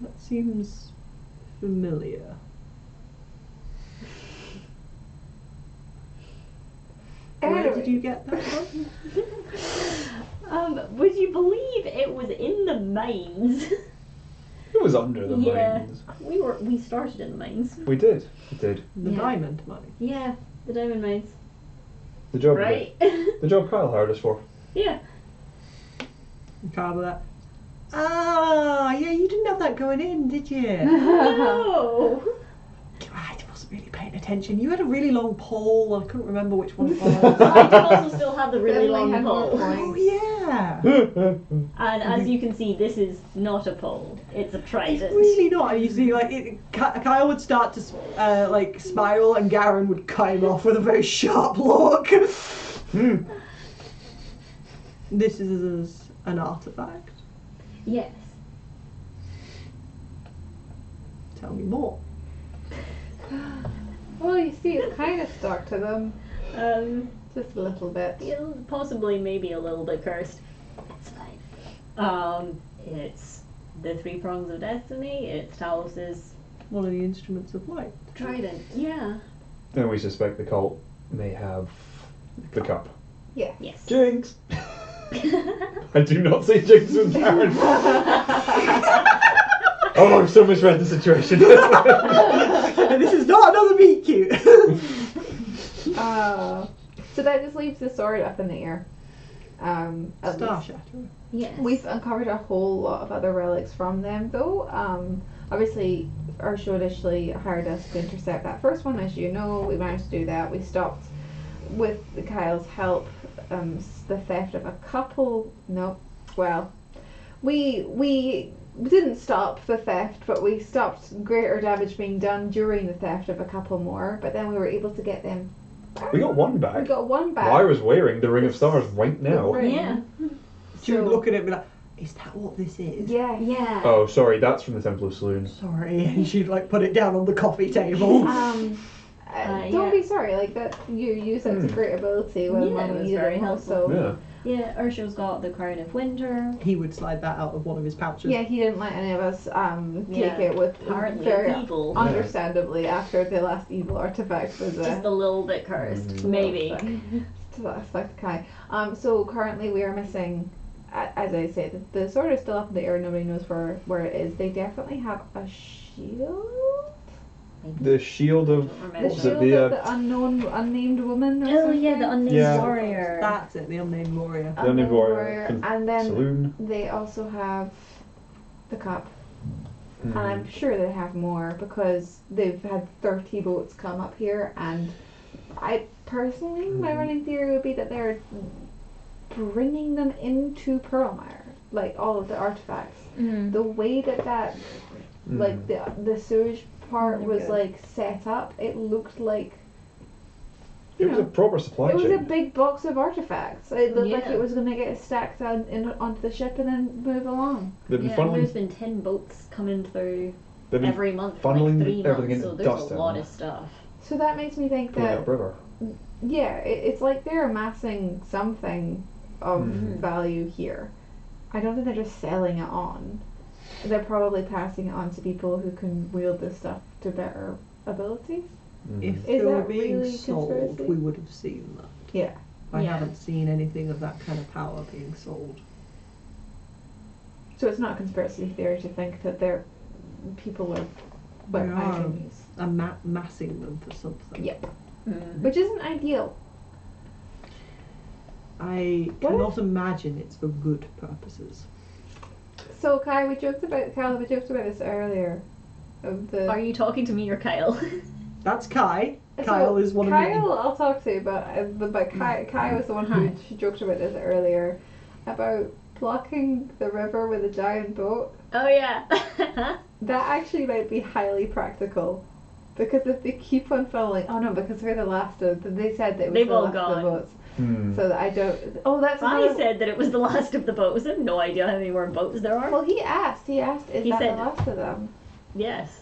that seems familiar. Where did you get that from? Would you believe it was in the mines? It was under the Yeah. mines. We started in the mines. We did. The Yeah. diamond money. Yeah, the diamond mines. The job. Right? The job Kyle hired us for. Yeah. Carve that. Ah, yeah, you didn't have that going in, did you? No. I wasn't really paying attention. You had a really long pole, and I couldn't remember which one it I was. do also still have the really Definitely long had more pole. points. Oh, yeah. And as you can see, this is not a pole. It's a It's trident. really not. And you see, like, Kyle would start to, like, spiral, and Garen would cut him off with a very sharp look. This is an artifact. Yes. Tell me more. Well, you see, it's kind of stuck to them. Just a little bit. Possibly maybe a little bit cursed. It's fine. It's the three prongs of destiny. It's Talos's One of the instruments of light. trident. Yeah. And we suspect the cult may have the cup. Yeah. Yes. Jinx! I do not say Jinx with Karen. Oh, I've so misread the situation. This is not another meet cute. So that just leaves the sword up in the air. At Star least. Shatter. Yes. We've uncovered a whole lot of other relics from them, though. Obviously, Ursula initially hired us to intercept that first one, as you know. We managed to do that. We stopped, with Kyle's help, the theft of a couple. No, well, we didn't stop the theft, but we stopped greater damage being done during the theft of a couple more. But then we were able to get them. We got one We back. got one back. Lyra's wearing the Ring of Stars right now. Ring. Yeah. She would So- look at it and be like, is that what this is? Yeah. Yeah. Oh, sorry, that's from the Temple of Saloon. Sorry. And she'd like put it down on the coffee table. Don't yeah. be sorry. Like that, you use it to great ability when Yeah, it we was needed very it most, helpful. So Yeah. Yeah. Ursula's got the Crown of Winter. He would slide that out of one of his pouches. yeah, he didn't let any of us take Yeah, it with Apparently very evil. understandably after the last evil artifact was Just a little bit cursed. Maybe. to that effect, Kai. So currently we are missing as I say, the sword is still up in the air. Nobody knows where it is. They definitely have a shield. The shield of Remember. The what was shield it? of the unnamed woman. Or Oh something. yeah, the unnamed Yeah. warrior. That's it, the unnamed warrior. The unnamed warrior. And then Saloon. they also have the cup. Mm. And I'm sure they have more because they've had 30 boats come up here, and I personally, my running theory would be that they're bringing them into Pearlmire, like all of the artifacts. Mm. The way that like the sewage part was like set up, it looked like It was a proper supply it was chain. a big box of artifacts. It looked like Yeah. it was going to get stacked onto the ship and then move along. They've been Yeah, funneling, there's been 10 boats coming through they've been every month for like funneling 3 everything months, so into there's dust a down. lot of stuff. So that makes me think pulling that upriver. yeah, it's like they're amassing something of value here. I don't think they're just selling it on. They're probably passing it on to people who can wield this stuff to better abilities. If Is they were that being really sold, conspiracy? we would have seen that. Yeah. I Yeah. haven't seen anything of that kind of power being sold. So it's not a conspiracy theory to think that they're people are weaponizing these. Massing them for something. Yep. Mm. Which isn't ideal. I What cannot imagine it's for good purposes. So Kyle, we joked about this earlier. Of the Are you talking to me or Kyle? That's Kai. So Kyle is one Kyle, of me. I'll talk to, but Kai was the one who she joked about this earlier about blocking the river with a giant boat. Oh yeah. That actually might be highly practical, because if they keep on funneling, oh no, because we're the last of. They said that it was They've the all last of the gone. boats. Hmm. So that I don't. Oh, that's I another- said that it was the last of the boats. I have no idea how many more boats there are. Well, he asked, is He that said- the last of them? Yes.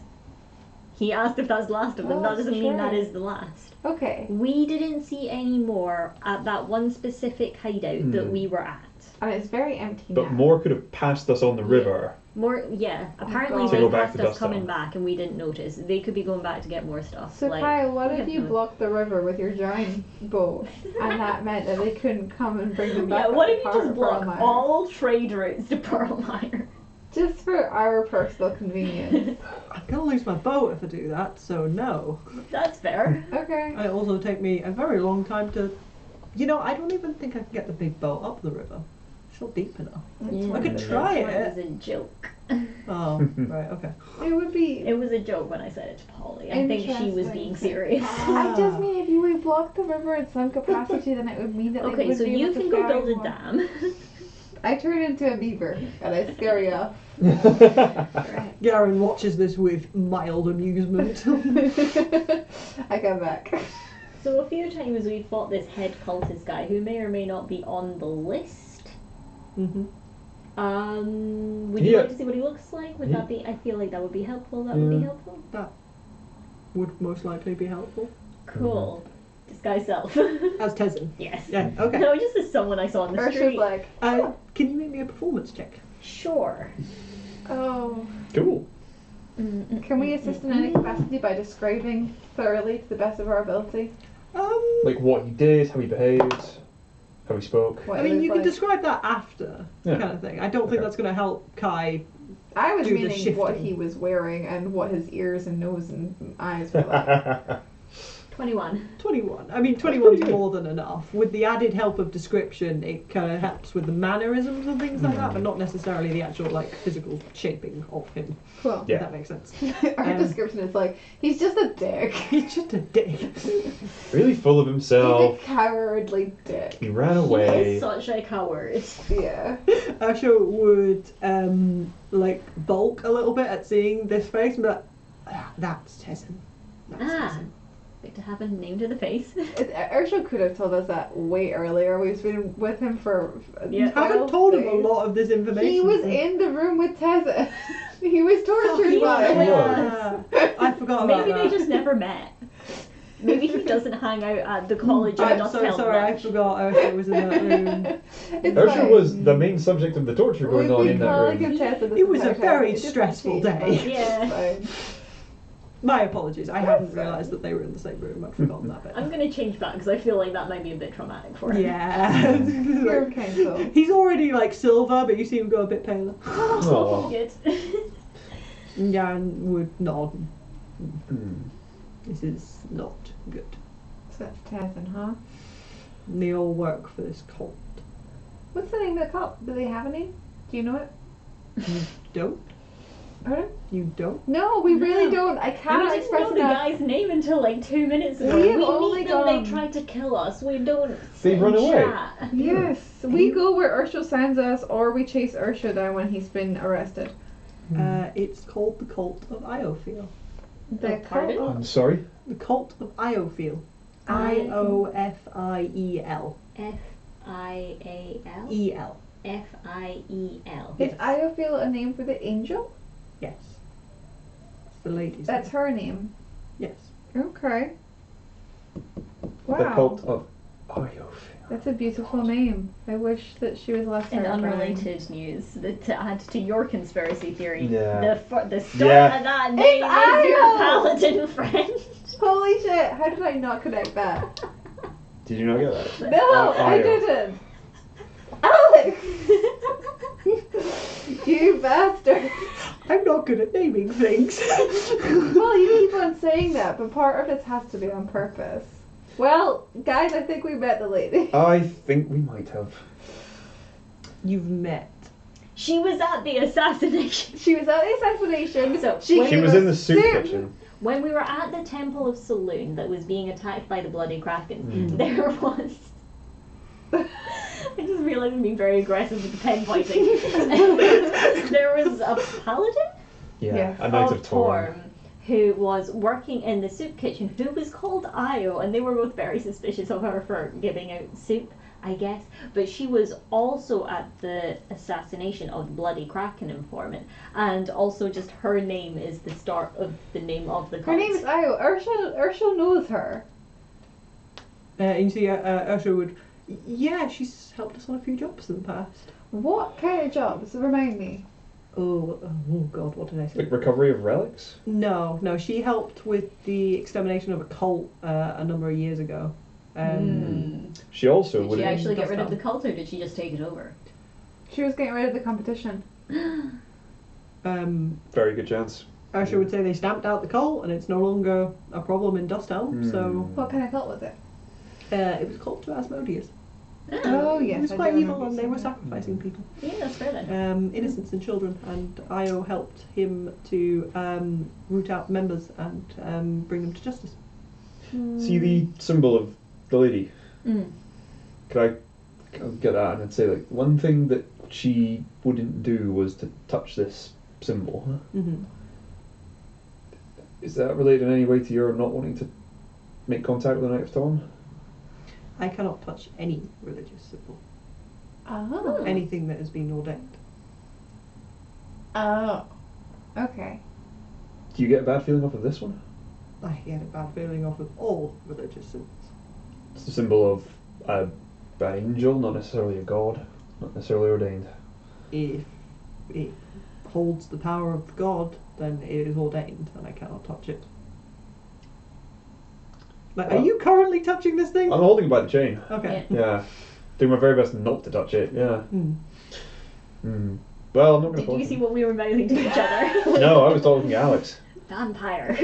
He asked if that's the last of them. Oh, That doesn't mean that sure. is the last. Okay. We didn't see any more at that one specific hideout that Hmm. we were at. And it's very empty But now. more could have passed us on the river. More, yeah. Apparently God. they To go back passed to us Dust coming Town. back and we didn't notice. They could be going back to get more stuff. So like, Kyle, what we if have you no- blocked the river with your giant boat, and that meant that they couldn't come and bring them back? Yeah, up what to if you just block Pearlmire? all trade routes to Pearlmire? Just for our personal convenience. I'm gonna lose my boat if I do that, so no. That's fair. Okay. It'll also take me a very long time to. I don't even think I can get the big boat up the river. It's not deep enough. Yeah, I could but try that it. was a joke. Oh, right, okay. It would be. It was a joke when I said it to Polly. I think she was being serious. I just mean if you would block the river in some capacity, then it would mean that they Okay, would so be you able to can go carry build a more. dam. I turn into a beaver and I scare you off. Garen watches this with mild amusement. I come back. So a few times we fought this head cultist guy who may or may not be on the list. hmm Would you Yeah. like to see what he looks like? Would Yeah. that be? I feel like that would be helpful. That would be Yeah. helpful. Would most likely be helpful. Cool. Disguise self. As Tezzin. Yes. Yeah, okay. No, just as someone I saw on the Ursula's street. like, Can you make me a performance check? Sure. oh. Cool. Can we assist in any capacity by describing thoroughly to the best of our ability? Like what he did, how he behaved, how he spoke. What I it mean, was you can like? describe that after, Yeah. kind of thing. I don't think Okay. that's going to help Kai. I was do the meaning what shifting. he was wearing and what his ears and nose and eyes were like. 21. 21. I mean, pretty 21's good. more than enough. With the added help of description, it kind of helps with the mannerisms and things like that, but not necessarily the actual, physical shaping of him, Cool. Yeah. if that makes sense. Our description is like, he's just a dick. He's just a dick. Really full of He's himself. a cowardly dick. He ran He away. is such a coward. Yeah. Asho would, bulk a little bit at seeing this face and be like, that's Tezzin. That's Ah. Tezzin. Like to have a name to the face. Urshel could have told us that way earlier. We've been with him for Yeah. 12 Haven't told him a days. lot of this information. He was in the room with Tessa. He was tortured he by was. her. Yeah. I forgot about Maybe that. they just never met. Maybe he doesn't hang out at the college and I'm does so help sorry, I much. forgot Ursula was in that room. It's Ursula fine. was the main subject of the torture going We've on been in that calling room. him Tessa this It was a entire time. very It just stressful changed, day. but Yeah. it's fine. My apologies. I hadn't realised that they were in the same room. I'd forgotten that bit. I'm going to change back because I feel like that might be a bit traumatic for him. Yeah. You're okay, so. He's already like silver, but you see him go a bit paler. Oh, good. Jan would nod. Mm. This is not good. So that's Tezin, huh? And they all work for this cult. What's the name of the cult? Do they have a name? Do you know it? You don't? Pardon? You don't? No, we really No. don't. I We cannot didn't express know the enough. guy's name until like 2 minutes ago. We We have only meet them, gone- they tried to kill us. We don't They sit run and away. chat. Yes, we go where Ursula sends us, or we chase Ursula down when he's been arrested. It's called the Cult of Iofiel. The pardon? cult. I'm sorry. The Cult of Iofiel. I-O-F-I-E-L. Iofiel. F-I-A-L? E-L. F-I-E-L. Is Iofiel a name for the angel? Yes. It's the lady's That's name. her name. Yes. Okay. Wow. The cult of Iofiel. That's a beautiful name. I wish that she was less In terrifying. unrelated news, to add to your conspiracy theory, Yeah. the start Yeah. of that name is your Io! paladin friend. Holy shit! How did I not connect that? Did you not get that? No, I Io. didn't. Alex, you bastard! I'm not good at naming things. Well, you keep on saying that, but part of this has to be on purpose. Well, guys, I think we met the lady. I think we might have. You've met. She was at the assassination. She was at the assassination. So, she when- She gave was us in the soup kitchen. When we were at the Temple of Saloon that was being attacked by the Bloody Kraken, Mm. there was... I just realised I'm being very aggressive with the pen pointing. There was a paladin Yeah, Yeah. a knight of of Torm. Torm who was working in the soup kitchen who was called Io, and they were both very suspicious of her for giving out soup, I guess. But she was also at the assassination of the Bloody Kraken informant, and also just her name is the start of the name of the cult. Her name is Io. Ursula knows her. And you see Ursula would... Yeah, she's helped us on a few jobs in the past. What kind of jobs? Remind me. Oh God, what did I say? Like recovery of relics? No, she helped with the extermination of a cult a number of years ago. She also Did would she have... actually get rid of the Dust cult, or did she just take it over? She was getting rid of the competition. Very good chance. Ursula would say they stamped out the cult and it's no longer a problem in Dust Helm, so What kind of cult was it? it was called to Asmodeus. Oh yes, It was I quite do evil remember and they seeing were that. sacrificing people. Yeah, that's fair then. Innocents and children, and Io helped him to root out members and bring them to justice. See the symbol of the lady? Mm. Could I get that and I'd say, like, one thing that she wouldn't do was to touch this symbol. Mm-hmm. Is that related in any way to your not wanting to make contact with the Knight of Torm? I cannot touch any religious symbol, Oh. anything that has been ordained. Oh. Okay. Do you get a bad feeling off of this one? I get a bad feeling off of all religious symbols. It's the symbol of an angel, not necessarily a god, not necessarily ordained. If it holds the power of God, then it is ordained, and I cannot touch it. Like, Well- are you currently touching this thing? I'm holding it by the chain. Okay. Yeah. Doing my very best not to touch it, yeah. Well, I'm not going to Did force you see it. what we were mouthing to each other? No, I was talking to Alex. Vampire.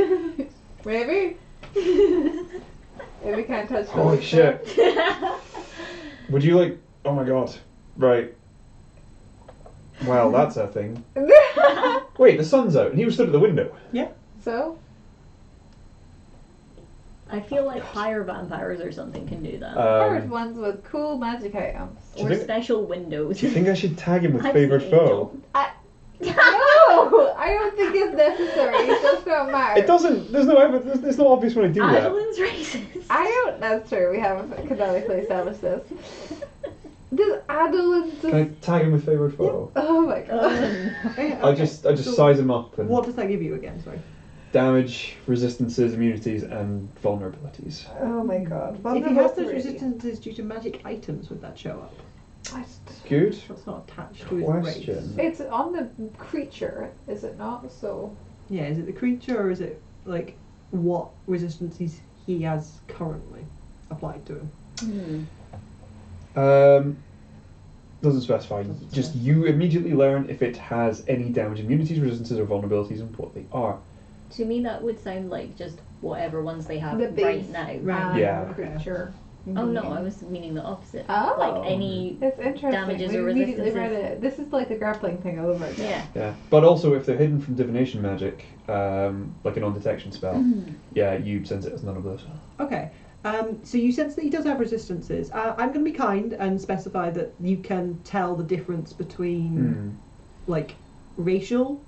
Maybe. Maybe we can't touch. Holy shit. Would you like... Oh my god. Right. Well, that's a thing. Wait, the sun's out and he was stood at the window. So. I feel like higher vampires or something can do that. Hard ones with cool magic items. do you or think- special windows. Do you think I should tag him with I've favourite seen foe? No, I don't think it's necessary. It does not matter. It doesn't... There's no evidence. It's not obvious when I do that. Adolin's racist. I don't. That's true. We haven't canonically established this. Does Adolin Can I tag him with favourite foe? Oh my god. Okay, I just so size him up and... What does that give you again? Sorry. Damage, resistances, immunities, and vulnerabilities. Oh my god. If you have those resistances due to magic items, would that show up? Good That's not attached to his race. question. It's on the creature, is it not? So. Yeah, is it the creature or is it like what resistances he has currently applied to him. Doesn't specify. Just you immediately learn if it has any damage, immunities, resistances, or vulnerabilities, and what they are. To me, that would sound like just whatever ones they have The right base. now. Right. Yeah. Creature. Oh no, I was meaning the opposite. Oh. Like any It's interesting. damages we or immediately resistances. read it. This is like the grappling thing all over again. Yeah. Yeah, but also if they're hidden from divination magic, like a non-detection spell, yeah, you sense it as none of those. Okay. So you sense that he does have resistances. I'm going to be kind and specify that you can tell the difference between like racial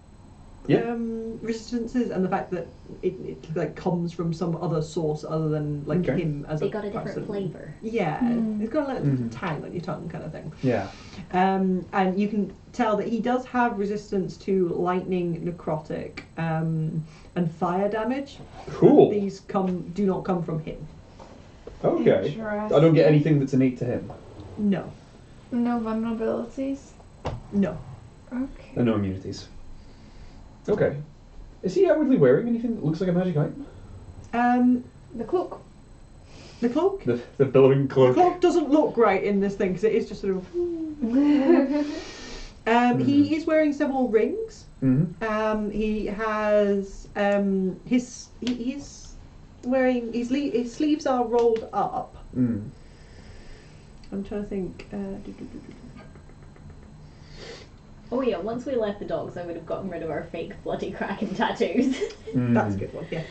Yeah. resistances and the fact that it like comes from some other source other than like Okay. him as They a got a different person. flavour. Yeah, it's got a little Mhm. tang on your tongue kind of thing. Yeah. And you can tell that he does have resistance to lightning, necrotic, and fire damage. Cool. These do not come from him. Okay. Interesting. I don't get anything that's innate to him. No. No vulnerabilities. No. Okay. And no immunities. Okay. Is he outwardly wearing anything that looks like a magic item? The cloak. The cloak? The billowing The cloak. cloak doesn't look right in this thing because it is just sort of. He is wearing several rings. Mm-hmm. He has he's wearing his sleeves are rolled up. Mm. I'm trying to think. Oh yeah, once we left the dogs, I would have gotten rid of our fake bloody kraken tattoos. That's a good one. Yeah.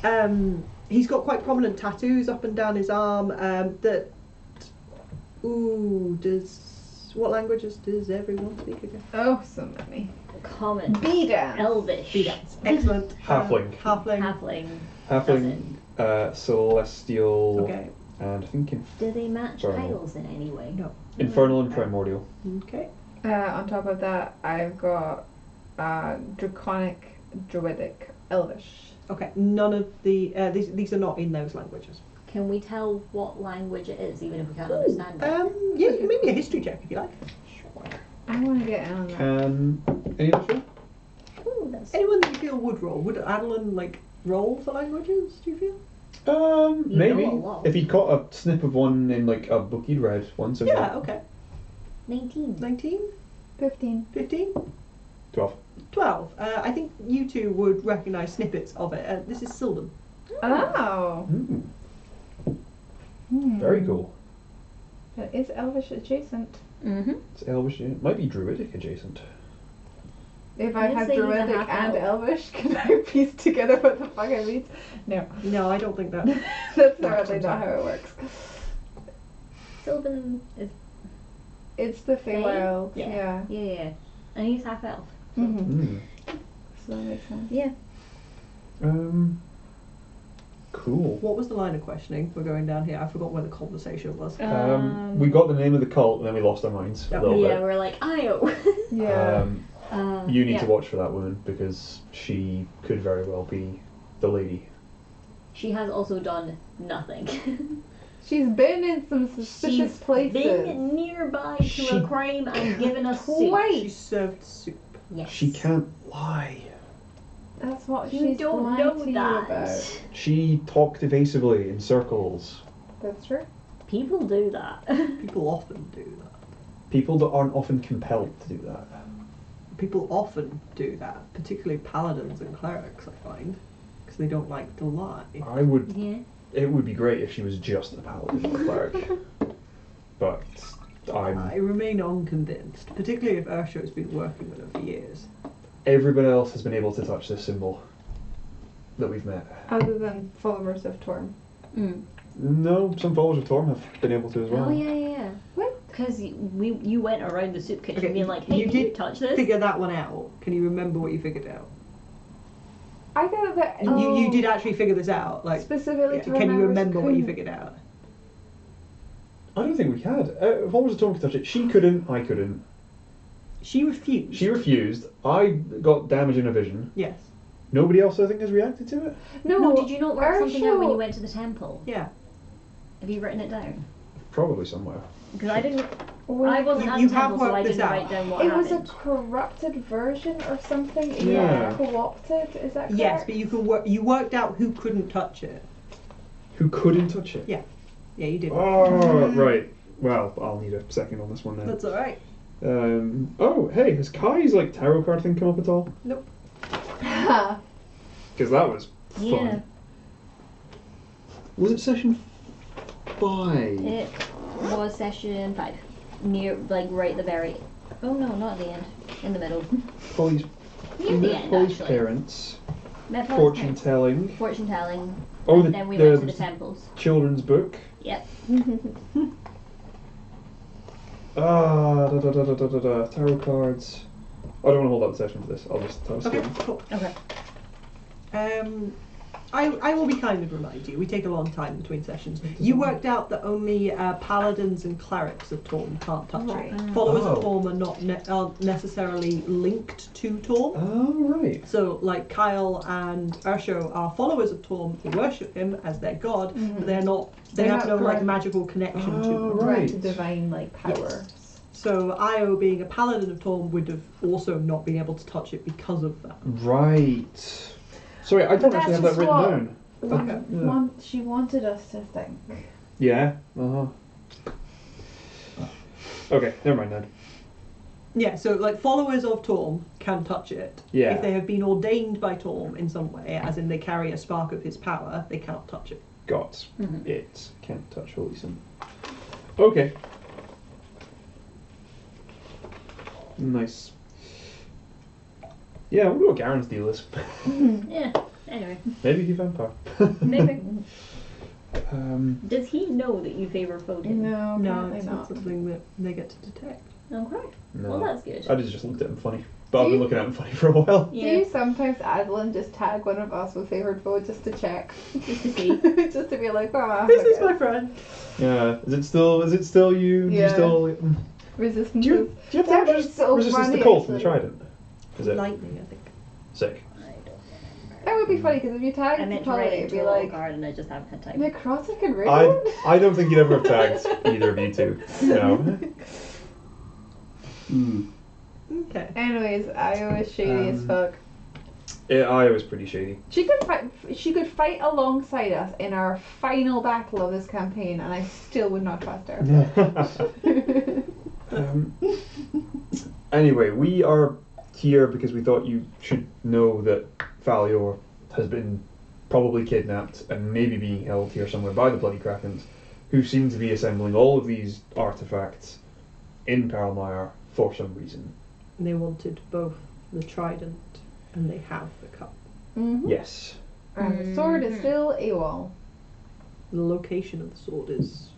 Yeah. He's got quite prominent tattoos up and down his arm. What languages does everyone speak again? Oh, so many. Common. Bida. Elvish. Excellent. Halfling. Halfling. Halfling, celestial, Okay. and I think Do they match Infernal. titles in any way? No. infernal and primordial. Okay. On top of that, I've got draconic, druidic, elvish. Okay. None of the these are not in those languages. Can we tell what language it is, even if we can't understand it? Yeah, you can make me a history check if you like. Sure. I want to get in on that. Can any of us Ooh, that's Anyone that you feel would roll? Would Adolin like roll for languages? Do you feel? roll? You Maybe. know a lot. If he'd caught a snip of one in like a book he'd read once. Yeah. Okay. 19. 19, 15. 15, 12. 12. I think you two would recognise snippets of it. This is Sylvan. Oh. Mm. Very cool. It is elvish adjacent. Mm-hmm. It's elvish. Yeah. Might be druidic adjacent. If I I'd had say he's a druidic half and elf. elvish, can I piece together what the fuck it means? No. No, I don't think that. That's certainly not how it works. Sylvan is. It's the Feywild. Yeah. Yeah. And he's half elf. Mm-hmm. Mm. So that makes sense. Yeah. Cool. What was the line of questioning? We're going down here. I forgot where the conversation was. We got the name of the cult and then we lost our minds a little Yeah, bit. we're like, Io. Yeah. You need yeah. to watch for that woman because she could very well be the lady. She has also done nothing. She's been in some suspicious She's places. been nearby to She a crime and given us soup. Twice. She served soup. Yes. She can't lie. That's what You she's don't lied know to you that. about. She talked evasively in circles. That's true. People do that. People often do that. People that aren't often compelled to do that. People often do that, particularly paladins and clerics, I find, because they don't like to lie. I would. Yeah. It would be great if she was just a paladin or cleric. But I I'm. remain unconvinced, particularly if Ursula's been working with her for years. Everyone else has been able to touch this symbol that we've met. Other than followers of Torm. Mm. No, some followers of Torm have been able to as well. Oh yeah. What? Because you went around the soup kitchen Okay, being like, hey, you can did you touch this? Figure that one out. Can you remember what you figured out? I thought that You did actually figure this out. Like, specifically yeah, to can you remember what you couldn't- figured out? I don't think we had. Followers of Torm could touch it. She couldn't. I couldn't. She refused. She refused. I got damage in a vision. Yes. Nobody else, I think, has reacted to it. No, did you not work something out when you Ursula- went to the temple? Yeah. Have you written it down? Probably somewhere. Because I didn't. I wasn't at You the have temple, so I worked this didn't out. write down what It was happened. a corrupted version or something. It Yeah. was co-opted. Is that correct? Yes, but you worked out who couldn't touch it. Who couldn't touch it? Yeah, you did. Oh, right. Well, I'll need a second on this one then. That's alright. Oh, hey, has Kai's like tarot card thing come up at all? Nope. Because that was fun. Yeah. Was it session 5? It was session 5. Near, like, right at the very... Oh no, not at the end. In the middle. Polly's, Near the end, Polly's actually. parents. Met Polly's Fortune parents. telling. Fortune telling. Oh, and then we went to the temples. children's book. Yep. Tarot cards. I don't want to hold up the session for this. I'll just tell Okay, Stephen. cool. Okay. I will be kind and remind you. We take a long time between sessions. You worked out that only paladins and clerics of Torm can't touch Right. it. Followers Oh. of Torm are not aren't necessarily linked to Torm. Oh, right. So, like Kyle and Ursho are followers of Torm who worship him as their god, but they're not. They They're have not no like grant- magical connection to Oh, him. right. Granted divine like powers. So Io, being a paladin of Torm, would have also not been able to touch it because of that. Right. Sorry, I don't But actually have that's that just written down. Yeah. She wanted us to think. Yeah. Okay, never mind then. Yeah, so like followers of Torm can touch it. Yeah. If they have been ordained by Torm in some way, as in they carry a spark of his power, they cannot touch it. Got Mhm. it. Can't touch Holy Sin. Okay. Nice. Yeah, I wonder what Garen's deal is. Yeah. Anyway. Maybe he's a vampire. Maybe. Um, Does he know that you favour Foden? No, No, apparently it's not. not something that they get to detect. Okay. no. Well, that's good. I just looked at him funny. But I've been looking at him funny for a while. Do you sometimes, Adolin, just tag one of us with favoured vote just to check? Just to see. Just to be like, oh, This is my friend. Yeah. Is it still you? Do you Yeah. still resistance. do you have That to is so resistance to funny, cold from the actually. trident? Is it Lightning, I think. sick? I don't remember. That would be funny because if you tag I it meant to to write Polly, it it'd into be a little like card and I just haven't had time. necrotic and riddled. I don't think you'd ever have tagged either of you two. No. Okay. Anyways, Io is shady as fuck. Yeah, I was pretty shady. She could fight alongside us in our final battle of this campaign, and I still would not trust her. Anyway, we are here because we thought you should know that Falior has been probably kidnapped and maybe being held here somewhere by the bloody Krakens, who seem to be assembling all of these artifacts in Pearlmire for some reason. They wanted both the trident and they have the cup. Mm-hmm. Yes. And the sword is still AWOL. The location of the sword is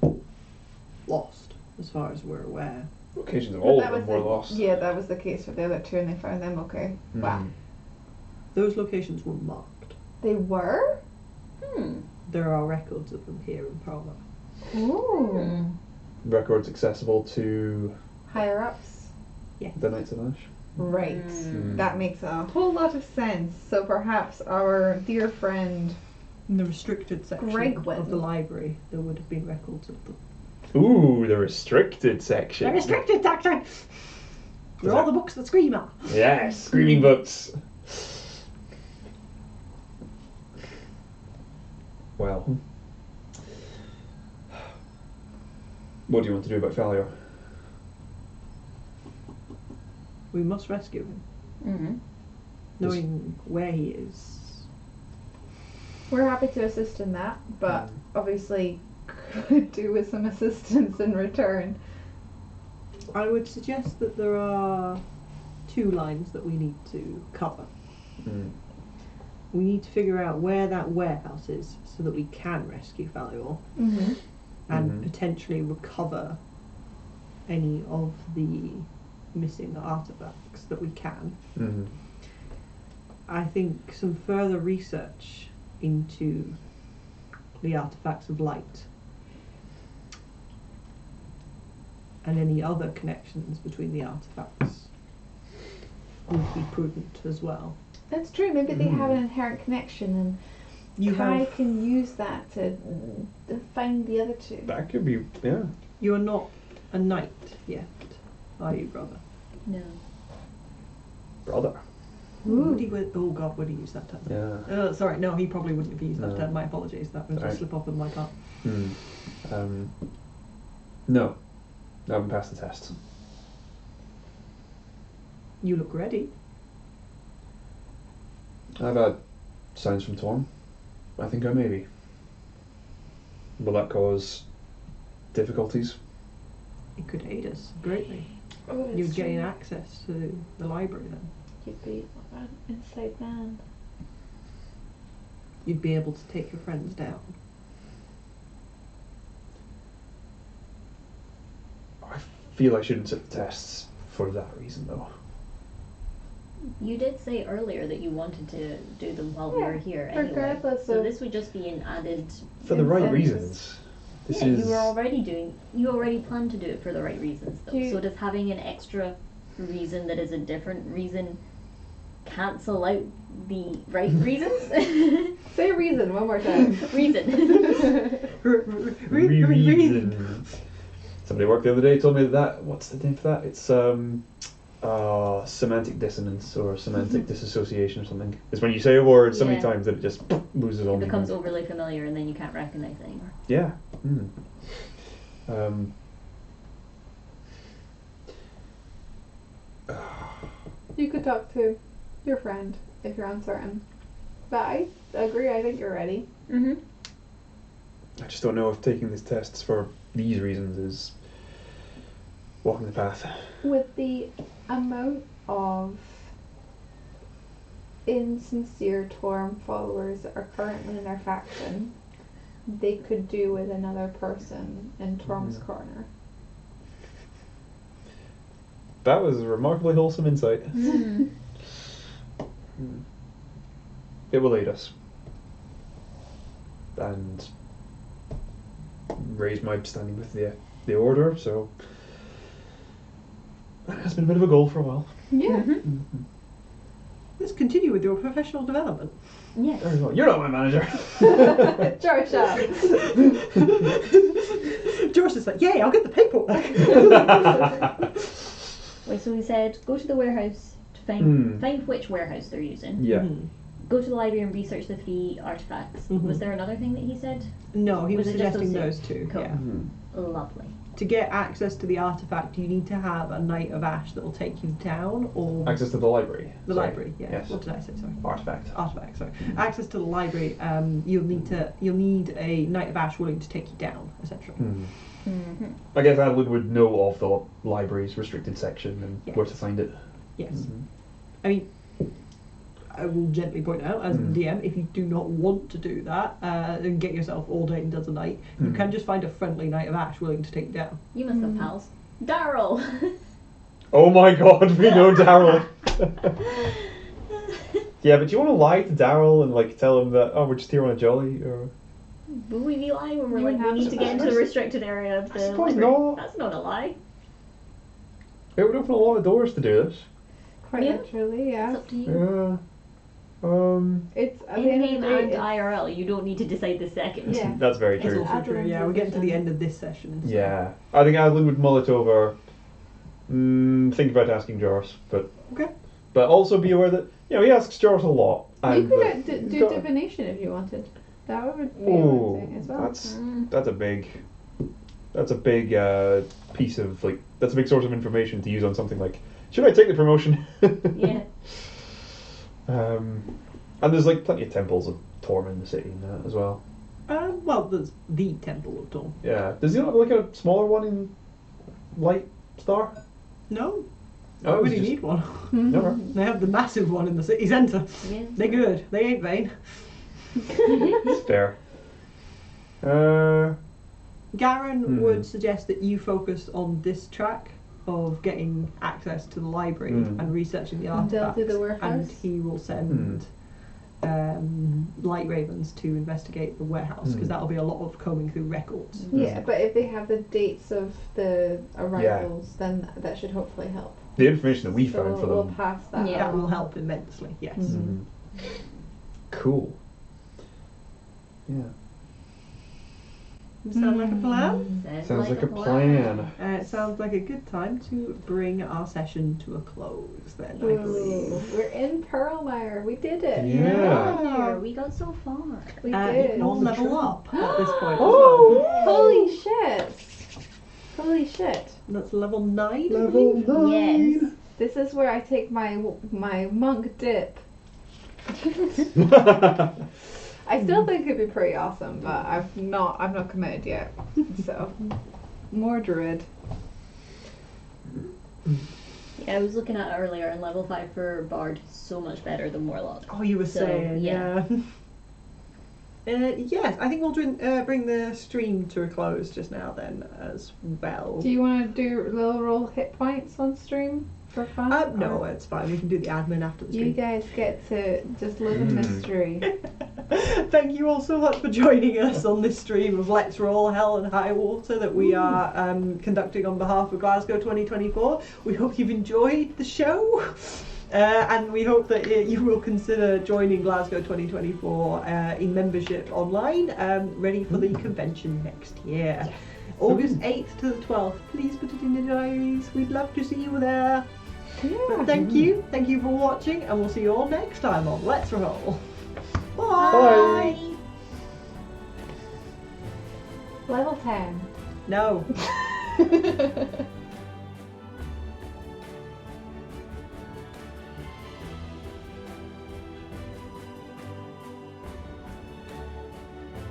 lost, as far as we're aware. Locations of all That of them was were the- lost. Yeah, that was the case for the other two, and they found them okay. Wow. Those locations were marked. They were? There are records of them here in Pearlmire. Ooh. Records accessible to Higher ups? the Knights of Ash. Right. That makes a whole lot of sense. So perhaps our dear friend. In the restricted section Gregwin. of the library, there would have been records of them. Ooh, the restricted section. The restricted section! Where all the books that scream are. Yes, screaming books. Well, what do you want to do about Falior? We must rescue him. Mm-hmm. Knowing where he is. We're happy to assist in that, but obviously could do with some assistance in return. I would suggest that there are 2 lines that we need to cover. We need to figure out where that warehouse is so that we can rescue Falior Mm-hmm. and potentially recover any of the missing artifacts that we can. I think some further research into the artifacts of light and any other connections between the artifacts would be prudent as well. That's true. Maybe they have an inherent connection, and Kai can use that to find the other two. That could be, yeah. You're not a knight yet, are you, brother? No. Brother. Would he? Oh God, would he use that term? Yeah. Sorry, no, he probably wouldn't have used that No. term. My apologies. That was a Right. slip up on my part. No. I haven't passed the test. You look ready. I've had signs from Torm. I think I may be. Will that cause difficulties? It could aid us greatly. Oh, You'd gain access to the library then. You'd be an inside man. You'd be able to take your friends down. I feel I shouldn't sit the tests for that reason, though. You did say earlier that you wanted to do them while we were here anyway. regardless So of- this would just be an added. For the right Incentives. reasons. This Yeah, is. you already planned to do it for the right reasons though. Do you- So does having an extra reason that is a different reason cancel out the right reasons? Say reason one more time. Reason. Reasons. Somebody at work the other day told me that. What's the name for that? It's semantic dissonance or semantic disassociation or something. It's when you say a word so many Yeah. times that it just loses all It becomes meaning. overly familiar and then you can't recognize it anymore. Yeah. You could talk to your friend if you're uncertain. But I agree, I think you're ready. Mm-hmm. I just don't know if taking these tests for these reasons is walking the path. With the amount of insincere Torm followers that are currently in their faction, they could do with another person in Torm's corner. That was a remarkably wholesome insight. Mm. It will aid us. And raise my standing with the order, so that has been a bit of a goal for a while. Yeah. Let's continue with your professional development. Yes. Very well. You're not my manager. Georgia. George is like, yay, I'll get the paperwork. Wait, so we said go to the warehouse to find which warehouse they're using. Yeah. Mhm. Go to the library and research the 3 artifacts. Mhm. Was there another thing that he said? No, he was Was it just suggesting those those two? two. Cool. Yeah. Lovely. To get access to the artifact, you need to have a Knight of Ash that will take you down, or Access to the library. the Sorry. library. Yeah. Yes. What did I say? Sorry. Artifact. Artifact. Sorry. Access to the library. You'll need a Knight of Ash willing to take you down, essentially. Mm-hmm. I guess Adolin would know of the library's restricted section and Yes. where to find it. Yes. Mhm. I mean, I will gently point out, as the DM, if you do not want to do that and get yourself ordained as a knight, you can just find a friendly Knight of Ash willing to take you down. You must have pals. Darryl! Oh my god, we know Darryl. Yeah, but do you want to lie to Darryl and like tell him that we're just here on a jolly or? Will we be lying when we're You like, we have need to to get into the suppose. restricted area of I the suppose library? not. That's not a lie. It would open a lot of doors to do this. Quite Yeah. literally, It's yeah. up to you. Yeah. It's at the end of In-game the day, and it's- IRL, you don't need to decide the second. Yeah. That's very It's true. also true. Adolin's Yeah, we're getting to the decision. end of this session. So. Yeah, I think Adolin would mull it over. Think about asking Joris, but Okay. but also be aware that he asks Joris a lot. You And could do got- divination if you wanted. That would be Ooh, amazing as well. that's a big piece of that's a big source of information to use on something like should I take the promotion? Yeah. And there's plenty of temples of Torm in the city and that as well. Well, there's the Temple of Dawn. Yeah, does he not have a smaller one in Light Star? No, Oh, I it was really just- need one. Never. They have the massive one in the city centre. Yeah. They're good. They ain't vain. Fair. Garen would suggest that you focus on this track of getting access to the library and researching the And they'll artifacts, do the warehouse. and he will send light ravens to investigate the warehouse because that'll be a lot of combing through records. Yeah, but if they have the dates of the arrivals, then that should hopefully help. The information that we So found for we'll them. pass that. Yeah. That will along. help immensely. Yes. Mhm. Cool. Yeah. Sound like a plan? Sounds like a plan. It sounds like a good time to bring our session to a close then, I believe. We're in Pearlmire. We did it. Yeah. We got so far. We You did. can all level up at this point Oh! as well. Holy shit. Holy shit. That's level 9, I Level believe. 9. Yes. This is where I take my monk dip. I still think it'd be pretty awesome, but I'm not committed yet. So, more druid. Yeah, I was looking at it earlier, and level 5 for Bard is so much better than Warlock. Oh, you were So, saying, yeah. Yes, I think we'll bring the stream to a close just now then as well. Do you want to do little roll hit points on stream for fun? No, Or it's fine. We can do the admin after the you stream. guys get to just live in mystery. Thank you all so much for joining us on this stream of Let's Roll Hell and Highwater that we are conducting on behalf of Glasgow 2024. We hope you've enjoyed the show. And we hope that you will consider joining Glasgow 2024 in membership online, ready for the convention next year. August 8th to the 12th. Please put it in your diaries. We'd love to see you there. But thank you for watching, and we'll see you all next time on Let's Roll. Bye. Level 10. No.